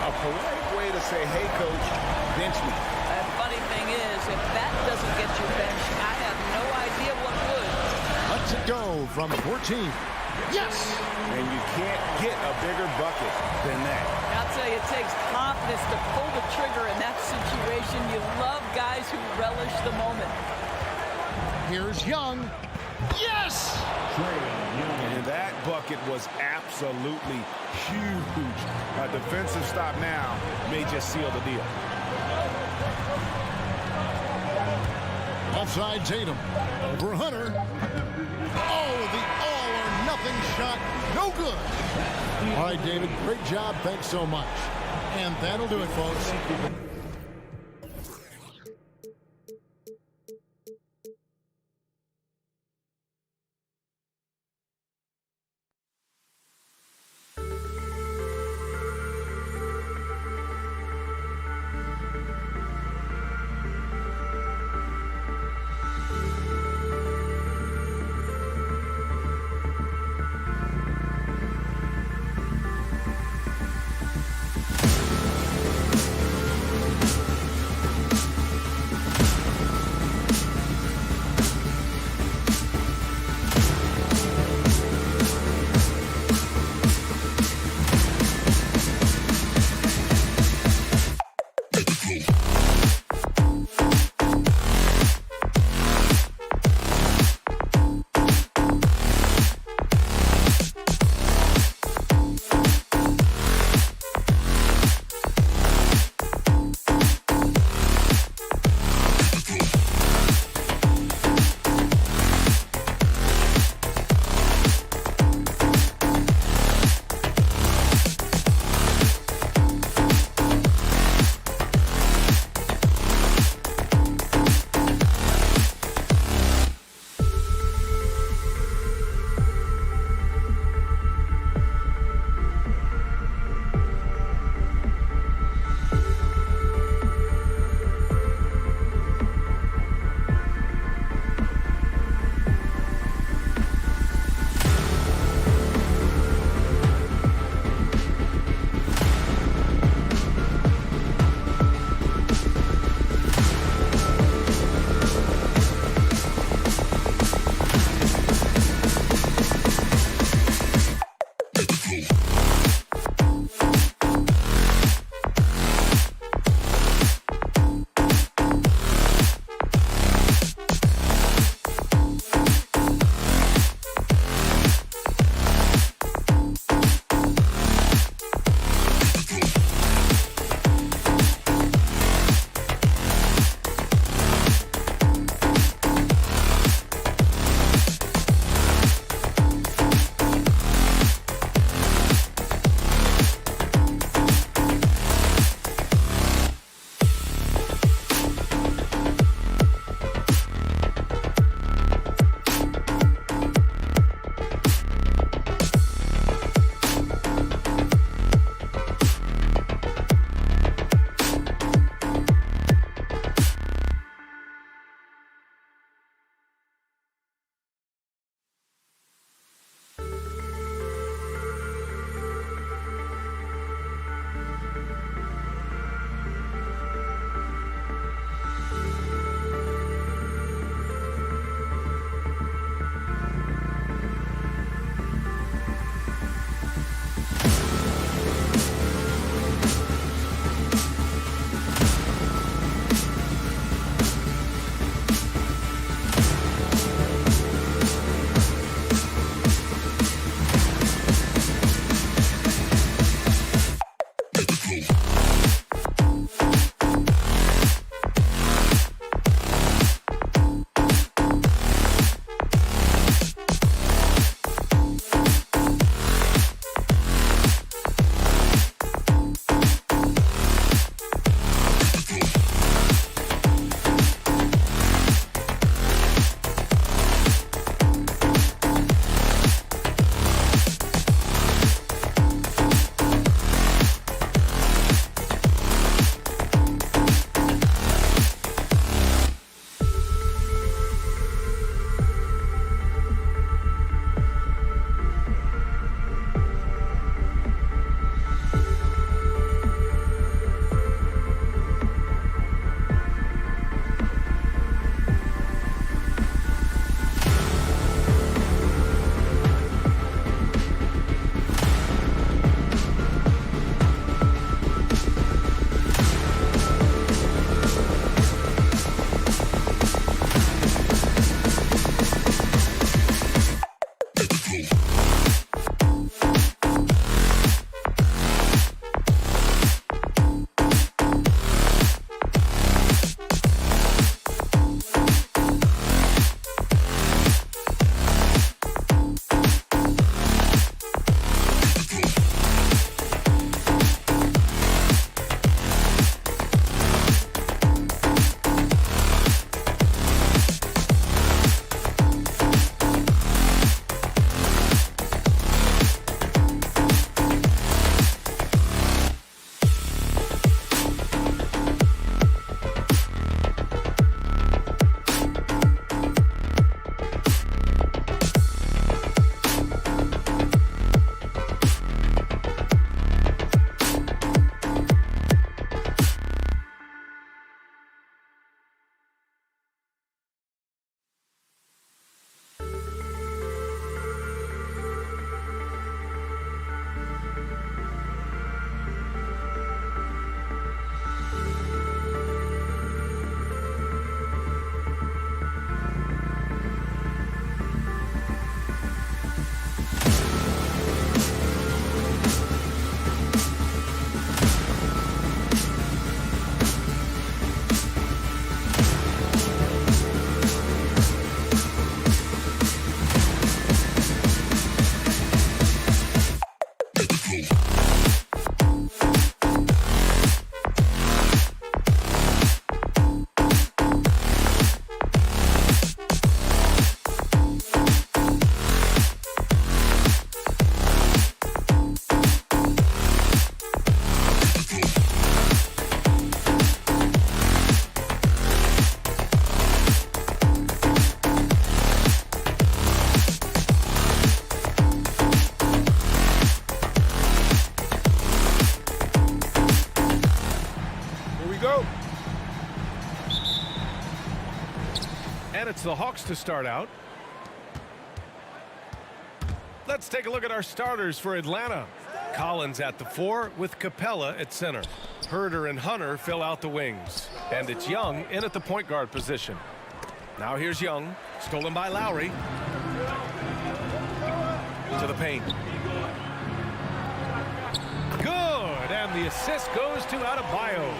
a polite way to say, hey, coach, bench me. The funny thing is, if that doesn't get you benched, I have no idea what would. Let's it go from 14. Yes! And you can't get a bigger bucket than that. I'll tell you, it takes confidence to pull the trigger in that situation. You love guys who relish the moment. Here's Young. Yes! And that bucket was absolutely huge. A defensive stop now may just seal the deal. Offside Tatum. Over Hunter. Oh, the all-or-nothing shot. No good. All right, David, great job. Thanks so much. And that'll do it, folks. And it's the Hawks to start out. Let's take a look at our starters for Atlanta. Collins at the 4 with Capella at center. Herder and Hunter fill out the wings. And it's Young in at the point guard position. Now here's Young, stolen by Lowry. To the paint. Good, and the assist goes to Adebayo.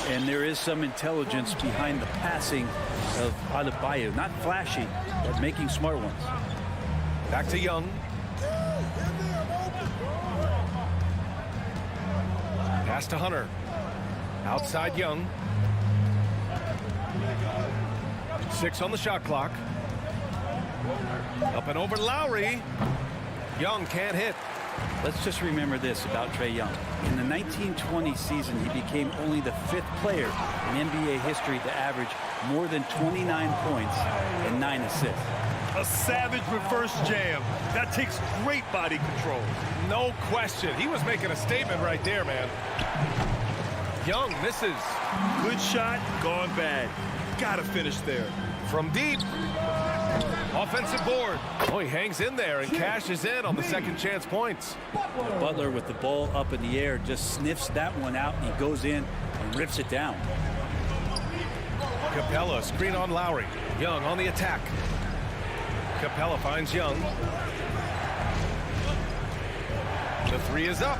And there is some intelligence behind the passing of Adebayo. Not flashy, but making smart ones. Back to Young. Pass to Hunter. Outside Young. 6 on the shot clock. Up and over Lowry. Young can't hit. Let's just remember this about Trae Young. In the 1920 season, he became only the 5th player in NBA history to average more than 29 points and 9 assists. A savage reverse jam. That takes great body control. No question. He was making a statement right there, man. Young misses. Good shot, gone bad. Gotta finish there. From deep. Offensive board. Oh, he hangs in there and cashes in on the second chance points. Butler with the ball up in the air just sniffs that one out, and he goes in and rips it down. Capella screen on Lowry. Young on the attack. Capella finds Young. The 3 is up.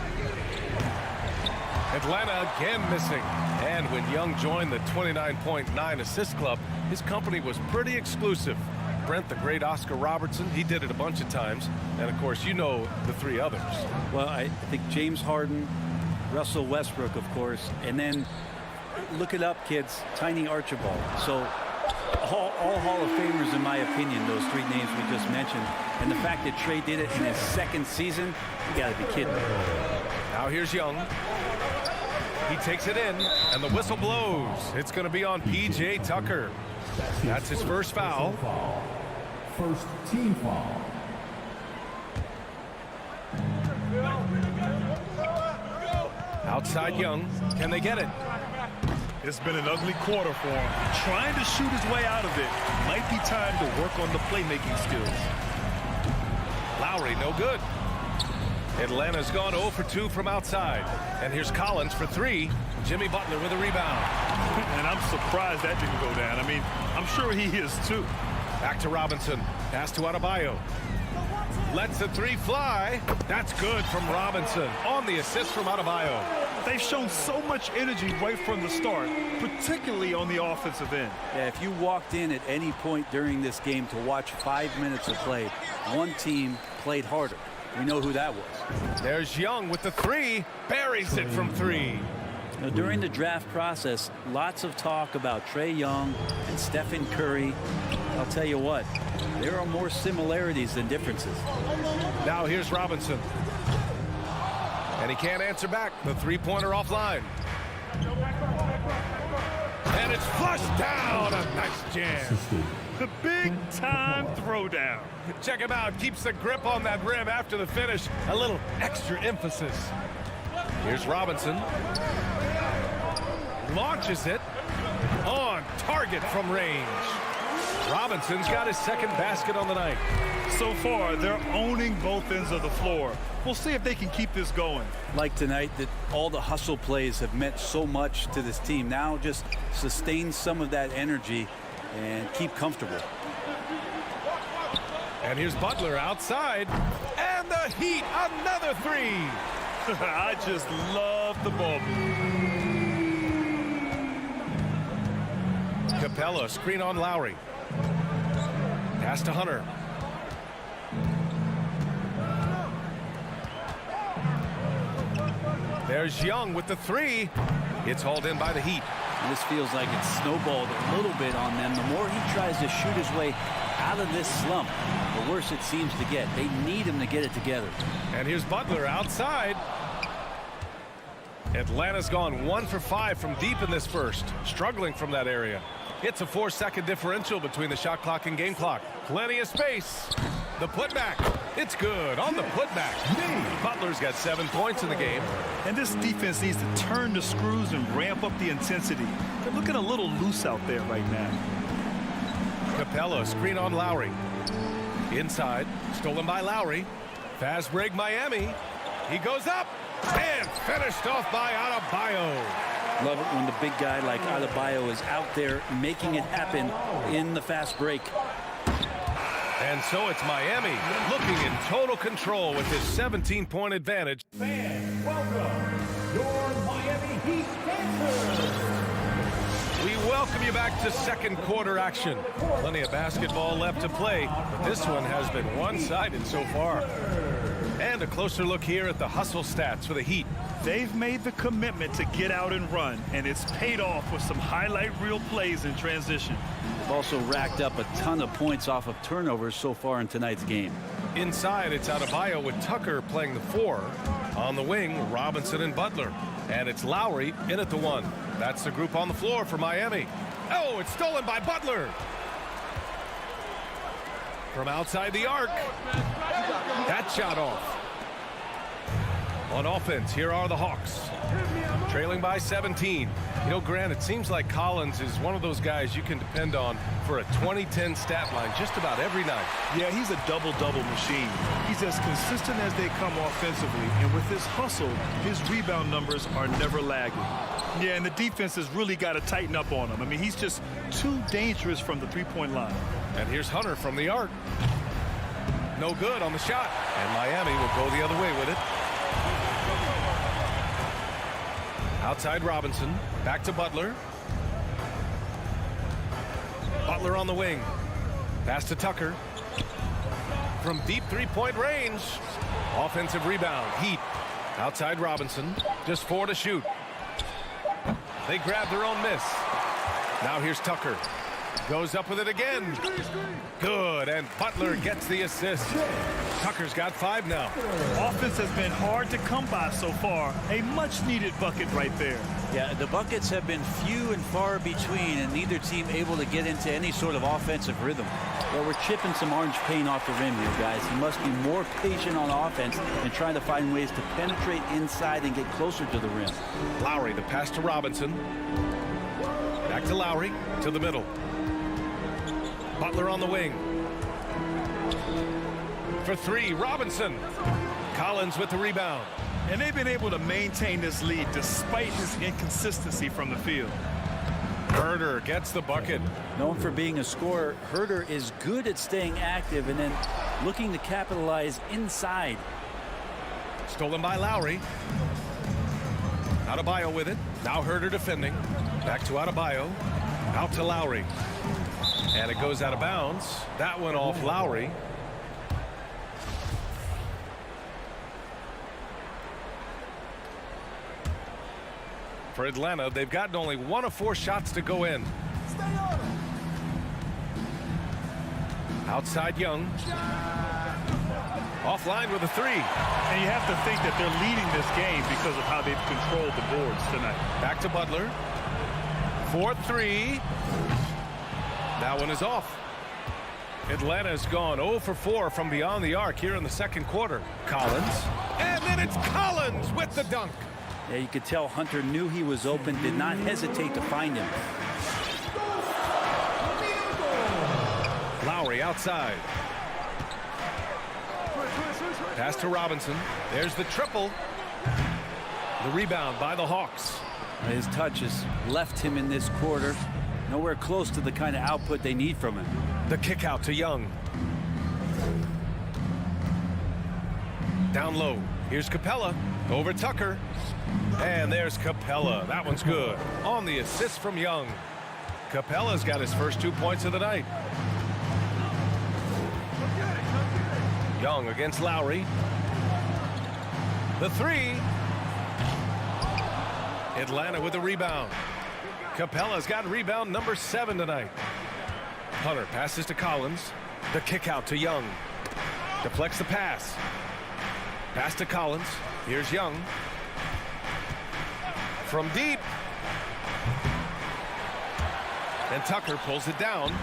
Atlanta again missing. And when Young joined the 29.9 assist club, his company was pretty exclusive. Brent, the great Oscar Robertson, he did it a bunch of times. And, of course, you know the 3 others. Well, I think James Harden, Russell Westbrook, of course, and then look it up, kids, Tiny Archibald. So all Hall of Famers, in my opinion, those 3 names we just mentioned. And the fact that Trae did it in his 2nd season, you got to be kidding me. Now here's Young. He takes it in, and the whistle blows. It's going to be on P.J. Tucker. That's his first foul. First team foul. Outside Young. Can they get it? It's been an ugly quarter for him. Trying to shoot his way out of it. Might be time to work on the playmaking skills. Lowry, no good. Atlanta's gone 0 for 2 from outside. And here's Collins for 3. Jimmy Butler with a rebound. And I'm surprised that didn't go down. I mean, I'm sure he is too. Back to Robinson. Pass to Adebayo. Lets the 3 fly. That's good from Robinson on the assist from Adebayo. They've shown so much energy right from the start, particularly on the offensive end. Yeah, if you walked in at any point during this game to watch 5 minutes of play, one team played harder. We know who that was. There's Young with the 3. Buries it from 3. Now, during the draft process, lots of talk about Trae Young and Stephen Curry. I'll tell you what, there are more similarities than differences. Now here's Robinson. And he can't answer back. The 3-pointer offline. And it's flushed down. A nice jam. The big-time throwdown. Check him out. Keeps the grip on that rim after the finish. A little extra emphasis. Here's Robinson. Launches it. On target from range. Robinson's got his 2nd basket on the night. So far, they're owning both ends of the floor. We'll see if they can keep this going. Like tonight, that all the hustle plays have meant so much to this team. Now just sustain some of that energy and keep comfortable. And here's Butler outside. And the Heat, another 3. I just love the ball. Capella, screen on Lowry. Pass to Hunter. There's Young with the 3. It's hauled in by the Heat. And this feels like it's snowballed a little bit on them. The more he tries to shoot his way out of this slump, the worse it seems to get. They need him to get it together. And here's Butler outside. Atlanta's gone 1 for 5 from deep in this first, struggling from that area. It's a 4-second differential between the shot clock and game clock. Plenty of space. The putback. It's good on the putback. Butler's got 7 points in the game. And this defense needs to turn the screws and ramp up the intensity. They're looking a little loose out there right now. Capella, screen on Lowry. Inside, stolen by Lowry. Fast break Miami. He goes up and finished off by Adebayo. Love it when the big guy like Adebayo is out there making it happen in the fast break. And so it's Miami looking in total control with his 17-point advantage. Fans, welcome your Miami Heat dancers. We welcome you back to second quarter action. Plenty of basketball left to play, but this one has been one-sided so far. And a closer look here at the hustle stats for the Heat. They've made the commitment to get out and run, and it's paid off with some highlight reel plays in transition. They've also racked up a ton of points off of turnovers so far in tonight's game. Inside, it's Adebayo with Tucker playing the 4. On the wing, Robinson and Butler. And it's Lowry in at the 1. That's the group on the floor for Miami. Oh, it's stolen by Butler. From outside the arc. That shot off. On offense, here are the Hawks. Trailing by 17. You know, Grant, it seems like Collins is one of those guys you can depend on for a 2010 stat line just about every night. Yeah, he's a double-double machine. He's as consistent as they come offensively, and with his hustle, his rebound numbers are never lagging. Yeah, and the defense has really got to tighten up on him. I mean, he's just too dangerous from the three-point line. And here's Hunter from the arc. No good on the shot. And Miami will go the other way with it. Outside Robinson. Back to Butler. Butler on the wing. Pass to Tucker. From deep three-point range. Offensive rebound. Heat. Outside Robinson. Just 4 to shoot. They grab their own miss. Now here's Tucker. Goes up with it again. Good, and Butler gets the assist. Tucker's got 5 now. Offense has been hard to come by so far. A much-needed bucket right there. Yeah, the buckets have been few and far between, and neither team able to get into any sort of offensive rhythm. Well, we're chipping some orange paint off the rim here, guys. He must be more patient on offense and trying to find ways to penetrate inside and get closer to the rim. Lowry, the pass to Robinson. Back to Lowry, to the middle. Butler on the wing. For 3, Robinson. Collins with the rebound. And they've been able to maintain this lead despite his inconsistency from the field. Herder gets the bucket. Known for being a scorer, Herder is good at staying active and then looking to capitalize inside. Stolen by Lowry. Adebayo with it. Now Herder defending. Back to Adebayo. Out to Lowry. And it goes out of bounds. That went off Lowry. For Atlanta, they've gotten only 1 of 4 shots to go in. Outside Young. Offline with a 3. And you have to think that they're leading this game because of how they've controlled the boards tonight. Back to Butler. 4-3. That one is off. Atlanta's gone 0 for 4 from beyond the arc here in the second quarter. Collins. And then it's Collins with the dunk. Yeah, you could tell Hunter knew he was open, did not hesitate to find him. Lowry outside. Pass to Robinson. There's the triple. The rebound by the Hawks. His touch has left him in this quarter. Nowhere close to the kind of output they need from him. The kick out to Young. Down low. Here's Capella. Over Tucker. And there's Capella. That one's good. On the assist from Young. Capella's got his first 2 points of the night. Young against Lowry. The 3. Atlanta with the rebound. Capella's got rebound number 7 tonight. Hunter passes to Collins. The kick out to Young. Deflects the pass. Pass to Collins. Here's Young. From deep. And Tucker pulls it down.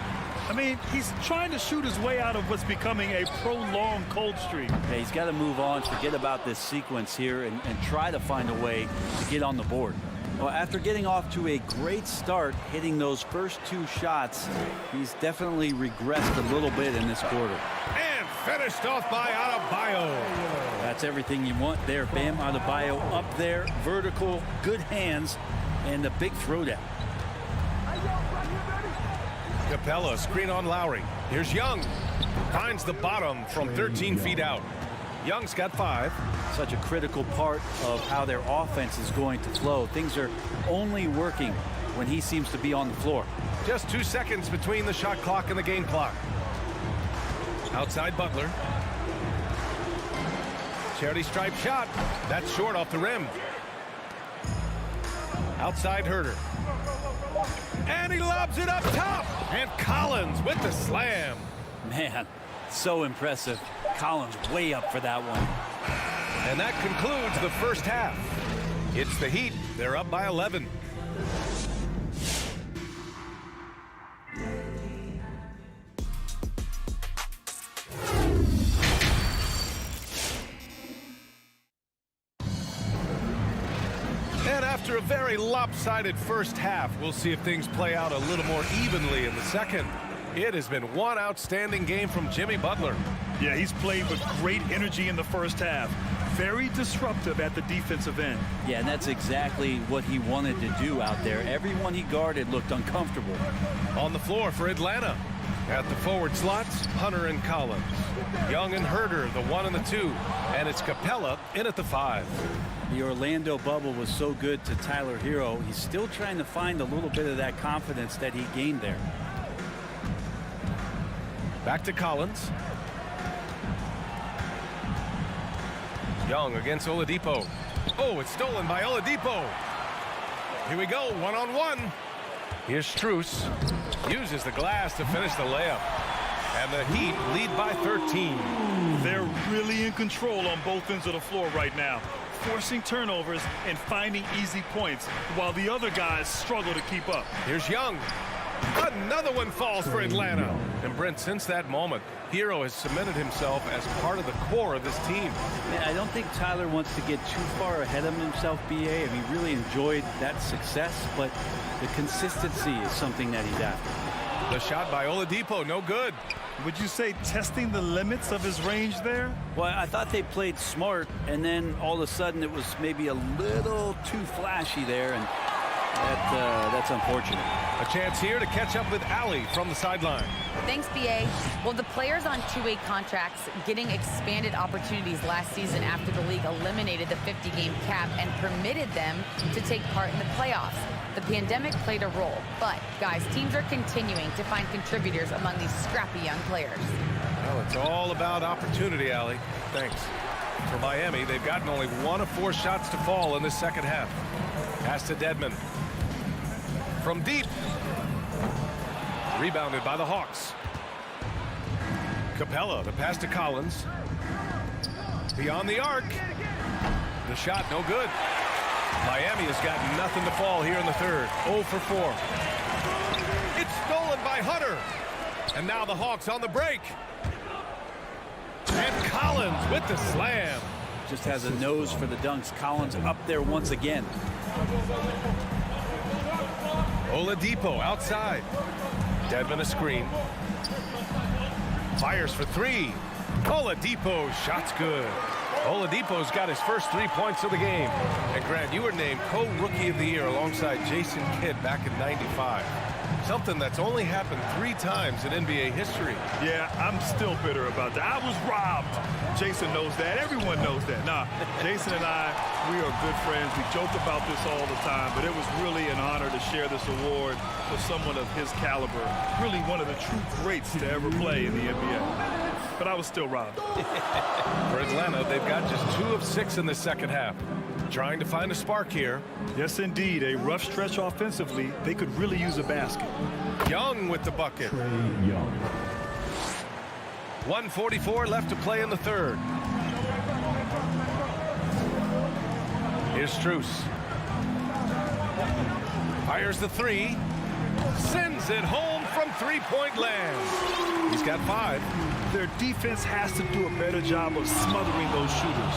I mean, he's trying to shoot his way out of what's becoming a prolonged cold streak. Yeah, he's got to move on, forget about this sequence here, and try to find a way to get on the board. Well, after getting off to a great start, hitting those first 2 shots, he's definitely regressed a little bit in this quarter. And finished off by Adebayo. That's everything you want there. Bam Adebayo up there, vertical, good hands, and a big throwdown. Capella, screen on Lowry. Here's Young. Finds the bottom from 13 feet out. Young's got 5. Such a critical part of how their offense is going to flow. Things are only working when he seems to be on the floor. Just 2 seconds between the shot clock and the game clock. Outside Butler. Charity stripe shot. That's short off the rim. Outside Herder. And he lobs it up top. And Collins with the slam. Man, so impressive. Collins way up for that one. And that concludes the first half. It's the Heat. They're up by 11. And after a very lopsided first half, we'll see if things play out a little more evenly in the second. It has been one outstanding game from Jimmy Butler. Yeah, he's played with great energy in the first half. Very disruptive at the defensive end. Yeah, and that's exactly what he wanted to do out there. Everyone he guarded looked uncomfortable. On the floor for Atlanta. At the forward slots, Hunter and Collins. Young and Herder, the 1 and the 2. And it's Capella in at the 5. The Orlando bubble was so good to Tyler Hero. He's still trying to find a little bit of that confidence that he gained there. Back to Collins. Young against Oladipo. Oh, it's stolen by Oladipo. Here we go, one-on-one. Here's Strus. Uses the glass to finish the layup. And the Heat lead by 13. They're really in control on both ends of the floor right now, forcing turnovers and finding easy points while the other guys struggle to keep up. Here's Young. Another one falls for Atlanta. And Brent, since that moment, Hero has cemented himself as part of the core of this team. Man, I don't think Tyler wants to get too far ahead of himself, BA. I mean, really enjoyed that success, but the consistency is something that he's after. The shot by Oladipo, no good. Would you say testing the limits of his range there? Well, I thought they played smart, and then all of a sudden it was maybe a little too flashy there, and that's unfortunate. A chance here to catch up with Allie from the sideline. Thanks, BA. Well, the players on two-way contracts getting expanded opportunities last season after the league eliminated the 50-game cap and permitted them to take part in the playoffs. The pandemic played a role, but, guys, teams are continuing to find contributors among these scrappy young players. Well, it's all about opportunity, Allie. Thanks. For Miami, they've gotten only 1 of 4 shots to fall in the second half. Pass to Dedmon. From deep. Rebounded by the Hawks. Capella, the pass to Collins. Beyond the arc. The shot, no good. Miami has got nothing to fall here in the third. 0 for 4. It's stolen by Hunter. And now the Hawks on the break. And Collins with the slam. Just has a nose for the dunks. Collins up there once again. Oladipo outside. Dedmon a screen. Fires for 3. Oladipo, shot's good. Oladipo's got his first 3 points of the game. And Grant, you were named co-rookie of the year alongside Jason Kidd back in '95. Something that's only happened 3 times in NBA history. Yeah, I'm still bitter about that. I was robbed. Jason knows that. Everyone knows that. Nah, Jason and I, we are good friends. We joke about this all the time, but it was really an honor to share this award with someone of his caliber. Really one of the true greats to ever play in the NBA. But I was still robbed. For Atlanta, they've got just 2 of 6 in the second half. Trying to find a spark here. Yes, indeed. A rough stretch offensively. They could really use a basket. Young with the bucket. 1:44 left to play in the third. Here's Strus. Fires the 3. Sends it home from three-point land. He's got 5. Their defense has to do a better job of smothering those shooters.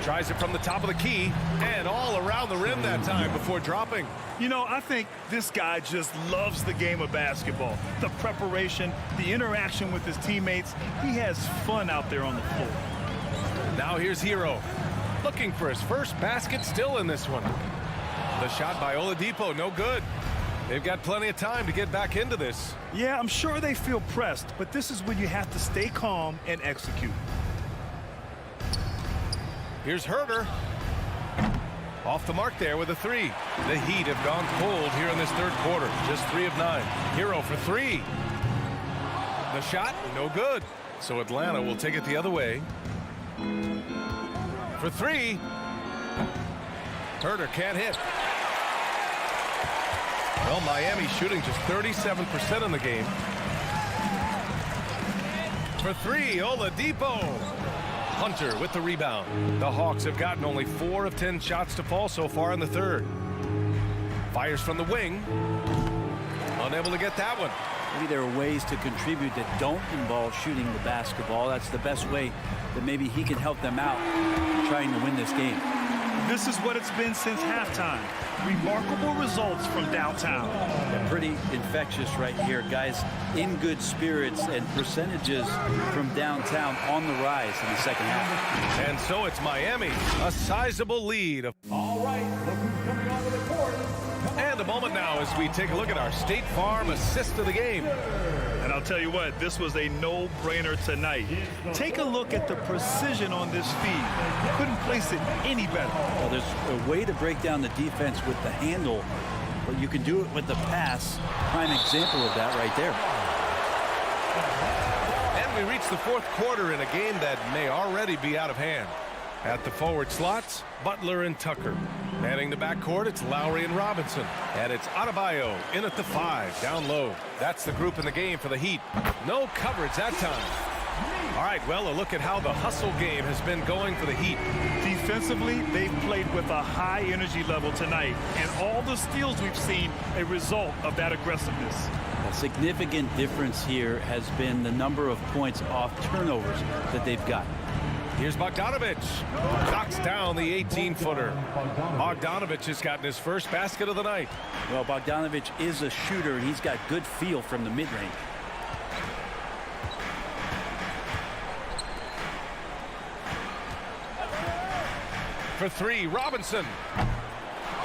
Tries it from the top of the key and all around the rim that time before dropping. You know, I think this guy just loves the game of basketball. The preparation, the interaction with his teammates. He has fun out there on the floor. Now here's Hero. Looking for his first basket, still in this one. The shot by Oladipo, no good. They've got plenty of time to get back into this. Yeah, I'm sure they feel pressed, but this is when you have to stay calm and execute. Here's Herder. Off the mark there with a three. The Heat have gone cold here in this third quarter. Just 3 of 9. Hero for 3. The shot, no good. So Atlanta will take it the other way. For 3. Herder can't hit. Well, Miami shooting just 37% in the game. For 3, Oladipo. Hunter with the rebound. The Hawks have gotten only 4 of 10 shots to fall so far in the third. Fires from the wing. Unable to get that one. Maybe there are ways to contribute that don't involve shooting the basketball. That's the best way that maybe he can help them out trying to win this game. This is what it's been since halftime. Remarkable results from downtown. Yeah, pretty infectious right here. Guys in good spirits and percentages from downtown on the rise in the second half. And so it's Miami, a sizable lead. All right, look who's coming onto the court. And a moment now as we take a look at our State Farm assist of the game. And I'll tell you what, this was a no-brainer tonight. Take a look at the precision on this feed. Couldn't place it any better. Well, there's a way to break down the defense with the handle, but you can do it with the pass. Prime example of that right there. And we reach the fourth quarter in a game that may already be out of hand. At the forward slots, Butler and Tucker. Manning the backcourt, it's Lowry and Robinson. And it's Adebayo in at the 5, down low. That's the group in the game for the Heat. No coverage that time. All right, well, a look at how the hustle game has been going for the Heat. Defensively, they've played with a high energy level tonight. And all the steals we've seen, a result of that aggressiveness. A significant difference here has been the number of points off turnovers that they've got. Here's Bogdanovich. Knocks down the 18-footer. Bogdanovich has gotten his first basket of the night. Well, Bogdanovich is a shooter, and he's got good feel from the mid-range. For 3, Robinson.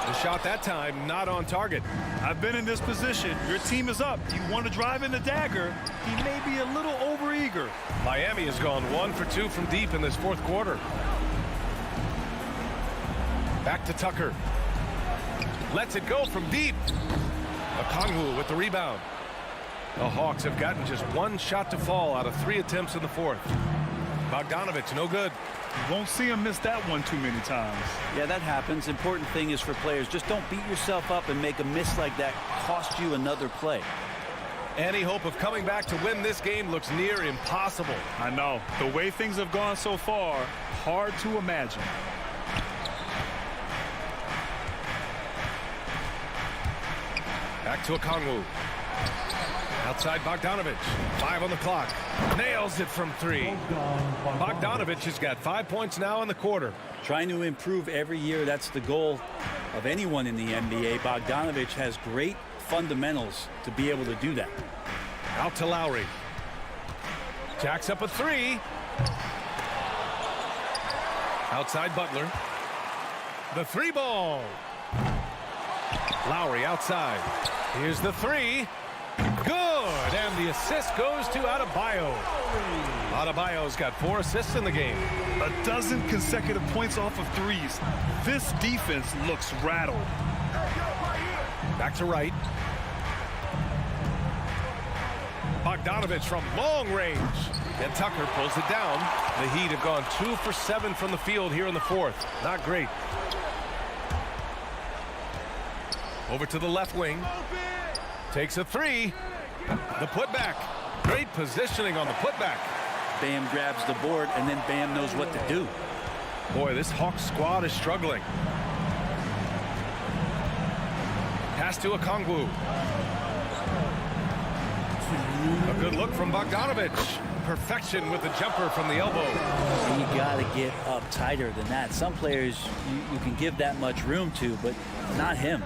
The shot that time not on target. I've been in this position. Your team is up. You want to drive in the dagger. He may be a little overeager. Miami has gone 1 for 2 from deep in this fourth quarter. Back to Tucker. Lets it go from deep. Okongwu with the rebound. The Hawks have gotten just 1 shot to fall out of 3 attempts in the fourth. Bogdanovich, no good. You won't see him miss that one too many times. Yeah, that happens. Important thing is for players, just don't beat yourself up and make a miss like that cost you another play. Any hope of coming back to win this game looks near impossible. I know. The way things have gone so far, hard to imagine. Back to Okongwu. Outside Bogdanovich. 5 on the clock. Nails it from 3. Bogdanovich has got 5 points now in the quarter. Trying to improve every year, that's the goal of anyone in the NBA. Bogdanovich has great fundamentals to be able to do that. Out to Lowry. Jacks up a 3. Outside Butler. The 3 ball. Lowry outside. Here's the 3. Good, and the assist goes to Adebayo. Adebayo's got 4 assists in the game. A dozen consecutive points off of threes. This defense looks rattled. Back to Wright. Bogdanovich from long range. And Tucker pulls it down. The Heat have gone 2 for 7 from the field here in the fourth. Not great. Over to the left wing. Takes a 3. The putback. Great positioning on the putback. Bam grabs the board, and then Bam knows what to do. Boy, this Hawks squad is struggling. Pass to Okongwu. A good look from Bogdanovich. Perfection with the jumper from the elbow. And you got to get up tighter than that. Some players you can give that much room to, but not him.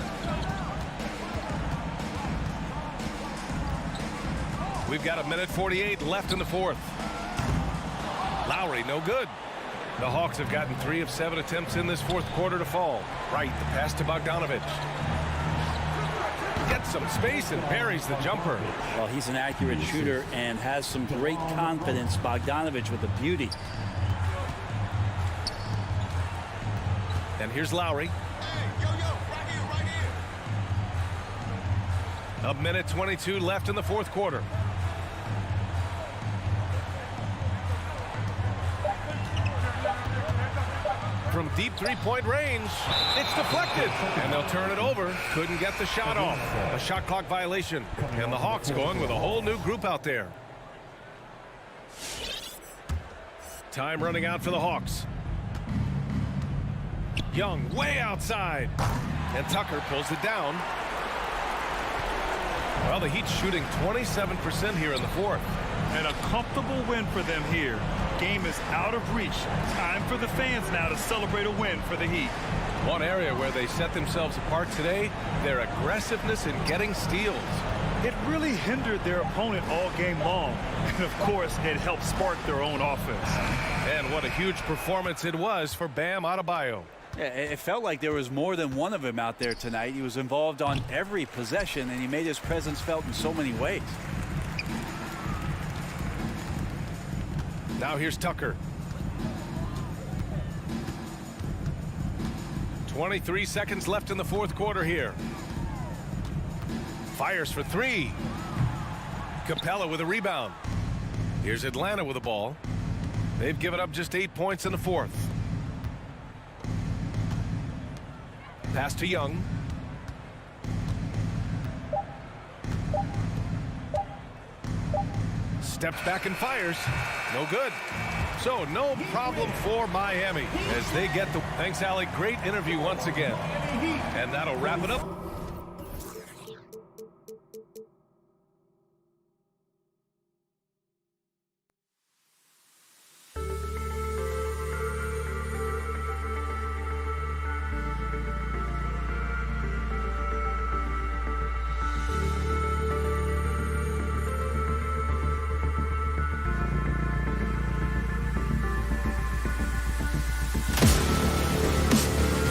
We've got 1:48 left in the fourth. Lowry, no good. The Hawks have gotten 3 of 7 attempts in this fourth quarter to fall. Right, the pass to Bogdanovich. Gets some space and buries the jumper. Well, he's an accurate shooter and has some great confidence. Bogdanovich with a beauty. And here's Lowry. A 1:22 left in the fourth quarter. From deep three-point range, it's deflected, and they'll turn it over. Couldn't get the shot off. A shot clock violation, and the Hawks going with a whole new group out there. Time running out for the Hawks. Young way outside, and Tucker pulls it down. Well, the Heat's shooting 27% here in the fourth. And a comfortable win for them here. Game is out of reach. Time for the fans now to celebrate a win for the Heat. One area where they set themselves apart today, their aggressiveness in getting steals. It really hindered their opponent all game long. And of course, it helped spark their own offense. And what a huge performance it was for Bam Adebayo. Yeah, it felt like there was more than one of him out there tonight. He was involved on every possession, and he made his presence felt in so many ways. Now here's Tucker. 23 seconds left in the fourth quarter here. Fires for 3. Capella with a rebound. Here's Atlanta with the ball. They've given up just 8 points in the fourth. Pass to Young. Steps back and fires. No good. So no problem for Miami as they get the... Thanks, Allie. Great interview once again. And that'll wrap it up.